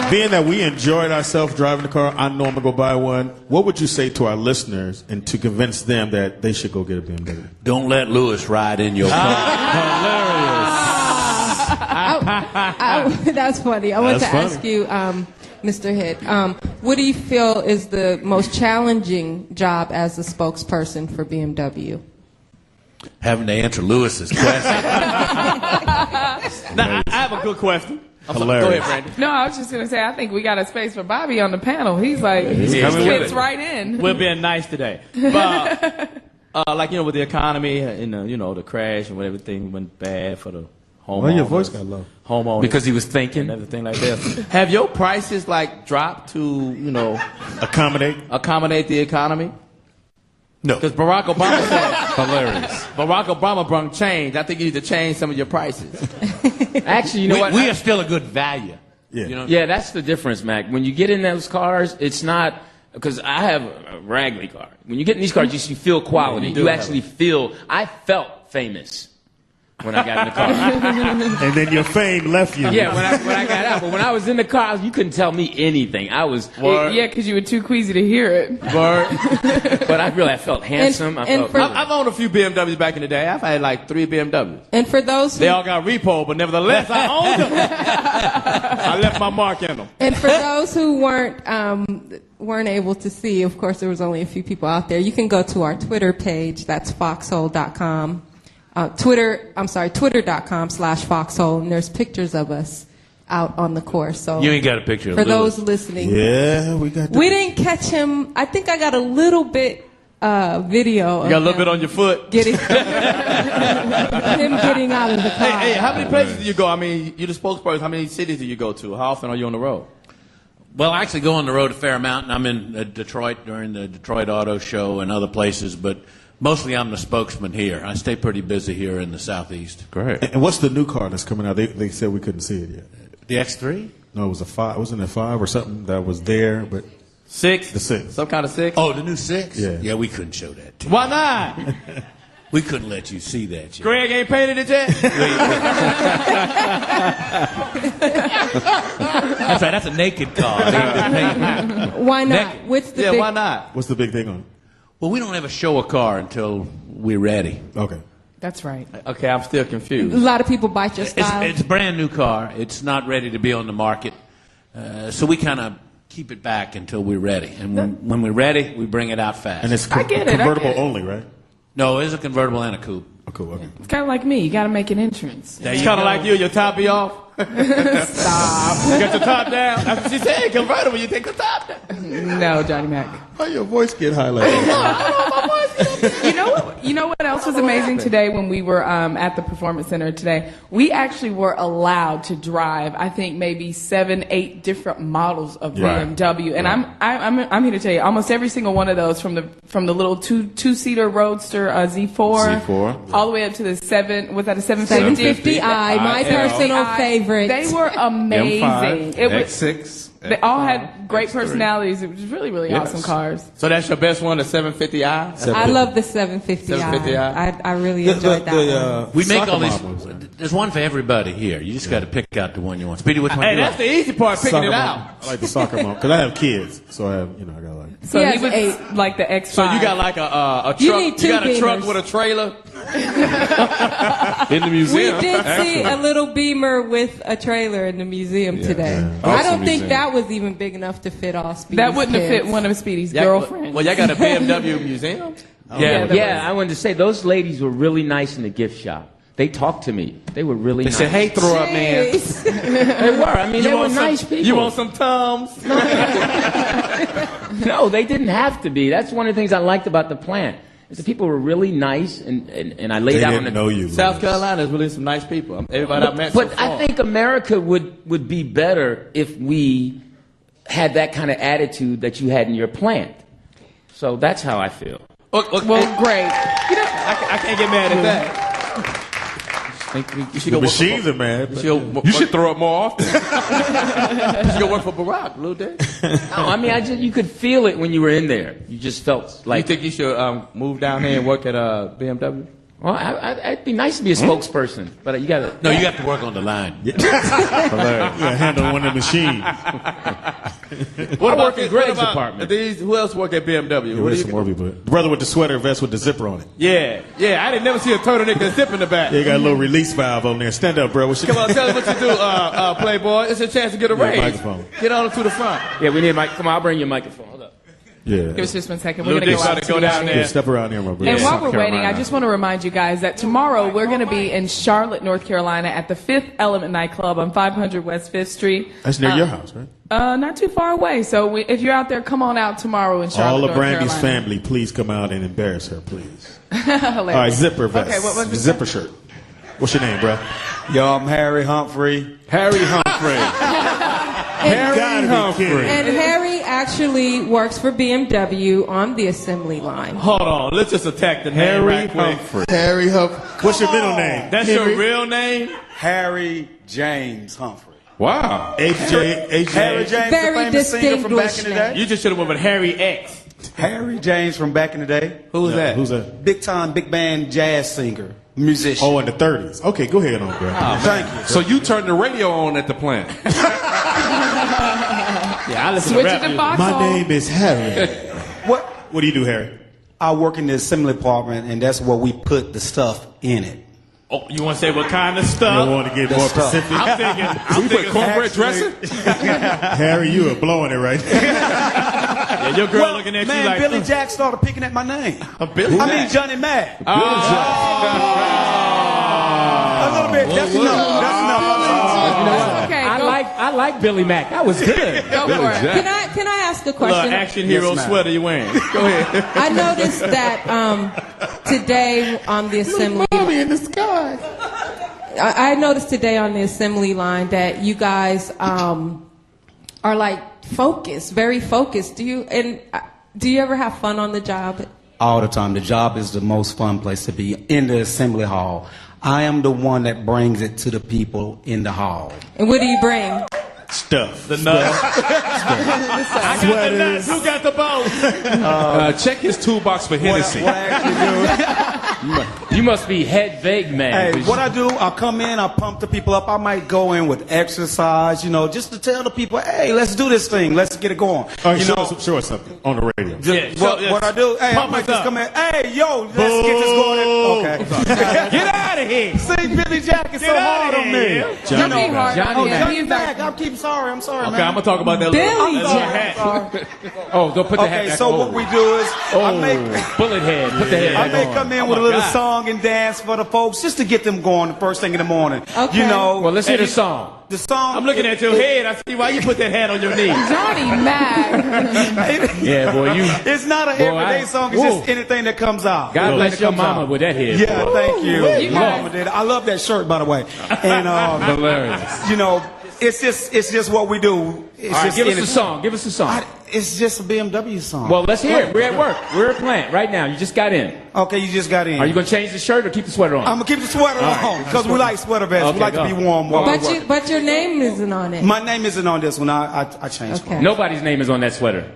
[SPEAKER 4] Being that we enjoyed ourselves driving the car, I know I'm going to go buy one. What would you say to our listeners and to convince them that they should go get a BMW?
[SPEAKER 14] Don't let Lewis ride in your car.
[SPEAKER 11] That's funny. I want to ask you, Mr. Hitt, what do you feel is the most challenging job as a spokesperson for BMW?
[SPEAKER 14] Having to answer Lewis's question.
[SPEAKER 13] Now, I have a good question.
[SPEAKER 4] Hilarious.
[SPEAKER 13] Go ahead, Brandi.
[SPEAKER 12] No, I was just going to say, I think we got a space for Bobby on the panel. He's like, he fits right in.
[SPEAKER 13] We're being nice today. But, like, with the economy and, the crash and everything went bad for the homeowners.
[SPEAKER 4] Well, your voice got low.
[SPEAKER 13] Homeowners.
[SPEAKER 1] Because he was thinking.
[SPEAKER 13] And everything like that. Have your prices, dropped to, accommodate the economy?
[SPEAKER 14] No.
[SPEAKER 13] Because Barack Obama said,
[SPEAKER 14] hilarious.
[SPEAKER 13] Barack Obama brung change. I think you need to change some of your prices.
[SPEAKER 1] Actually, you know what?
[SPEAKER 14] We are still a good value.
[SPEAKER 4] Yeah.
[SPEAKER 1] Yeah, that's the difference, Mac. When you get in those cars, it's not, because I have a Ragley car. When you get in these cars, you feel quality. You actually feel, I felt famous when I got in the car.
[SPEAKER 4] And then your fame left you.
[SPEAKER 1] Yeah, when I got out. But when I was in the car, you couldn't tell me anything. I was...
[SPEAKER 12] Yeah, because you were too queasy to hear it.
[SPEAKER 1] But I felt handsome.
[SPEAKER 13] I've owned a few BMWs back in the day. I've had 3 BMWs.
[SPEAKER 11] And for those who...
[SPEAKER 13] They all got repo, but nevertheless, I owned them. I left my mark in them.
[SPEAKER 11] And for those who weren't able to see, of course, there was only a few people out there, you can go to our Twitter page. That's foxhole.com. Twitter.com/Foxxhole, and there's pictures of us out on the course. So
[SPEAKER 14] you ain't got a picture of
[SPEAKER 11] for
[SPEAKER 14] Lewis.
[SPEAKER 11] those listening.
[SPEAKER 4] Yeah, we got.
[SPEAKER 11] We didn't catch him. I think I got a little bit video.
[SPEAKER 13] You got a little bit on your foot.
[SPEAKER 11] Him getting out of the car.
[SPEAKER 13] Hey, how many places do you go? I mean, you're the spokesperson. How many cities do you go to? How often are you on the road?
[SPEAKER 14] Well, I actually go on the road a fair amount, and I'm in Detroit during the Detroit Auto Show and other places, but mostly I'm the spokesman here. I stay pretty busy here in the Southeast.
[SPEAKER 4] Great. And what's the new car that's coming out? They said we couldn't see it yet.
[SPEAKER 14] The X3?
[SPEAKER 4] No, it was a 5. Wasn't it 5 or something that was there? But
[SPEAKER 13] 6?
[SPEAKER 4] The 6.
[SPEAKER 13] Some kind of 6?
[SPEAKER 14] Oh, the new 6?
[SPEAKER 4] Yeah.
[SPEAKER 14] Yeah, we couldn't show that to you.
[SPEAKER 13] Why not?
[SPEAKER 14] We couldn't let you see that yet.
[SPEAKER 13] Greg ain't painted it yet?
[SPEAKER 14] That's right, that's a naked car.
[SPEAKER 11] Why not? What's the big...
[SPEAKER 13] why not?
[SPEAKER 4] What's the big thing on it?
[SPEAKER 14] Well, we don't ever show a car until we're ready.
[SPEAKER 4] Okay.
[SPEAKER 12] That's right.
[SPEAKER 13] Okay, I'm still confused.
[SPEAKER 11] A lot of people bite your style.
[SPEAKER 14] It's a brand new car. It's not ready to be on the market. So we kind of keep it back until we're ready. And when we're ready, we bring it out fast.
[SPEAKER 4] And it's convertible only, right?
[SPEAKER 14] No, it's a convertible and a coupe.
[SPEAKER 4] Oh, cool. Okay.
[SPEAKER 12] It's kind of like me. You got to make an entrance.
[SPEAKER 13] It's kind of like you. Your top be off.
[SPEAKER 12] Stop.
[SPEAKER 13] You got your top down. That's what she said. Convertible. You take the top down.
[SPEAKER 12] No, Johnny Mack.
[SPEAKER 4] Why your voice get highlighted?
[SPEAKER 12] You know what else was amazing today when we were at the Performance Center today? We actually were allowed to drive, I think, maybe 7, 8 different models of BMW. And I'm here to tell you, almost every single one of those, from the little two-seater Roadster Z4, all the way up to the 750i,
[SPEAKER 11] my personal favorite.
[SPEAKER 12] They were amazing.
[SPEAKER 10] M5,
[SPEAKER 12] It was
[SPEAKER 10] X6.
[SPEAKER 12] They all had great personalities. It was really, really awesome cars.
[SPEAKER 13] So that's your best one, the 750i?
[SPEAKER 11] I love the 750i. I really enjoyed that one.
[SPEAKER 14] We make all these. There's one for everybody here. You just got to pick out the one you want. Speedy, which one?
[SPEAKER 13] Hey, that's the easy part, picking it out.
[SPEAKER 4] Like the soccer mom, because I have kids, so I have, I got like.
[SPEAKER 12] So he was like the X5.
[SPEAKER 13] So you got like a truck.
[SPEAKER 11] You need two
[SPEAKER 13] got a truck
[SPEAKER 11] Beamers.
[SPEAKER 13] with a trailer in the museum.
[SPEAKER 11] We did see a little Beamer with a trailer in the museum today.
[SPEAKER 13] Yeah.
[SPEAKER 11] I don't think that was even big enough to fit all Speedy's
[SPEAKER 12] That wouldn't have
[SPEAKER 11] kids.
[SPEAKER 12] fit one of Speedy's girlfriends.
[SPEAKER 13] Well, y'all got a BMW museum?
[SPEAKER 1] Yeah, I wanted to say those ladies were really nice in the gift shop. They talked to me. They were really nice.
[SPEAKER 13] They said, "Hey, throw up, man."
[SPEAKER 1] They were. I mean, they were nice people.
[SPEAKER 13] You want some Tums?
[SPEAKER 1] No, they didn't have to be. That's one of the things I liked about the plant. Is the people were really nice, and I laid out on the
[SPEAKER 13] South Carolina is really some nice people. Everybody I met.
[SPEAKER 1] But I think America would be better if we had that kind of attitude that you had in your plant. So that's how I feel.
[SPEAKER 12] Well, great.
[SPEAKER 13] I can't get mad at that. You should go
[SPEAKER 4] The machines are mad.
[SPEAKER 13] You should throw up more often. You should go work for Barack, little day.
[SPEAKER 1] No, I mean, you could feel it when you were in there. You just felt like.
[SPEAKER 13] You think you should move down here and work at BMW?
[SPEAKER 1] Well, it'd be nice to be a spokesperson, but you got to.
[SPEAKER 14] No, you have to work on the line.
[SPEAKER 4] You handle one of the machines.
[SPEAKER 1] What about in Greg's department?
[SPEAKER 13] Who else work at BMW?
[SPEAKER 4] Yeah, there's some more people. The brother with the sweater vest with the zipper on it.
[SPEAKER 13] Yeah. I didn't never see a turtleneck with a zip in the back.
[SPEAKER 4] Yeah, you got a little release valve on there. Stand up, bro.
[SPEAKER 13] Come on, tell us what you do, Playboy. It's a chance to get a raise.
[SPEAKER 4] Microphone.
[SPEAKER 13] Get on to the front.
[SPEAKER 1] Yeah, we need a mic. Come on, I'll bring you a microphone. Hold up.
[SPEAKER 4] Yeah.
[SPEAKER 12] Give us just 1 second.
[SPEAKER 13] Little
[SPEAKER 12] We're going to
[SPEAKER 13] Dick's about to go down there.
[SPEAKER 4] Yeah, step around here, my brother.
[SPEAKER 12] And while
[SPEAKER 1] South
[SPEAKER 12] we're waiting,
[SPEAKER 1] Carolina.
[SPEAKER 12] I just want to remind you guys that tomorrow we're going to be in Charlotte, North Carolina at the Fifth Element nightclub on 500 West 5th Street.
[SPEAKER 4] That's near your house, right?
[SPEAKER 12] Not too far away. So if you're out there, come on out tomorrow in Charlotte,
[SPEAKER 4] All of
[SPEAKER 12] North
[SPEAKER 4] Brandy's
[SPEAKER 12] Carolina.
[SPEAKER 4] family, please come out and embarrass her, please.
[SPEAKER 12] Hilarious.
[SPEAKER 4] All right, zipper vest.
[SPEAKER 12] Okay, what was it?
[SPEAKER 4] Zipper shirt. What's your name, bro?
[SPEAKER 19] Yo, I'm Harry Humphrey.
[SPEAKER 13] Harry Humphrey.
[SPEAKER 4] Harry Humphrey.
[SPEAKER 11] And Harry actually works for BMW on the assembly line.
[SPEAKER 13] Hold on, let's just attack the name right quick.
[SPEAKER 4] Harry Humphrey. What's your middle name?
[SPEAKER 13] That's
[SPEAKER 4] Henry?
[SPEAKER 13] your real name?
[SPEAKER 19] Harry James Humphrey.
[SPEAKER 13] Wow.
[SPEAKER 19] Harry James, the
[SPEAKER 11] Very
[SPEAKER 19] famous singer from back in the day.
[SPEAKER 13] You just should have went with Harry X.
[SPEAKER 19] Harry James from back in the day.
[SPEAKER 13] Who's that?
[SPEAKER 4] Who's that?
[SPEAKER 19] Big time, big band jazz singer, musician.
[SPEAKER 4] Oh, in the 30s. Okay, go ahead on, bro.
[SPEAKER 19] Thank you.
[SPEAKER 10] So you turned the radio on at the plant.
[SPEAKER 13] Yeah, I listen
[SPEAKER 12] Switch
[SPEAKER 13] to
[SPEAKER 12] it
[SPEAKER 13] rap
[SPEAKER 12] to
[SPEAKER 13] music.
[SPEAKER 12] Foxxhole.
[SPEAKER 4] My name is Harry. What do you do, Harry?
[SPEAKER 19] I work in the assembly department, and that's where we put the stuff in it.
[SPEAKER 13] Oh, you want to say what kind of
[SPEAKER 4] You
[SPEAKER 13] stuff?
[SPEAKER 4] want to get
[SPEAKER 19] The
[SPEAKER 4] more
[SPEAKER 19] stuff.
[SPEAKER 4] specific?
[SPEAKER 13] I'm thinking cornbread dressing?
[SPEAKER 4] Harry, you are blowing it right now.
[SPEAKER 13] Yeah, your girl looking at
[SPEAKER 19] Man,
[SPEAKER 13] you like,
[SPEAKER 19] Billy Jack started picking at my name.
[SPEAKER 13] Billy
[SPEAKER 19] I
[SPEAKER 13] Jack?
[SPEAKER 19] mean, Johnny Mack.
[SPEAKER 13] Oh.
[SPEAKER 19] A little bit. That's enough. That's enough.
[SPEAKER 12] Okay,
[SPEAKER 1] I like Billy Mack. That was good.
[SPEAKER 12] go for it.
[SPEAKER 11] Can I ask a
[SPEAKER 13] Look,
[SPEAKER 11] question?
[SPEAKER 13] action hero
[SPEAKER 19] ma'am.
[SPEAKER 13] sweater you wearing. Go ahead.
[SPEAKER 11] I noticed that today on the assembly.
[SPEAKER 4] in the sky.
[SPEAKER 11] I noticed today on the assembly line that you guys are like focused, very focused. Do you ever have fun on the job?
[SPEAKER 19] All the time. The job is the most fun place to be in the assembly hall. I am the one that brings it to the people in the hall.
[SPEAKER 11] And what do you bring?
[SPEAKER 4] Stuff.
[SPEAKER 13] The nuts. I got the nuts. Who got the bolts?
[SPEAKER 10] Check his toolbox for Hennessy.
[SPEAKER 19] What I actually
[SPEAKER 1] You must be head vague, man.
[SPEAKER 19] Hey, what I do, I come in, I pump the people up. I might go in with exercise, just to tell the people, hey, let's do this thing. Let's get it going.
[SPEAKER 4] All right, show us something on the radio.
[SPEAKER 19] What I do, hey, I might just come in, hey, yo, let's get this going. Okay.
[SPEAKER 13] Get out of here.
[SPEAKER 19] See, Billy Jack is so hard on me.
[SPEAKER 12] Don't be hard.
[SPEAKER 19] Johnny Mack, I'm sorry,
[SPEAKER 13] Okay,
[SPEAKER 19] man.
[SPEAKER 13] I'm going to talk about that
[SPEAKER 11] Billy
[SPEAKER 13] little hat.
[SPEAKER 1] Oh, don't put the hat
[SPEAKER 19] Okay,
[SPEAKER 1] back
[SPEAKER 19] so
[SPEAKER 1] on.
[SPEAKER 19] what we do is, I make...
[SPEAKER 1] Bullet head. Put the head
[SPEAKER 19] I
[SPEAKER 1] back
[SPEAKER 19] may
[SPEAKER 1] on.
[SPEAKER 19] come in with a little song and dance for the folks just to get them going the first thing in the morning.
[SPEAKER 11] Okay.
[SPEAKER 1] Well, let's hear the song.
[SPEAKER 19] The song.
[SPEAKER 13] I'm looking at your head. I see why you put that hat on your knee.
[SPEAKER 12] Johnny Mack.
[SPEAKER 1] Yeah, boy, you.
[SPEAKER 19] It's not an everyday song. It's just anything that comes out.
[SPEAKER 1] God bless your mama with that head.
[SPEAKER 19] Yeah,
[SPEAKER 1] boy.
[SPEAKER 19] thank you.
[SPEAKER 12] You
[SPEAKER 19] My
[SPEAKER 12] guys-
[SPEAKER 19] mama did. I love that shirt, by the way. And
[SPEAKER 1] Hilarious.
[SPEAKER 19] it's just what we do. It's
[SPEAKER 1] All right,
[SPEAKER 19] just
[SPEAKER 1] give us the song. Give us the song.
[SPEAKER 19] It's just a BMW song.
[SPEAKER 1] Well, let's hear it. We're at work. We're at plant right now. You just got in.
[SPEAKER 19] Okay, you just got in.
[SPEAKER 1] Are you going to change the shirt or keep the sweater on?
[SPEAKER 19] I'm gonna keep the sweater on because we like sweater vests.
[SPEAKER 1] Okay,
[SPEAKER 19] we like to be warm. while we work.
[SPEAKER 11] But your name isn't on it.
[SPEAKER 19] My name isn't on this one. I changed.
[SPEAKER 11] Okay.
[SPEAKER 1] Nobody's name is on that sweater.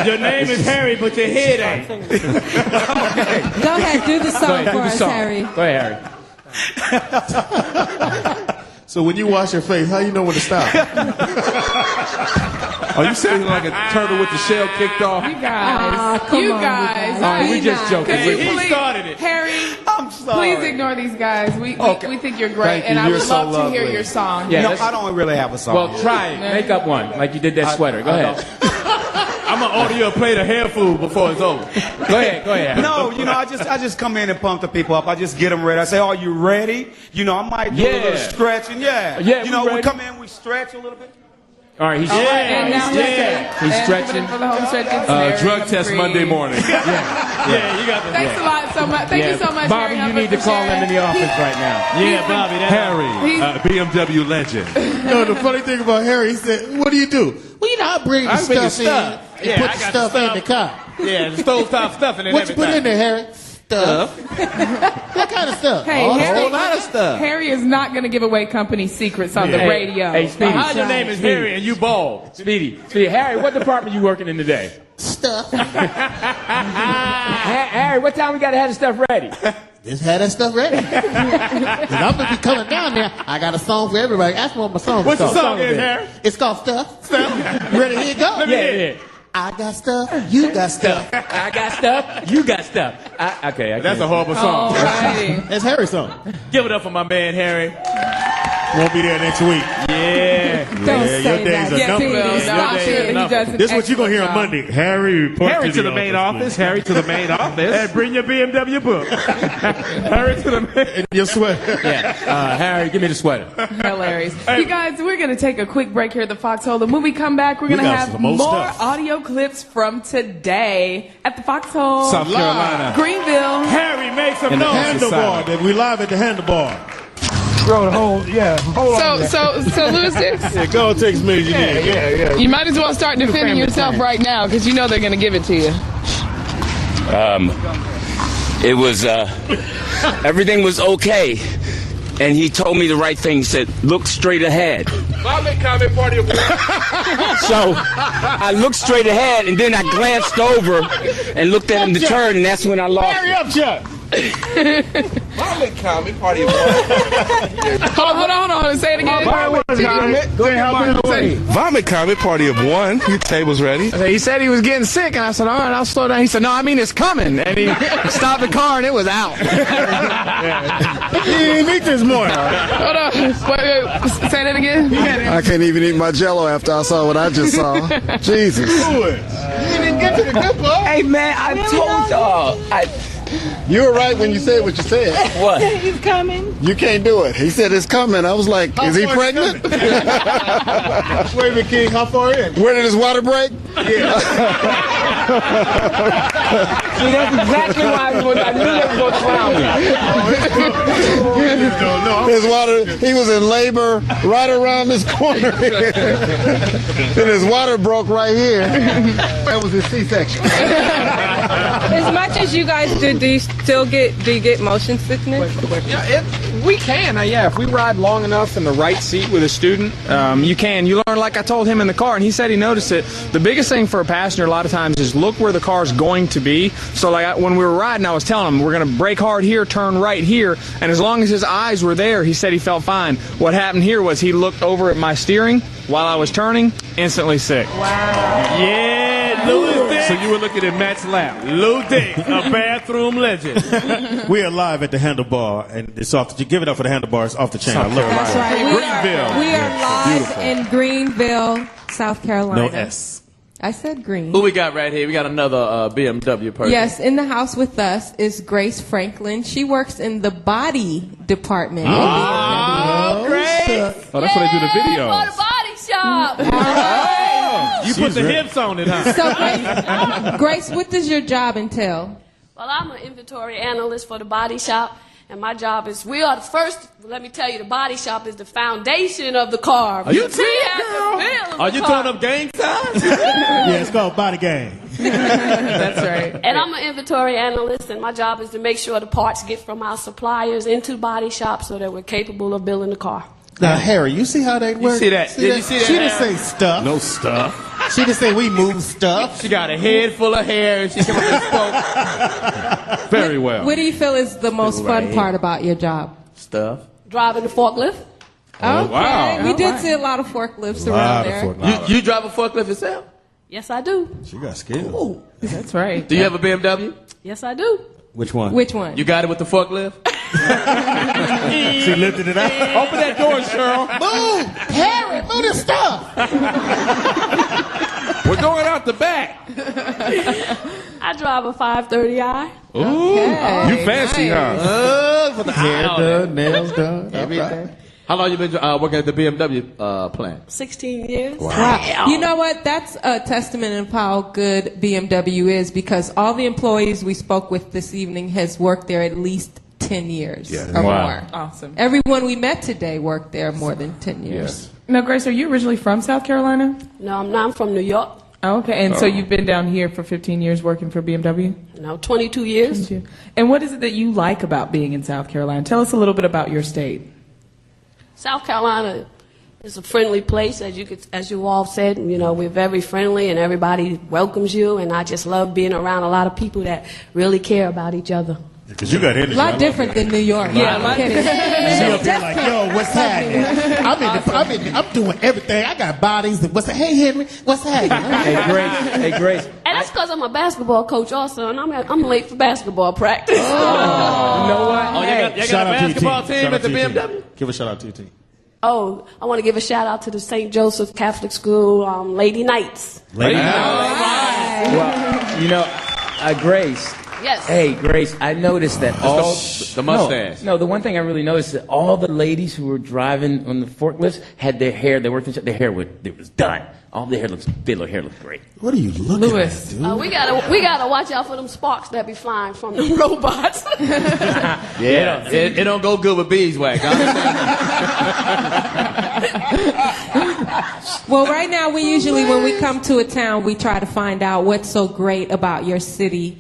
[SPEAKER 13] Your name is Harry, but your head ain't.
[SPEAKER 11] Go ahead, do the
[SPEAKER 1] Go
[SPEAKER 11] song
[SPEAKER 1] ahead, do
[SPEAKER 11] for
[SPEAKER 1] the
[SPEAKER 11] us,
[SPEAKER 1] song.
[SPEAKER 11] Harry.
[SPEAKER 1] Go ahead, Harry.
[SPEAKER 4] So when you wash your face, how you know when to stop?
[SPEAKER 10] Are you saying like a turtle with the shell kicked off?
[SPEAKER 12] You guys.
[SPEAKER 13] We just joking. He started it.
[SPEAKER 12] Harry,
[SPEAKER 19] I'm sorry.
[SPEAKER 12] please ignore these guys. We think you're great,
[SPEAKER 4] Thank you.
[SPEAKER 12] and I
[SPEAKER 4] You're
[SPEAKER 12] would
[SPEAKER 4] so
[SPEAKER 12] love to
[SPEAKER 4] lovely.
[SPEAKER 12] hear your song.
[SPEAKER 1] Yeah,
[SPEAKER 19] No, I don't really have a song.
[SPEAKER 1] Well, try it. Make up one, like you did that sweater. Go ahead.
[SPEAKER 13] I'm gonna order you a plate of hair food before it's over.
[SPEAKER 1] Go ahead.
[SPEAKER 19] No, I just come in and pump the people up. I just get them ready. I say, "Are you ready?" I might do a little stretching. Yeah, we come in, we stretch a little bit.
[SPEAKER 1] All right, he's
[SPEAKER 12] And now
[SPEAKER 1] he's stretching.
[SPEAKER 12] For the home stretch, it's Harry,
[SPEAKER 10] Drug test
[SPEAKER 12] free.
[SPEAKER 10] Monday morning.
[SPEAKER 13] You got the.
[SPEAKER 12] Thanks a lot so much. Thank you so much,
[SPEAKER 1] Bobby.
[SPEAKER 12] Harry.
[SPEAKER 1] You need to call him in the office right now.
[SPEAKER 13] Yeah, Bobby.
[SPEAKER 10] Harry, BMW legend.
[SPEAKER 2] No, the funny thing about Harry, he said, "What do you do?" Well, I bring the stuff in and put the stuff in the car.
[SPEAKER 13] Yeah, the stovetop stuff and
[SPEAKER 2] What you put in there, Harry? Stuff. What kind of stuff?
[SPEAKER 12] Hey,
[SPEAKER 13] a
[SPEAKER 12] Harry,
[SPEAKER 13] whole lot of stuff.
[SPEAKER 12] Harry is not going to give away company secrets on the radio.
[SPEAKER 1] Hey, Speedy.
[SPEAKER 13] Your name is Harry and you bald.
[SPEAKER 1] Speedy, Harry, what department you working in today?
[SPEAKER 2] Stuff.
[SPEAKER 1] Harry, what time we got to have the stuff ready?
[SPEAKER 2] Just had that stuff ready. And I'm going to be coming down there. I got a song for everybody. Ask me what my song is.
[SPEAKER 13] What's the
[SPEAKER 2] called.
[SPEAKER 13] song is, Harry?
[SPEAKER 2] It's called Stuff. Ready? Here you go.
[SPEAKER 1] Yeah.
[SPEAKER 2] I got stuff. You got stuff.
[SPEAKER 1] I got stuff. You got stuff.
[SPEAKER 13] That's a horrible song.
[SPEAKER 12] Alrighty.
[SPEAKER 2] That's Harry's song.
[SPEAKER 13] Give it up for my man Harry.
[SPEAKER 4] Won't be there next week.
[SPEAKER 13] Yeah.
[SPEAKER 11] Don't say
[SPEAKER 4] your days
[SPEAKER 11] that.
[SPEAKER 4] are
[SPEAKER 12] Yes, he
[SPEAKER 4] numbered.
[SPEAKER 12] will. Stop it. He does an
[SPEAKER 4] This is what you're going to hear on
[SPEAKER 12] excellent
[SPEAKER 4] Monday. Harry, report
[SPEAKER 10] Harry to the main office.
[SPEAKER 4] please.
[SPEAKER 10] Harry to the main office.
[SPEAKER 13] Hey, bring your BMW book. Harry to the man.
[SPEAKER 4] And your sweater.
[SPEAKER 1] Yeah. Harry, give me the sweater.
[SPEAKER 12] job. Hilarious. You guys, we're going to take a quick break here at the Foxxhole. And when we come back, we're going to
[SPEAKER 4] got
[SPEAKER 12] have
[SPEAKER 4] some
[SPEAKER 12] more
[SPEAKER 4] more stuff.
[SPEAKER 12] audio clips from today at the Foxxhole.
[SPEAKER 10] South Carolina.
[SPEAKER 12] Greenville.
[SPEAKER 13] Harry, make some
[SPEAKER 4] And the
[SPEAKER 13] noise.
[SPEAKER 4] Handlebar. That we live at the Handlebar.
[SPEAKER 2] Hold on.
[SPEAKER 12] So Lucius,
[SPEAKER 2] Yeah, go and take as many as you need. Yeah.
[SPEAKER 12] you might as well start defending yourself right now because you know they're going to give it to you.
[SPEAKER 1] It was, everything was okay. And he told me the right thing. He said, look straight ahead.
[SPEAKER 10] Comment party of
[SPEAKER 1] So I looked straight ahead, and then I glanced over and looked at him to turn, and that's when I lost
[SPEAKER 2] Hurry
[SPEAKER 1] it.
[SPEAKER 2] up, Chuck.
[SPEAKER 10] comment party of
[SPEAKER 12] Hold on. Say it again.
[SPEAKER 2] Vomit comment party of one. Your table's ready.
[SPEAKER 20] He said he was getting sick, and I said, all right, I'll slow down. He said, no, I mean, it's coming. And he stopped the car, and it was out.
[SPEAKER 2] He didn't eat this morning.
[SPEAKER 12] Hold on. Wait, say that again.
[SPEAKER 2] I can't even eat my Jell-O after I saw what I just saw. Jesus. You didn't get to the good part.
[SPEAKER 1] Hey, man, I told y'all.
[SPEAKER 2] You were right when you said what you said.
[SPEAKER 1] What?
[SPEAKER 15] He's coming.
[SPEAKER 2] You can't do it. He said it's coming. I was like, is he pregnant?
[SPEAKER 4] Wait a minute, King. How far in?
[SPEAKER 2] Where did his water break?
[SPEAKER 1] See, that's exactly why I knew they were going to clown me.
[SPEAKER 2] His water, he was in labor right around this corner here. And his water broke right here. That was his C-section.
[SPEAKER 11] As much as you guys do you get motion sickness?
[SPEAKER 20] Yeah, we can. Yeah, if we ride long enough in the right seat with a student, you can. You learn, like I told him in the car, and he said he noticed it. The biggest thing for a passenger a lot of times is look where the car's going to be. So like when we were riding, I was telling him, we're going to brake hard here, turn right here. And as long as his eyes were there, he said he felt fine. What happened here was he looked over at my steering while I was turning, instantly sick.
[SPEAKER 12] Wow.
[SPEAKER 13] Yeah, Louis Dick. So you were looking at Matt's lap. Lou Dick, a bathroom legend.
[SPEAKER 4] We are live at the Handlebar, and it's off. Give it up for the Handlebars off the chain. I love it.
[SPEAKER 11] That's right.
[SPEAKER 13] Greenville.
[SPEAKER 11] We are live
[SPEAKER 4] Beautiful.
[SPEAKER 11] in Greenville, South Carolina.
[SPEAKER 4] No S.
[SPEAKER 11] I said green.
[SPEAKER 13] Who we got right here? We got another BMW person.
[SPEAKER 11] Yes, in the house with us is Grace Franklin. She works in the body department.
[SPEAKER 13] Oh, great.
[SPEAKER 10] Oh, that's where they do the video.
[SPEAKER 9] For the body shop.
[SPEAKER 13] You put the hips on it, huh?
[SPEAKER 11] So, Grace, what does your job entail?
[SPEAKER 9] Well, I'm an inventory analyst for the body shop, and my job is we are the first. Let me tell you, the body shop is the foundation of the car.
[SPEAKER 13] Are you
[SPEAKER 9] We have to build
[SPEAKER 13] Are
[SPEAKER 9] the
[SPEAKER 13] you
[SPEAKER 9] car.
[SPEAKER 13] throwing up gang signs?
[SPEAKER 4] Yeah, it's called Body Gang.
[SPEAKER 12] That's right.
[SPEAKER 9] And I'm an inventory analyst, and my job is to make sure the parts get from our suppliers into the body shop so that we're capable of building the car.
[SPEAKER 2] Now, Harry, you see how they work?
[SPEAKER 13] see that? Did you see that,
[SPEAKER 2] She didn't
[SPEAKER 13] Harry?
[SPEAKER 2] say stuff.
[SPEAKER 10] No stuff.
[SPEAKER 2] She didn't say we move stuff.
[SPEAKER 13] She got a head full of hair, and she came up and spoke.
[SPEAKER 10] Very well.
[SPEAKER 11] What do you feel is the most fun part about your job?
[SPEAKER 13] Stuff.
[SPEAKER 9] Driving the forklift.
[SPEAKER 11] Okay. We did see a lot of forklifts around there.
[SPEAKER 13] You drive a forklift yourself?
[SPEAKER 11] Yes, I do.
[SPEAKER 4] She got skills.
[SPEAKER 13] Ooh.
[SPEAKER 12] That's right.
[SPEAKER 13] Do you have a BMW?
[SPEAKER 11] Yes, I do.
[SPEAKER 4] Which one?
[SPEAKER 11] Which one?
[SPEAKER 13] You got it with the forklift?
[SPEAKER 4] She lifted it out.
[SPEAKER 13] Open that door, Cheryl.
[SPEAKER 7] Move! Harry, move the stuff!
[SPEAKER 13] We're going out the back.
[SPEAKER 11] I drive a 530i.
[SPEAKER 10] Ooh, you fancy, huh?
[SPEAKER 13] For the
[SPEAKER 4] Hair done, nails done, everything.
[SPEAKER 13] How long you been working at the BMW plant?
[SPEAKER 11] 16 years.
[SPEAKER 13] Wow.
[SPEAKER 11] You know what? That's a testament of how good BMW is, because all the employees we spoke with this evening has worked there at least 10 years or more.
[SPEAKER 12] Awesome.
[SPEAKER 11] Everyone we met today worked there more than 10 years.
[SPEAKER 12] Now, Grace, are you originally from South Carolina?
[SPEAKER 11] No, I'm not. I'm from New York.
[SPEAKER 12] Oh, okay, and so you've been down here for 15 years working for BMW?
[SPEAKER 11] No, 22 years.
[SPEAKER 12] 22. And what is it that you like about being in South Carolina? Tell us a little bit about your state.
[SPEAKER 11] South Carolina is a friendly place, as you all said. You know, we're very friendly and everybody welcomes you, and I just love being around a lot of people that really care about each other.
[SPEAKER 4] Because you got energy.
[SPEAKER 11] A lot different than New York.
[SPEAKER 12] Yeah, a lot different.
[SPEAKER 7] She up there like, yo, what's happening? I'm doing everything. I got bodies. And hey, Henry, what's happening?
[SPEAKER 1] Hey, Grace.
[SPEAKER 11] And that's because I'm a basketball coach also, and I'm late for basketball practice.
[SPEAKER 1] You know what?
[SPEAKER 13] Oh, you got a basketball team at the BMW?
[SPEAKER 4] Give a shout out to your team.
[SPEAKER 11] Oh, I want to give a shout out to the St. Joseph Catholic School Lady Knights.
[SPEAKER 1] Lady Nights. Well, you know, Grace.
[SPEAKER 11] Yes.
[SPEAKER 1] Hey, Grace, I noticed that all
[SPEAKER 13] the mustache.
[SPEAKER 1] No, the one thing I really noticed is that all the ladies who were driving on the forklifts had their hair. They worked. Their hair was done. All their hair looks great.
[SPEAKER 4] What are you looking at, dude?
[SPEAKER 11] We gotta watch out for them sparks that be flying from the robots.
[SPEAKER 13] Yeah, it don't go good with beeswax.
[SPEAKER 11] Well, right now we usually, when we come to a town, we try to find out what's so great about your city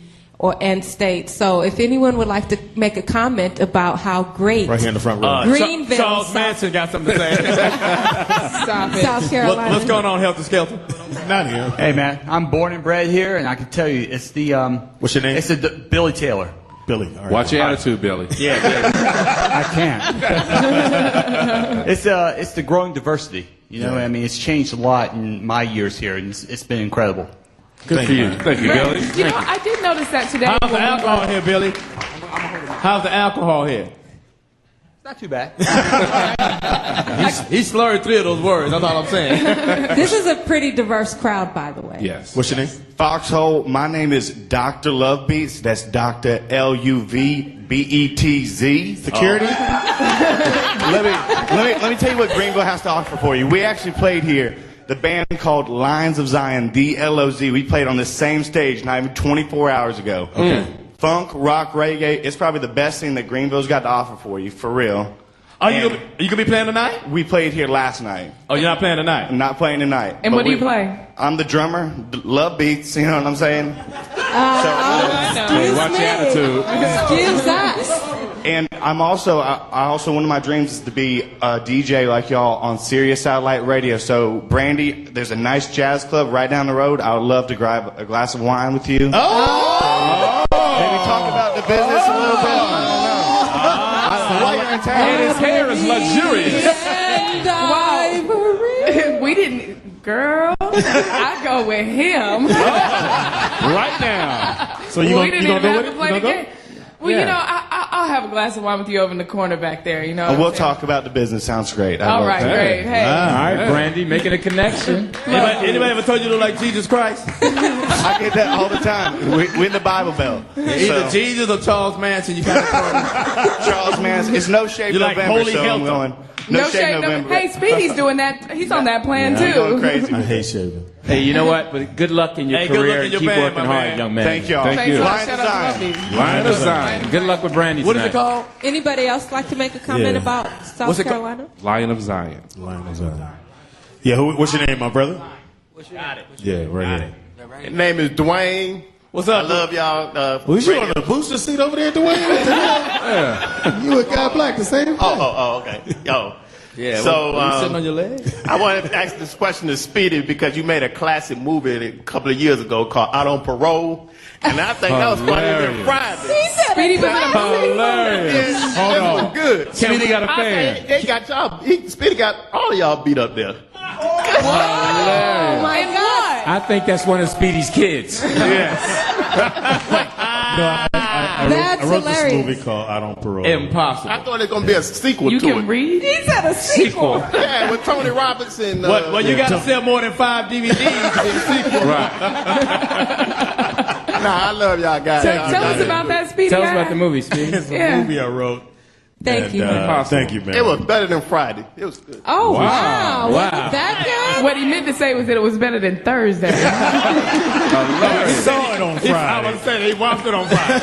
[SPEAKER 11] and state. So if anyone would like to make a comment about how great
[SPEAKER 4] right here in the front row.
[SPEAKER 11] Greenville,
[SPEAKER 13] Charles Manson got something to say.
[SPEAKER 12] Stop it.
[SPEAKER 11] South Carolina.
[SPEAKER 13] What's going on, Helter Skelter?
[SPEAKER 4] Not here.
[SPEAKER 21] Hey man, I'm born and bred here, and I can tell you, it's the
[SPEAKER 4] What's your name?
[SPEAKER 21] It's Billy Taylor.
[SPEAKER 4] Billy. All right.
[SPEAKER 10] Watch your attitude, Billy.
[SPEAKER 21] Yeah, I can't. It's the growing diversity. You know, I mean, it's changed a lot in my years here, and it's been incredible.
[SPEAKER 10] Good for you. Thank you, Billy.
[SPEAKER 12] You know, I did notice that today.
[SPEAKER 13] How's the alcohol here, Billy? How's the alcohol here?
[SPEAKER 21] It's not too bad.
[SPEAKER 13] He slurred 3 of those words. That's all I'm saying.
[SPEAKER 11] This is a pretty diverse crowd, by the way.
[SPEAKER 10] Yes.
[SPEAKER 4] What's your name?
[SPEAKER 22] Foxxhole. My name is Dr. Love Beats. That's Dr. LUVBETZ.
[SPEAKER 4] Security?
[SPEAKER 22] Let me tell you what Greenville has to offer for you. We actually played here. The band called Lions of Zion, DLOZ. We played on the same stage not even 24 hours ago.
[SPEAKER 4] Okay.
[SPEAKER 22] Funk, rock, reggae. It's probably the best thing that Greenville's got to offer for you, for real.
[SPEAKER 13] Are you gonna be playing tonight?
[SPEAKER 22] We played here last night.
[SPEAKER 13] Oh, you're not playing tonight?
[SPEAKER 22] I'm not playing tonight.
[SPEAKER 12] And what do you play?
[SPEAKER 22] I'm the drummer. Love beats, you know what I'm saying?
[SPEAKER 10] Hey, watch your attitude.
[SPEAKER 11] Excuse us.
[SPEAKER 22] And I also one of my dreams is to be a DJ like y'all on Sirius Satellite Radio. So Brandi, there's a nice jazz club right down the road. I would love to grab a glass of wine with you.
[SPEAKER 4] Oh!
[SPEAKER 22] Maybe talk about the business a little bit. While you're in town.
[SPEAKER 10] And his hair is luxurious.
[SPEAKER 12] Wow. We didn't, girl. I go with him.
[SPEAKER 10] Right now.
[SPEAKER 4] So you
[SPEAKER 12] we
[SPEAKER 4] gonna
[SPEAKER 12] didn't
[SPEAKER 4] go
[SPEAKER 12] even have
[SPEAKER 4] with
[SPEAKER 12] to
[SPEAKER 4] it?
[SPEAKER 12] play
[SPEAKER 4] You
[SPEAKER 12] the
[SPEAKER 4] gonna
[SPEAKER 12] game.
[SPEAKER 4] go?
[SPEAKER 12] Well,
[SPEAKER 4] Yeah.
[SPEAKER 12] you know, I'll have a glass of wine with you over in the corner back there. You know.
[SPEAKER 22] And we'll talk about the business. Sounds great.
[SPEAKER 12] All right, great. Hey.
[SPEAKER 1] All right, Brandi, making a connection.
[SPEAKER 13] Anybody ever told you to look like Jesus Christ?
[SPEAKER 22] I get that all the time. We're in the Bible Belt.
[SPEAKER 13] Either Jesus or Charles Manson. You kind of
[SPEAKER 22] Charles Manson. It's No Shave
[SPEAKER 13] You're like
[SPEAKER 22] November,
[SPEAKER 13] Holy
[SPEAKER 22] so I'm
[SPEAKER 13] Hilton.
[SPEAKER 22] going.
[SPEAKER 12] No shade November. Hey, Speedy's doing that. He's on that plan
[SPEAKER 22] I'm going
[SPEAKER 12] too.
[SPEAKER 22] crazy.
[SPEAKER 4] I hate shaving.
[SPEAKER 1] Hey, you know what? But good luck in your
[SPEAKER 13] Hey, good luck
[SPEAKER 1] career.
[SPEAKER 13] in your
[SPEAKER 1] Keep
[SPEAKER 13] band,
[SPEAKER 1] working
[SPEAKER 13] my
[SPEAKER 1] hard,
[SPEAKER 13] man.
[SPEAKER 1] young man.
[SPEAKER 22] Thank y'all.
[SPEAKER 10] Thank you.
[SPEAKER 22] Lions
[SPEAKER 12] Shout
[SPEAKER 22] of
[SPEAKER 12] out to
[SPEAKER 22] Zion.
[SPEAKER 12] Lovely.
[SPEAKER 10] Line of Zion.
[SPEAKER 1] Good luck with Brandi
[SPEAKER 13] What is
[SPEAKER 1] tonight.
[SPEAKER 13] it called?
[SPEAKER 11] Anybody else like to make a comment
[SPEAKER 4] Yeah.
[SPEAKER 11] about South
[SPEAKER 13] What's it called?
[SPEAKER 11] Carolina?
[SPEAKER 10] Lion of Zion.
[SPEAKER 4] Lion of Zion. Yeah, what's your name, my brother? Yeah, right here.
[SPEAKER 22] His name is Dwayne.
[SPEAKER 13] What's up?
[SPEAKER 22] I love y'all.
[SPEAKER 4] Was you on the booster seat over there, Dwayne? Yeah. You and Guy Black the same thing.
[SPEAKER 22] Oh, okay. Yo,
[SPEAKER 13] Yeah.
[SPEAKER 5] So
[SPEAKER 13] were you sitting on your leg?
[SPEAKER 5] I wanted to ask this question to Speedy because you made a classic movie a couple of years ago called Out on Parole. And I think that was funnier than Friday.
[SPEAKER 12] Speedy was in a movie.
[SPEAKER 5] Hilarious.
[SPEAKER 13] Hold
[SPEAKER 5] That
[SPEAKER 13] on.
[SPEAKER 5] was good.
[SPEAKER 13] Speedy got a fan.
[SPEAKER 5] They got y'all. Speedy got all of y'all beat up there.
[SPEAKER 12] Oh my God.
[SPEAKER 1] I think that's one of Speedy's kids.
[SPEAKER 4] I wrote this movie called Out on Parole.
[SPEAKER 13] Impossible.
[SPEAKER 5] I thought it was going to be a sequel
[SPEAKER 12] You
[SPEAKER 5] to
[SPEAKER 12] can
[SPEAKER 5] it.
[SPEAKER 12] read? He said a sequel.
[SPEAKER 5] Yeah, with Tony Roberts and...
[SPEAKER 13] Well, you got to sell more than 5 DVDs to be a sequel.
[SPEAKER 5] Nah, I love y'all guys.
[SPEAKER 12] Tell us about that, Speedy.
[SPEAKER 1] Tell us about the movie, Speedy.
[SPEAKER 4] It's a movie I wrote.
[SPEAKER 11] Thank you.
[SPEAKER 4] Thank you, man.
[SPEAKER 5] It was better than Friday. It was good.
[SPEAKER 12] Oh,
[SPEAKER 1] Wow.
[SPEAKER 12] wow.
[SPEAKER 1] Wow.
[SPEAKER 12] Was that good? What he meant to say was that it was better than Thursday.
[SPEAKER 4] He saw it on
[SPEAKER 13] I
[SPEAKER 4] Friday.
[SPEAKER 13] was saying he watched it on Friday.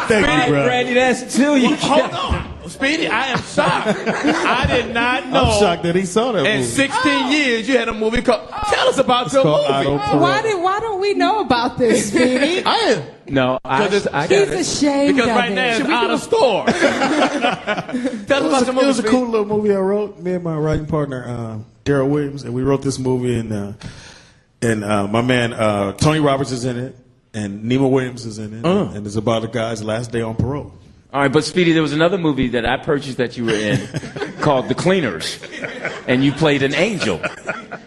[SPEAKER 4] Thank you, bro.
[SPEAKER 1] Brandy, that's two. You
[SPEAKER 13] Hold on. Speedy, I am shocked. I did not know.
[SPEAKER 4] I'm shocked that he saw that
[SPEAKER 13] In
[SPEAKER 4] movie.
[SPEAKER 13] 16 years, you had a movie called... Tell us about your
[SPEAKER 4] called Out
[SPEAKER 13] movie.
[SPEAKER 4] on Parole.
[SPEAKER 11] Why don't we know about this, Speedy?
[SPEAKER 1] No, I
[SPEAKER 11] He's
[SPEAKER 1] got it.
[SPEAKER 11] ashamed
[SPEAKER 13] Because
[SPEAKER 11] of
[SPEAKER 13] right
[SPEAKER 11] it.
[SPEAKER 13] now it's out of store. Tell us about your
[SPEAKER 4] It
[SPEAKER 13] movie,
[SPEAKER 4] was a
[SPEAKER 13] Speedy.
[SPEAKER 4] cool little movie I wrote. Me and my writing partner, Daryl Williams, and we wrote this movie. And my man Tony Roberts is in it, and Nima Williams is in it, and it's about a guy's last day on parole.
[SPEAKER 1] All right, but Speedy, there was another movie that I purchased that you were in called The Cleaners, and you played an angel.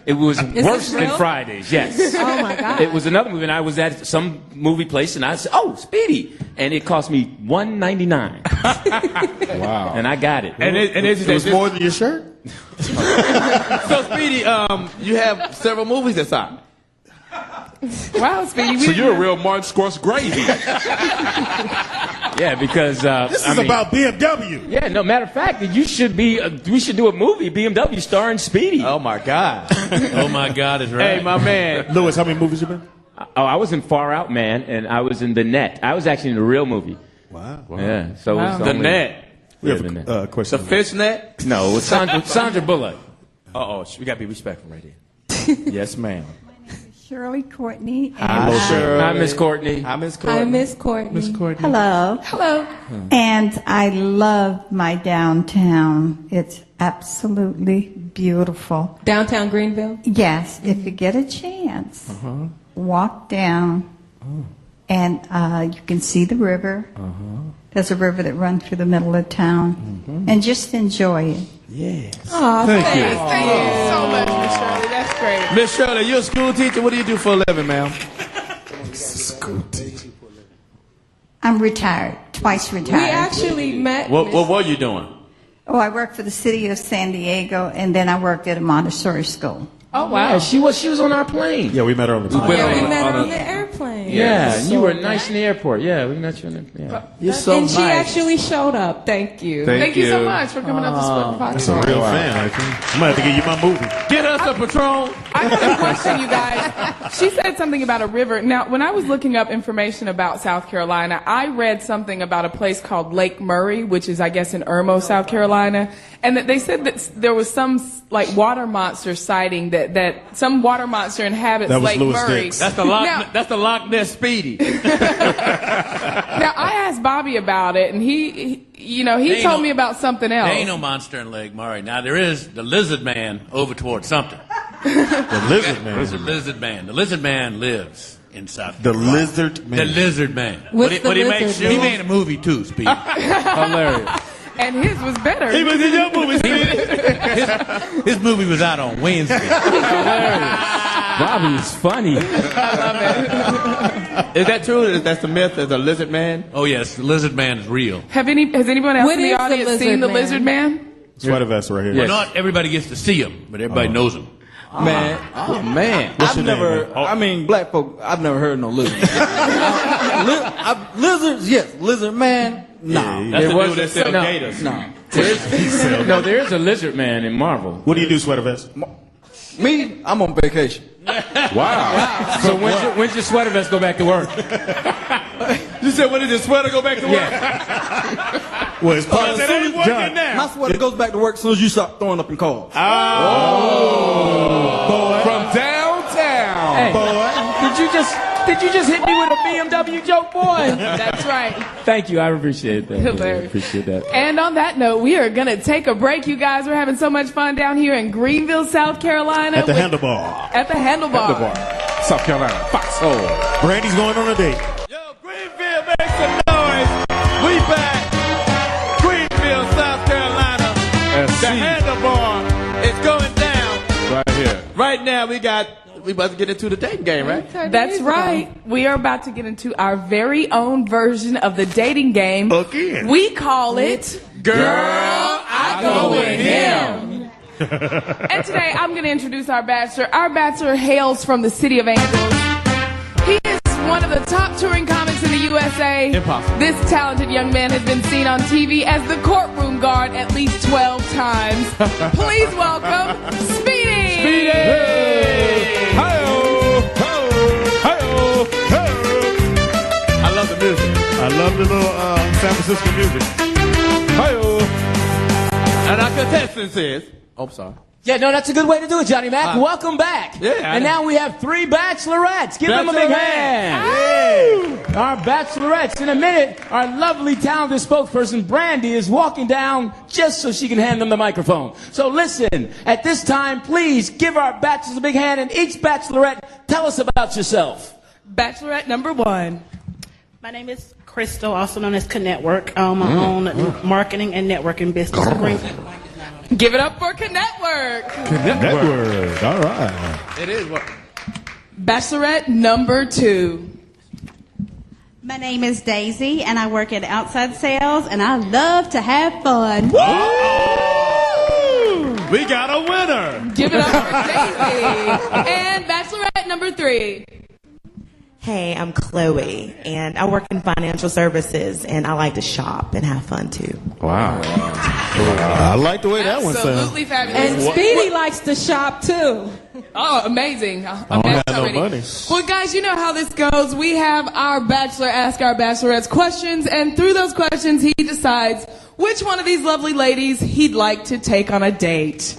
[SPEAKER 1] It was worse than
[SPEAKER 11] real?
[SPEAKER 1] Fridays, yes.
[SPEAKER 11] Oh my God.
[SPEAKER 1] It was another movie, and I was at some movie place, and I said, "Oh, Speedy," and it cost me $1.99.
[SPEAKER 13] Wow.
[SPEAKER 1] And I got it.
[SPEAKER 13] And
[SPEAKER 4] It was more than your shirt?
[SPEAKER 13] So, Speedy, you have several movies that's out.
[SPEAKER 12] Wow, Speedy.
[SPEAKER 10] So you're a real Martin Scorsese.
[SPEAKER 1] Yeah, because
[SPEAKER 4] This is about BMW.
[SPEAKER 1] Yeah, no. Matter of fact, you should be. We should do a movie, BMW, starring Speedy.
[SPEAKER 13] Oh my God.
[SPEAKER 14] Oh my God, is right.
[SPEAKER 13] Hey, my man.
[SPEAKER 4] Lewis, how many movies you been?
[SPEAKER 1] Oh, I was in Far Out Man, and I was in The Net. I was actually in the real movie.
[SPEAKER 4] Wow.
[SPEAKER 1] Yeah, so it was
[SPEAKER 13] The
[SPEAKER 1] only-
[SPEAKER 13] Net.
[SPEAKER 4] We
[SPEAKER 1] Yeah,
[SPEAKER 4] have
[SPEAKER 1] The Net.
[SPEAKER 4] a question.
[SPEAKER 13] The fish net.
[SPEAKER 1] No, it was Sandra Bullock.
[SPEAKER 13] Uh-oh, we got to be respectful right here. Yes, ma'am.
[SPEAKER 8] Shirley Courtney.
[SPEAKER 13] Hello, Shirley.
[SPEAKER 1] Hi, Miss Courtney.
[SPEAKER 13] Hi, Miss Courtney.
[SPEAKER 11] Hi, Miss Courtney.
[SPEAKER 13] Miss Courtney.
[SPEAKER 8] Hello.
[SPEAKER 12] Hello.
[SPEAKER 8] And I love my downtown. It's absolutely beautiful.
[SPEAKER 11] Downtown Greenville?
[SPEAKER 8] Yes, if you get a chance, walk down and you can see the river. There's a river that runs through the middle of town. And just enjoy it.
[SPEAKER 13] Yes.
[SPEAKER 11] Oh,
[SPEAKER 4] Thank you.
[SPEAKER 12] Thank you so much, Miss Shirley. That's great.
[SPEAKER 13] Miss Shirley, you're a school teacher. What do you do for a living, ma'am?
[SPEAKER 4] School teacher.
[SPEAKER 8] I'm retired, twice
[SPEAKER 11] We
[SPEAKER 8] retired.
[SPEAKER 11] actually met.
[SPEAKER 13] What were you doing?
[SPEAKER 8] Oh, I worked for the city of San Diego, and then I worked at a Montessori school.
[SPEAKER 12] Oh, wow.
[SPEAKER 1] Yeah, she was on our plane.
[SPEAKER 4] Yeah, we met her on the plane.
[SPEAKER 13] went
[SPEAKER 11] Yeah, we
[SPEAKER 13] on-
[SPEAKER 11] met
[SPEAKER 13] on
[SPEAKER 11] her
[SPEAKER 13] a-
[SPEAKER 11] on the airplane.
[SPEAKER 1] Yeah, and you were
[SPEAKER 11] So
[SPEAKER 1] nice in the airport. Yeah, we met you in the. Yeah.
[SPEAKER 13] You're so
[SPEAKER 11] And she
[SPEAKER 13] nice.
[SPEAKER 11] actually showed up. Thank you.
[SPEAKER 12] Thank you so much for coming up to Split
[SPEAKER 4] That's a
[SPEAKER 12] Fox.
[SPEAKER 4] real fan, I think. I'm going to have to get you my movie.
[SPEAKER 13] Get us a Patron.
[SPEAKER 12] I got a question, you guys. She said something about a river. Now, when I was looking up information about South Carolina, I read something about a place called Lake Murray, which is, I guess, in Irmo, South Carolina, and that they said that there was some like water monster sighting that some water monster inhabits
[SPEAKER 4] That was
[SPEAKER 12] Lake
[SPEAKER 4] Louis
[SPEAKER 12] Murray.
[SPEAKER 4] Dix.
[SPEAKER 13] That's the Loch Ness Speedy.
[SPEAKER 12] Now, I asked Bobby about it, and he
[SPEAKER 14] Ain't
[SPEAKER 12] told
[SPEAKER 14] no-
[SPEAKER 12] me about something else.
[SPEAKER 14] There ain't no monster in Lake Murray. Now, there is the lizard man over toward something.
[SPEAKER 4] The lizard man.
[SPEAKER 14] There's a lizard man. The lizard man lives in South
[SPEAKER 4] The
[SPEAKER 14] Carolina.
[SPEAKER 4] lizard man.
[SPEAKER 14] The lizard man.
[SPEAKER 11] What's the
[SPEAKER 14] he make
[SPEAKER 11] lizard
[SPEAKER 14] shoes? He
[SPEAKER 11] man?
[SPEAKER 14] made a movie too, Speedy.
[SPEAKER 1] Hilarious.
[SPEAKER 12] And his was better.
[SPEAKER 13] He was in your movie, Speedy.
[SPEAKER 14] His movie was out on Wednesday.
[SPEAKER 1] Bobby is funny.
[SPEAKER 13] Is that true? That's the myth? There's a lizard man?
[SPEAKER 14] Oh yes, the lizard man is real.
[SPEAKER 12] Has anyone else
[SPEAKER 11] What
[SPEAKER 12] in the
[SPEAKER 11] is the
[SPEAKER 12] audience
[SPEAKER 11] lizard
[SPEAKER 12] seen the
[SPEAKER 11] man?
[SPEAKER 12] lizard man?
[SPEAKER 4] Sweater vest right here.
[SPEAKER 14] Well, not everybody gets to see him, but everybody knows him.
[SPEAKER 23] Man, man,
[SPEAKER 4] What's
[SPEAKER 23] I've
[SPEAKER 4] your name,
[SPEAKER 23] never.
[SPEAKER 4] man?
[SPEAKER 23] I mean, black folk. I've never heard no lizard. Lizards, yes. Lizard man, no.
[SPEAKER 13] That's the dude that sells gators.
[SPEAKER 23] No.
[SPEAKER 1] No, there is a lizard man in Marvel.
[SPEAKER 4] What do you do, Sweater vest?
[SPEAKER 23] Me, I'm on vacation.
[SPEAKER 1] Wow. So when's your sweater vest go back to work?
[SPEAKER 13] You said, when did your sweater go back to work?
[SPEAKER 4] Well, it's part
[SPEAKER 13] Because
[SPEAKER 4] of
[SPEAKER 13] it ain't working
[SPEAKER 4] John.
[SPEAKER 13] now.
[SPEAKER 23] My sweater goes back to work as soon as you start throwing up in cars.
[SPEAKER 13] Oh. From downtown.
[SPEAKER 1] Hey.
[SPEAKER 4] Boy.
[SPEAKER 1] Did you just hit me with a BMW joke, boy?
[SPEAKER 12] That's right.
[SPEAKER 1] Thank you. I appreciate that.
[SPEAKER 12] Hilarious.
[SPEAKER 1] I appreciate that.
[SPEAKER 12] And on that note, we are going to take a break, you guys. We're having so much fun down here in Greenville, South Carolina.
[SPEAKER 4] At the Handlebar.
[SPEAKER 12] At the Handlebar.
[SPEAKER 10] South Carolina. Foxxhole.
[SPEAKER 4] Brandy's going on a date.
[SPEAKER 13] Greenville, make some noise. We back. Greenville, South Carolina. The Handlebar is going down.
[SPEAKER 10] Right here.
[SPEAKER 13] Right now, we about to get into the dating game, right?
[SPEAKER 12] That's right. We are about to get into our very own version of the dating game.
[SPEAKER 13] Again.
[SPEAKER 12] We call it
[SPEAKER 13] Girl, I Go With Him.
[SPEAKER 12] And today I'm going to introduce our bachelor. Our bachelor hails from the city of Angels. He is one of the top touring comics in the USA.
[SPEAKER 13] Impossible.
[SPEAKER 12] This talented young man has been seen on TV as the courtroom guard at least 12 times. Please welcome Speedy.
[SPEAKER 13] I love the music.
[SPEAKER 4] I love the little San Francisco music.
[SPEAKER 13] And our contestants is... Oh, sorry.
[SPEAKER 1] Yeah, no, that's a good way to do it, Johnny Mack. Welcome back.
[SPEAKER 13] Yeah.
[SPEAKER 1] And now we have 3 bachelorettes. Give them a big hand. Our bachelorettes. In a minute, our lovely, talented spokesperson, Brandi, is walking down just so she can hand them the microphone. So listen, at this time, please give our bachelors a big hand, and each bachelorette, tell us about yourself.
[SPEAKER 3] Bachelorette number 1. My name is Crystal, also known as Connetwork. I own marketing and networking business.
[SPEAKER 12] Give it up for Connetwork.
[SPEAKER 4] Network. All right.
[SPEAKER 13] It is what?
[SPEAKER 12] Bachelorette number 2.
[SPEAKER 6] My name is Daisy, and I work at outside sales, and I love to have fun.
[SPEAKER 13] Woo! We got a winner.
[SPEAKER 12] Give it up for Daisy. And Bachelorette number 3.
[SPEAKER 3] Hey, I'm Chloe, and I work in financial services, and I like to shop and have fun too.
[SPEAKER 10] Wow.
[SPEAKER 4] I like the way that one sounds.
[SPEAKER 12] Absolutely fabulous.
[SPEAKER 11] And Speedy likes to shop too.
[SPEAKER 12] Oh, amazing.
[SPEAKER 4] I don't have no money.
[SPEAKER 12] Well, guys, you know how this goes. We have our bachelor ask our bachelorettes questions, and through those questions, he decides which one of these lovely ladies he'd like to take on a date.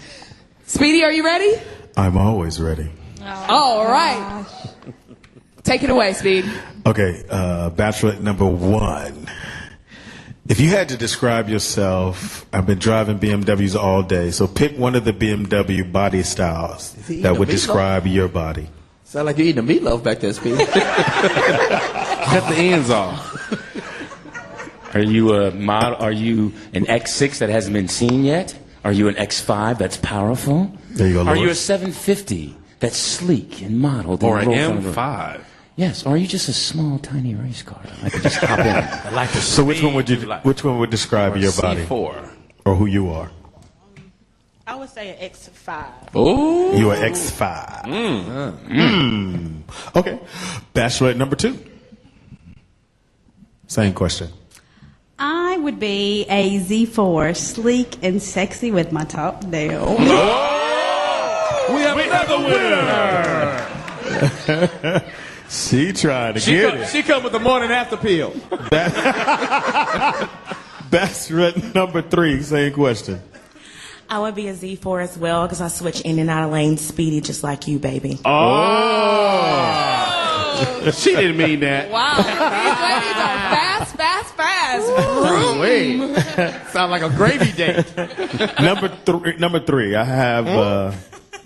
[SPEAKER 12] Speedy, are you ready?
[SPEAKER 4] I'm always ready.
[SPEAKER 12] All right. Take it away, Speed.
[SPEAKER 4] Okay, bachelorette number 1. If you had to describe yourself, I've been driving BMWs all day, so pick one of the BMW body styles that would describe your body.
[SPEAKER 13] Sound like you're eating a meatloaf back there, Speedy.
[SPEAKER 10] Cut the ends off.
[SPEAKER 1] Are you a model? Are you an X6 that hasn't been seen yet? Are you an X5 that's powerful?
[SPEAKER 4] There you go,
[SPEAKER 1] Are
[SPEAKER 4] Lord.
[SPEAKER 1] you a 750 that's sleek and modeled?
[SPEAKER 10] Or
[SPEAKER 1] and
[SPEAKER 10] an
[SPEAKER 1] rolls on the road?
[SPEAKER 10] M5.
[SPEAKER 1] Yes, or are you just a small, tiny race car? I could just hop in.
[SPEAKER 10] I like the
[SPEAKER 4] So which one would describe your body?
[SPEAKER 10] C4.
[SPEAKER 4] Or who you are?
[SPEAKER 3] I would say an X5.
[SPEAKER 10] Oh.
[SPEAKER 4] You are X5. Okay. Bachelorette number 2. Same question.
[SPEAKER 6] I would be a Z4, sleek and sexy with my top down.
[SPEAKER 13] We have another winner.
[SPEAKER 4] She tried to get it.
[SPEAKER 13] She come with the morning after pill.
[SPEAKER 4] Bachelorette number 3, same question.
[SPEAKER 3] I would be a Z4 as well because I switch in and out of lanes speedy just like you, baby.
[SPEAKER 13] Oh. She didn't mean that.
[SPEAKER 12] Wow. These ladies are fast, fast, fast.
[SPEAKER 13] Wait. Sound like a gravy date.
[SPEAKER 4] Number 3. I have,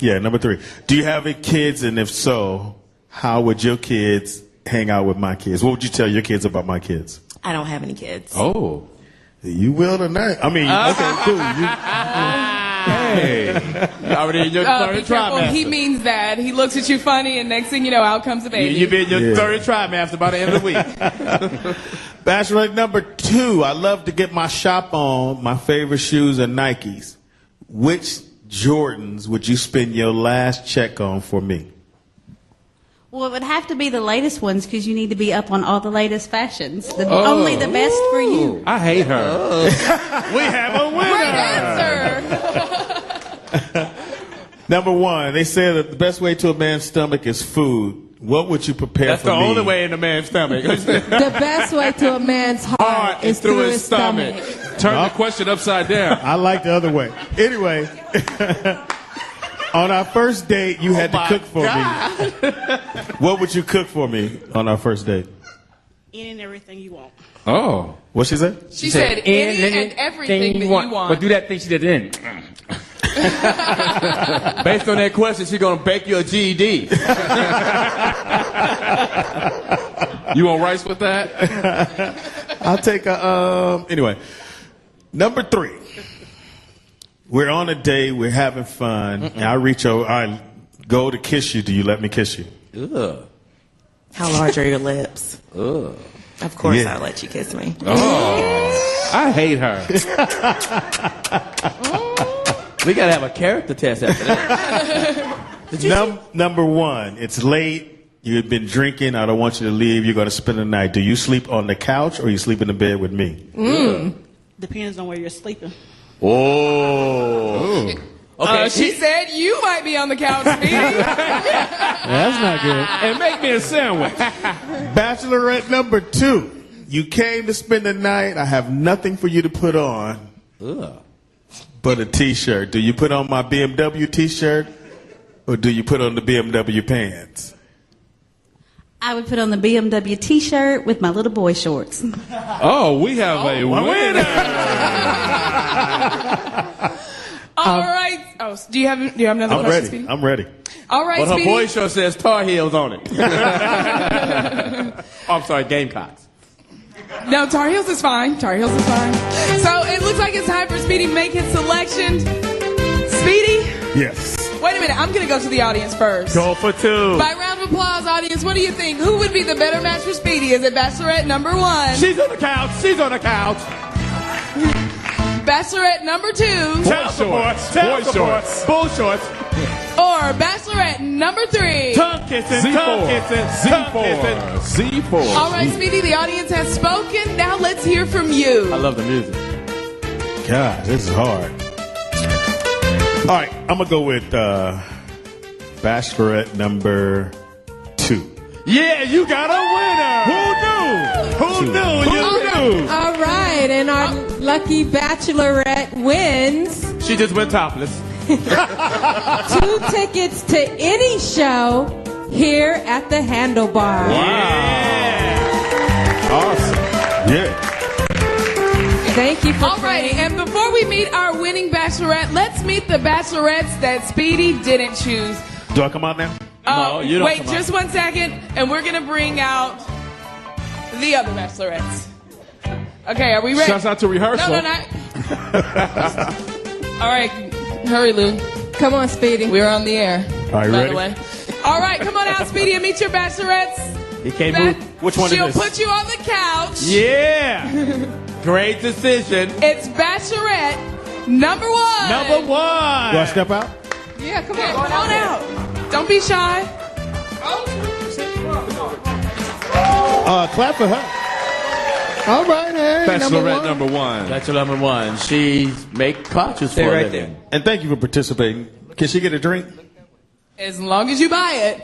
[SPEAKER 4] number 3. Do you have any kids? And if so, how would your kids hang out with my kids? What would you tell your kids about my kids?
[SPEAKER 3] I don't have any kids.
[SPEAKER 4] Oh. You will tonight. I mean, okay, cool.
[SPEAKER 13] Hey. Already in your third
[SPEAKER 12] Be careful.
[SPEAKER 13] trimester.
[SPEAKER 12] He means that. He looks at you funny, and next thing you know, out comes a baby.
[SPEAKER 13] You be in your third trimester by the end of the week.
[SPEAKER 4] Bachelorette number 2. I love to get my shop on. My favorite shoes are Nikes. Which Jordans would you spend your last check on for me?
[SPEAKER 6] Well, it would have to be the latest ones because you need to be up on all the latest fashions. Only the best for you.
[SPEAKER 10] I hate her.
[SPEAKER 13] We have a winner.
[SPEAKER 12] Great answer.
[SPEAKER 4] Number 1. They say that the best way to a man's stomach is food. What would you prepare
[SPEAKER 13] That's
[SPEAKER 4] for
[SPEAKER 13] the
[SPEAKER 4] me?
[SPEAKER 13] only way in a man's stomach.
[SPEAKER 11] The best way to a man's heart is through his stomach.
[SPEAKER 10] Turn the question upside down.
[SPEAKER 4] I like the other way. Anyway. On our first date, you had to cook for me. What would you cook for me on our first date?
[SPEAKER 3] Any and everything you want.
[SPEAKER 4] Oh. What she said?
[SPEAKER 12] She said any and everything that you want.
[SPEAKER 1] But do that thing she did in.
[SPEAKER 13] Based on that question, she's gonna bake you a GED.
[SPEAKER 10] You want rice with that?
[SPEAKER 4] I'll take a, anyway. Number 3. We're on a date, we're having fun, and I reach over, I go to kiss you. Do you let me kiss you?
[SPEAKER 13] Ugh.
[SPEAKER 16] How large are your lips?
[SPEAKER 13] Ugh.
[SPEAKER 16] Of course
[SPEAKER 4] Yeah.
[SPEAKER 16] I'll let you kiss me.
[SPEAKER 10] Oh, I hate her.
[SPEAKER 13] We gotta have a character test after that.
[SPEAKER 4] Number 1, it's late, you've been drinking, I don't want you to leave, you're going to spend the night. Do you sleep on the couch or you sleep in the bed with me?
[SPEAKER 3] Depends on where you're sleeping.
[SPEAKER 4] Oh.
[SPEAKER 13] Okay,
[SPEAKER 12] She said you might be on the couch, Speedy.
[SPEAKER 4] That's not good.
[SPEAKER 13] And make me a sandwich.
[SPEAKER 4] Bachelorette number 2. You came to spend the night. I have nothing for you to put on but a t-shirt. Do you put on my BMW t-shirt or do you put on the BMW pants?
[SPEAKER 6] I would put on the BMW T-shirt with my little boy shorts.
[SPEAKER 10] Oh, we have a winner.
[SPEAKER 12] All right. Oh, do you have another
[SPEAKER 4] I'm
[SPEAKER 12] question,
[SPEAKER 4] ready.
[SPEAKER 12] Speedy?
[SPEAKER 4] I'm ready.
[SPEAKER 12] All right,
[SPEAKER 13] But her
[SPEAKER 12] Speedy.
[SPEAKER 13] boy shirt says Tar Heels on it. Oh, I'm sorry, Gamecocks.
[SPEAKER 12] No, Tar Heels is fine. Tar Heels is fine. So it looks like it's time for Speedy to make his selection. Speedy,
[SPEAKER 4] Yes.
[SPEAKER 12] wait a minute. I'm going to go to the audience first.
[SPEAKER 13] Go for 2.
[SPEAKER 12] By round of applause, audience, what do you think? Who would be the better match for Speedy? Is it Bachelorette number 1?
[SPEAKER 13] She's on the couch. She's on the couch.
[SPEAKER 12] Bachelorette number 2?
[SPEAKER 13] Child support. Child support. Bull shorts.
[SPEAKER 12] Or Bachelorette number 3?
[SPEAKER 13] Tongue kissing. Tongue kissing. Tongue kissing.
[SPEAKER 10] Z4.
[SPEAKER 12] All right, Speedy, the audience has spoken. Now let's hear from you.
[SPEAKER 13] I love the music.
[SPEAKER 4] God, this is hard. All right, I'm going to go with Bachelorette number 2.
[SPEAKER 13] Yeah, you got a winner. Who knew? You knew.
[SPEAKER 11] All right, and our lucky bachelorette wins
[SPEAKER 13] She just went topless.
[SPEAKER 11] 2 tickets to any show here at the Handlebar.
[SPEAKER 4] Awesome. Yeah.
[SPEAKER 11] Thank you for
[SPEAKER 12] All righty, and before we meet our winning bachelorette, let's meet the bachelorettes that Speedy didn't choose.
[SPEAKER 4] Do I come out now?
[SPEAKER 13] No, you don't
[SPEAKER 12] Wait
[SPEAKER 13] come
[SPEAKER 12] just 1 second, and we're going to bring out the other bachelorettes. Okay, are we ready?
[SPEAKER 10] Shouts out to rehearsal.
[SPEAKER 12] No. All right, hurry, Lou.
[SPEAKER 11] Come on, Speedy.
[SPEAKER 12] We're on the air.
[SPEAKER 4] All right,
[SPEAKER 12] by
[SPEAKER 4] ready?
[SPEAKER 12] the way. All right, come on out, Speedy, and meet your bachelorettes.
[SPEAKER 13] He can't move. Which one
[SPEAKER 12] She'll
[SPEAKER 13] is this?
[SPEAKER 12] put you on the couch.
[SPEAKER 13] Yeah. Great decision.
[SPEAKER 12] It's bachelorette number 1.
[SPEAKER 13] Number 1.
[SPEAKER 4] Do I step out?
[SPEAKER 12] Yeah, come on out. Don't be shy.
[SPEAKER 4] Clap for her. All right, hey,
[SPEAKER 10] Bachelorette number 1.
[SPEAKER 13] That's number 1. She make couches for
[SPEAKER 1] right
[SPEAKER 13] a living.
[SPEAKER 1] there.
[SPEAKER 4] And thank you for participating. Can she get a drink?
[SPEAKER 12] As long as you buy it.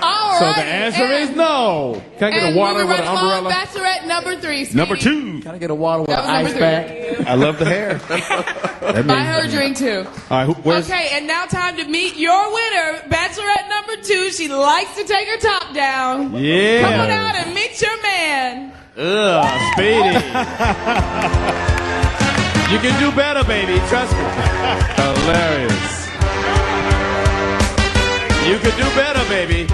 [SPEAKER 12] All
[SPEAKER 10] So
[SPEAKER 12] right.
[SPEAKER 10] the answer is no. Can I get
[SPEAKER 12] And
[SPEAKER 10] a water
[SPEAKER 12] moving
[SPEAKER 10] with
[SPEAKER 12] right
[SPEAKER 10] an
[SPEAKER 12] along,
[SPEAKER 10] umbrella?
[SPEAKER 12] Bachelorette number 3. Speedy.
[SPEAKER 4] Number 2.
[SPEAKER 13] Can I get a water with
[SPEAKER 12] That
[SPEAKER 13] an
[SPEAKER 12] was number
[SPEAKER 13] ice
[SPEAKER 12] 3.
[SPEAKER 13] pack?
[SPEAKER 4] I love the hair. That
[SPEAKER 12] Buy
[SPEAKER 4] means-
[SPEAKER 12] her a drink too.
[SPEAKER 4] All right, where's...
[SPEAKER 12] Okay, and now time to meet your winner, Bachelorette number 2. She likes to take her top down.
[SPEAKER 13] Yeah.
[SPEAKER 12] Come on out and meet your man.
[SPEAKER 13] Ugh, Speedy. You can do better, baby. Trust me.
[SPEAKER 10] Hilarious.
[SPEAKER 13] You can do better, baby.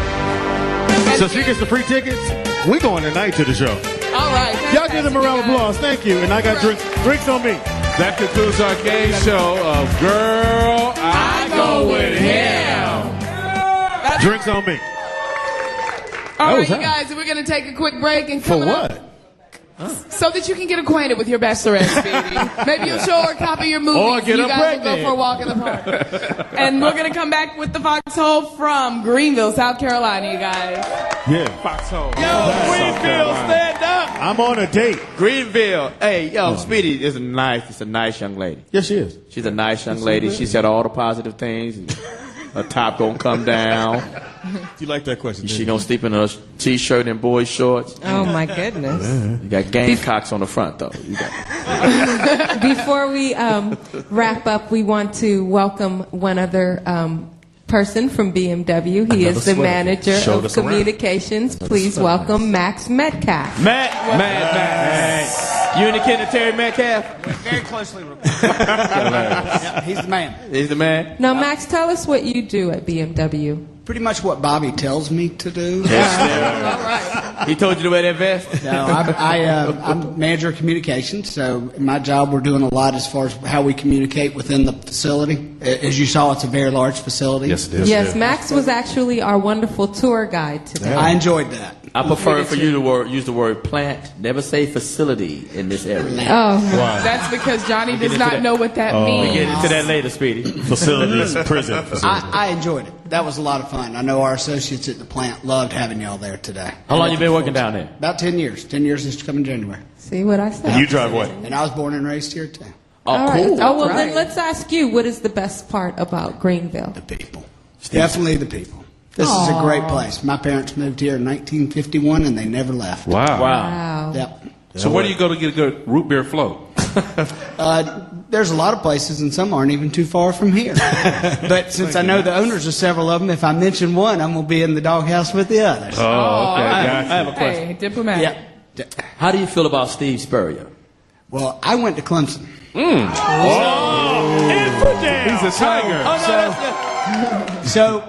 [SPEAKER 4] So she gets the free tickets? We going tonight to the show.
[SPEAKER 12] All right.
[SPEAKER 4] Y'all give them a round of applause. Thank you. And I got drinks on me.
[SPEAKER 10] That concludes our game show of Girl, I Go With Him.
[SPEAKER 4] Drinks on me.
[SPEAKER 12] All right,
[SPEAKER 4] was
[SPEAKER 12] you
[SPEAKER 4] hot.
[SPEAKER 12] guys, we're going to take a quick break and
[SPEAKER 4] For
[SPEAKER 12] come up
[SPEAKER 4] what?
[SPEAKER 12] so that you can get acquainted with your bachelorette, Speedy. Maybe you'll show her a copy of your movie.
[SPEAKER 13] Or get
[SPEAKER 12] you
[SPEAKER 13] her
[SPEAKER 12] guys will go
[SPEAKER 13] pregnant.
[SPEAKER 12] for a walk in the park. And we're going to come back with the Foxxhole from Greenville, South Carolina, you guys.
[SPEAKER 4] Yeah.
[SPEAKER 10] Foxxhole.
[SPEAKER 13] Yo, Greenville, stand up.
[SPEAKER 4] I'm on a date.
[SPEAKER 13] Greenville. Hey, yo, Speedy is a nice young lady.
[SPEAKER 4] Yes, she is.
[SPEAKER 13] She's a nice young lady. She said all the positive things. And her top gonna come down.
[SPEAKER 4] You like that question?
[SPEAKER 13] She gonna sleep in a t-shirt and boy shorts.
[SPEAKER 11] Oh, my goodness.
[SPEAKER 13] You got Gamecocks on the front though. You got
[SPEAKER 11] Before we wrap up, we want to welcome one other person from BMW. He is the manager of communications. Please welcome Max Metcalf.
[SPEAKER 13] Matt. You and the kid of Terry Metcalf?
[SPEAKER 17] Very closely related. He's the man.
[SPEAKER 13] He's the man.
[SPEAKER 11] Now, Max, tell us what you do at BMW.
[SPEAKER 17] Pretty much what Bobby tells me to do.
[SPEAKER 13] He told you to wear that vest?
[SPEAKER 17] No, I'm manager of communications, so in my job we're doing a lot as far as how we communicate within the facility. As you saw, it's a very large facility.
[SPEAKER 13] Yes, it is.
[SPEAKER 11] Yes, Max was actually our wonderful tour guide today.
[SPEAKER 17] I enjoyed that.
[SPEAKER 13] I prefer for you to use the word plant. Never say facility in this area.
[SPEAKER 11] Oh,
[SPEAKER 12] that's because Johnny does not know what that means.
[SPEAKER 13] We'll get into that later, Speedy.
[SPEAKER 4] Facilities, prison facility.
[SPEAKER 17] I enjoyed it. That was a lot of fun. I know our associates at the plant loved having y'all there today.
[SPEAKER 13] How long you been working down there?
[SPEAKER 17] About 10 years. 10 years this coming January.
[SPEAKER 11] See what I said?
[SPEAKER 4] And you drive what?
[SPEAKER 17] And I was born and raised here too.
[SPEAKER 11] All right. Oh, well, then let's ask you, what is the best part about Greenville?
[SPEAKER 17] The people. Definitely the people. This is a great place. My parents moved here in 1951 and they never left.
[SPEAKER 10] Wow.
[SPEAKER 17] Yep.
[SPEAKER 10] So where do you go to get a good root beer float?
[SPEAKER 17] There's a lot of places, and some aren't even too far from here. But since I know the owners of several of them, if I mention one, I'm going to be in the doghouse with the others.
[SPEAKER 10] Oh, okay.
[SPEAKER 13] I have a question.
[SPEAKER 12] Hey, diplomat.
[SPEAKER 17] Yeah.
[SPEAKER 13] How do you feel about Steve Spurrier?
[SPEAKER 17] Well, I went to Clemson.
[SPEAKER 13] Infidel!
[SPEAKER 10] He's a tiger.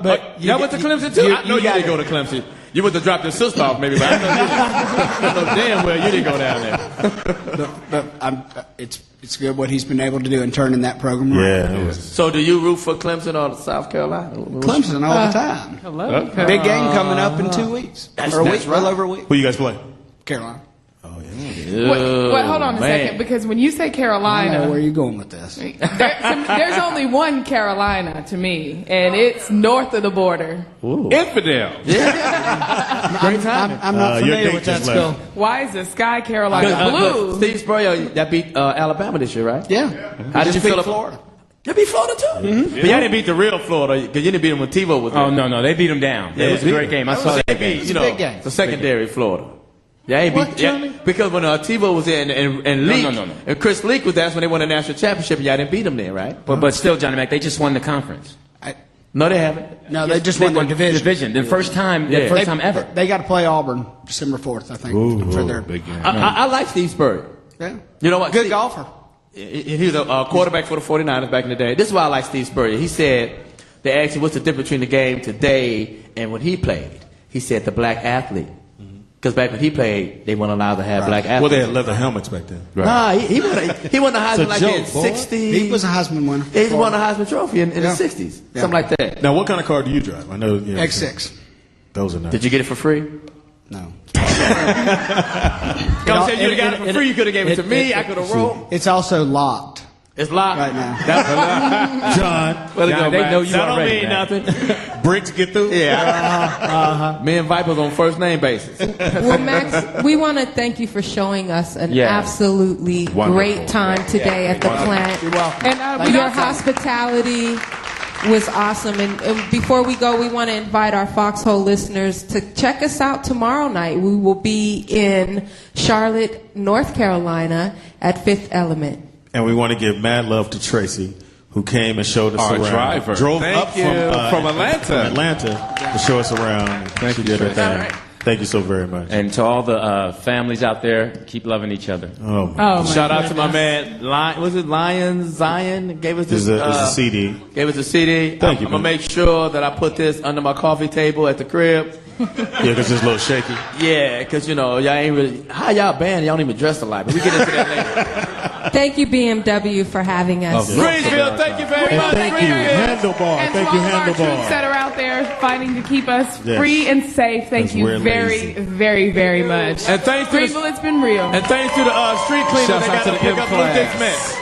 [SPEAKER 17] But
[SPEAKER 13] you went to Clemson too? I know you didn't go to Clemson. You went to drop your sister off, maybe, but I know damn well you didn't go down there.
[SPEAKER 17] It's good what he's been able to do in turning that program around.
[SPEAKER 4] Yeah.
[SPEAKER 13] So do you root for Clemson or South Carolina?
[SPEAKER 17] Clemson all the time.
[SPEAKER 12] Hello.
[SPEAKER 17] Big game coming up in 2 weeks. Or a week, well over a week.
[SPEAKER 4] Who you guys play?
[SPEAKER 17] Carolina.
[SPEAKER 12] Wait, hold on a second, because when you say
[SPEAKER 17] I know
[SPEAKER 12] Carolina,
[SPEAKER 17] where you going with this.
[SPEAKER 12] there's only one Carolina to me, and it's north of the border.
[SPEAKER 10] Infidel.
[SPEAKER 17] I'm not familiar with that school.
[SPEAKER 12] Why is the Sky Carolina blue?
[SPEAKER 13] Steve Spurrier, that beat Alabama this year, right?
[SPEAKER 17] Yeah.
[SPEAKER 13] How did you feel about
[SPEAKER 17] Florida?
[SPEAKER 13] You beat Florida too? Mm-hmm. But y'all didn't beat the real Florida, because you didn't beat them when TiVo was there.
[SPEAKER 1] Oh, no, they beat them down. It was a great game. I saw that game.
[SPEAKER 13] You know,
[SPEAKER 17] big game.
[SPEAKER 13] the secondary Florida. Yeah, because when TiVo was there and Leak, and Chris Leak was there, that's when they won the national championship, and y'all didn't beat them there, right?
[SPEAKER 1] But still, Johnny Mack, they just won the conference.
[SPEAKER 13] No, they haven't.
[SPEAKER 17] No, they just won their division.
[SPEAKER 1] The first time ever.
[SPEAKER 17] They got to play Auburn December 4th, I think, for their
[SPEAKER 10] big game.
[SPEAKER 13] I like Steve Spurrier.
[SPEAKER 17] Yeah.
[SPEAKER 13] You know what?
[SPEAKER 17] Good golfer.
[SPEAKER 13] He was a quarterback for the 49ers back in the day. This is why I like Steve Spurrier. He said, they asked him what's the difference between the game today and when he played. He said the black athlete. Because back when he played, they weren't allowed to have black athletes.
[SPEAKER 4] Well, they had leather helmets back then.
[SPEAKER 13] Right. Nah, he won the Heisman like in the 60s.
[SPEAKER 17] He was a Heisman winner.
[SPEAKER 13] He won the Heisman Trophy in the 60s. Yeah. Something like that.
[SPEAKER 4] Now, what kind of car do you drive? I know.
[SPEAKER 17] X6.
[SPEAKER 4] Those are nice.
[SPEAKER 13] Did you get it for free?
[SPEAKER 17] No.
[SPEAKER 13] Don't say you'd have got it for free. You could have gave it to me. I could have rolled.
[SPEAKER 17] It's also locked.
[SPEAKER 13] It's locked
[SPEAKER 17] right now.
[SPEAKER 4] John,
[SPEAKER 1] they know you
[SPEAKER 13] that don't
[SPEAKER 1] already,
[SPEAKER 13] mean
[SPEAKER 1] man.
[SPEAKER 13] nothing.
[SPEAKER 4] Bricks get through?
[SPEAKER 13] Yeah. Me and Viper's on first name basis.
[SPEAKER 11] Well, Max, we want to thank you for showing us an absolutely great time today at the plant.
[SPEAKER 17] You're welcome.
[SPEAKER 11] And your hospitality was awesome. And before we go, we want to invite our Foxxhole listeners to check us out tomorrow night. We will be in Charlotte, North Carolina at Fifth Element.
[SPEAKER 4] And we want to give mad love to Tracy, who came and showed us
[SPEAKER 10] Our
[SPEAKER 4] around.
[SPEAKER 10] driver.
[SPEAKER 4] Drove
[SPEAKER 10] Thank
[SPEAKER 4] up
[SPEAKER 10] you.
[SPEAKER 4] from
[SPEAKER 10] Atlanta.
[SPEAKER 4] From Atlanta to show us around.
[SPEAKER 10] Thank you,
[SPEAKER 4] did her
[SPEAKER 10] Tracy.
[SPEAKER 4] thing. Thank you so very much.
[SPEAKER 1] And to all the families out there, keep loving each other.
[SPEAKER 13] Shout out to my man, was it Lion Zion? Gave us this.
[SPEAKER 4] It's a CD.
[SPEAKER 13] Gave us a CD.
[SPEAKER 4] Thank you,
[SPEAKER 13] I'm going to make sure that I put this under my coffee table at the crib.
[SPEAKER 4] Yeah, because it's a little shaky.
[SPEAKER 13] Yeah, because, y'all ain't really. How y'all band? Y'all don't even dress alike. But we get into that later.
[SPEAKER 11] Thank you, BMW, for having us.
[SPEAKER 13] Greenville, thank you very much.
[SPEAKER 4] Thank you, Handlebar.
[SPEAKER 12] And
[SPEAKER 4] Thank
[SPEAKER 12] to
[SPEAKER 4] you,
[SPEAKER 12] all of our troops
[SPEAKER 4] Handlebar.
[SPEAKER 12] that are out there fighting to keep us
[SPEAKER 4] Yes.
[SPEAKER 12] free and safe, thank you very, very, very much.
[SPEAKER 13] And thanks to
[SPEAKER 12] Greenville, it's been real.
[SPEAKER 13] And thanks to the street cleaners
[SPEAKER 10] Shouts
[SPEAKER 13] that
[SPEAKER 10] out
[SPEAKER 13] got
[SPEAKER 10] to
[SPEAKER 13] to
[SPEAKER 10] the
[SPEAKER 13] pick up
[SPEAKER 10] M-Class.
[SPEAKER 13] Lucas Mess.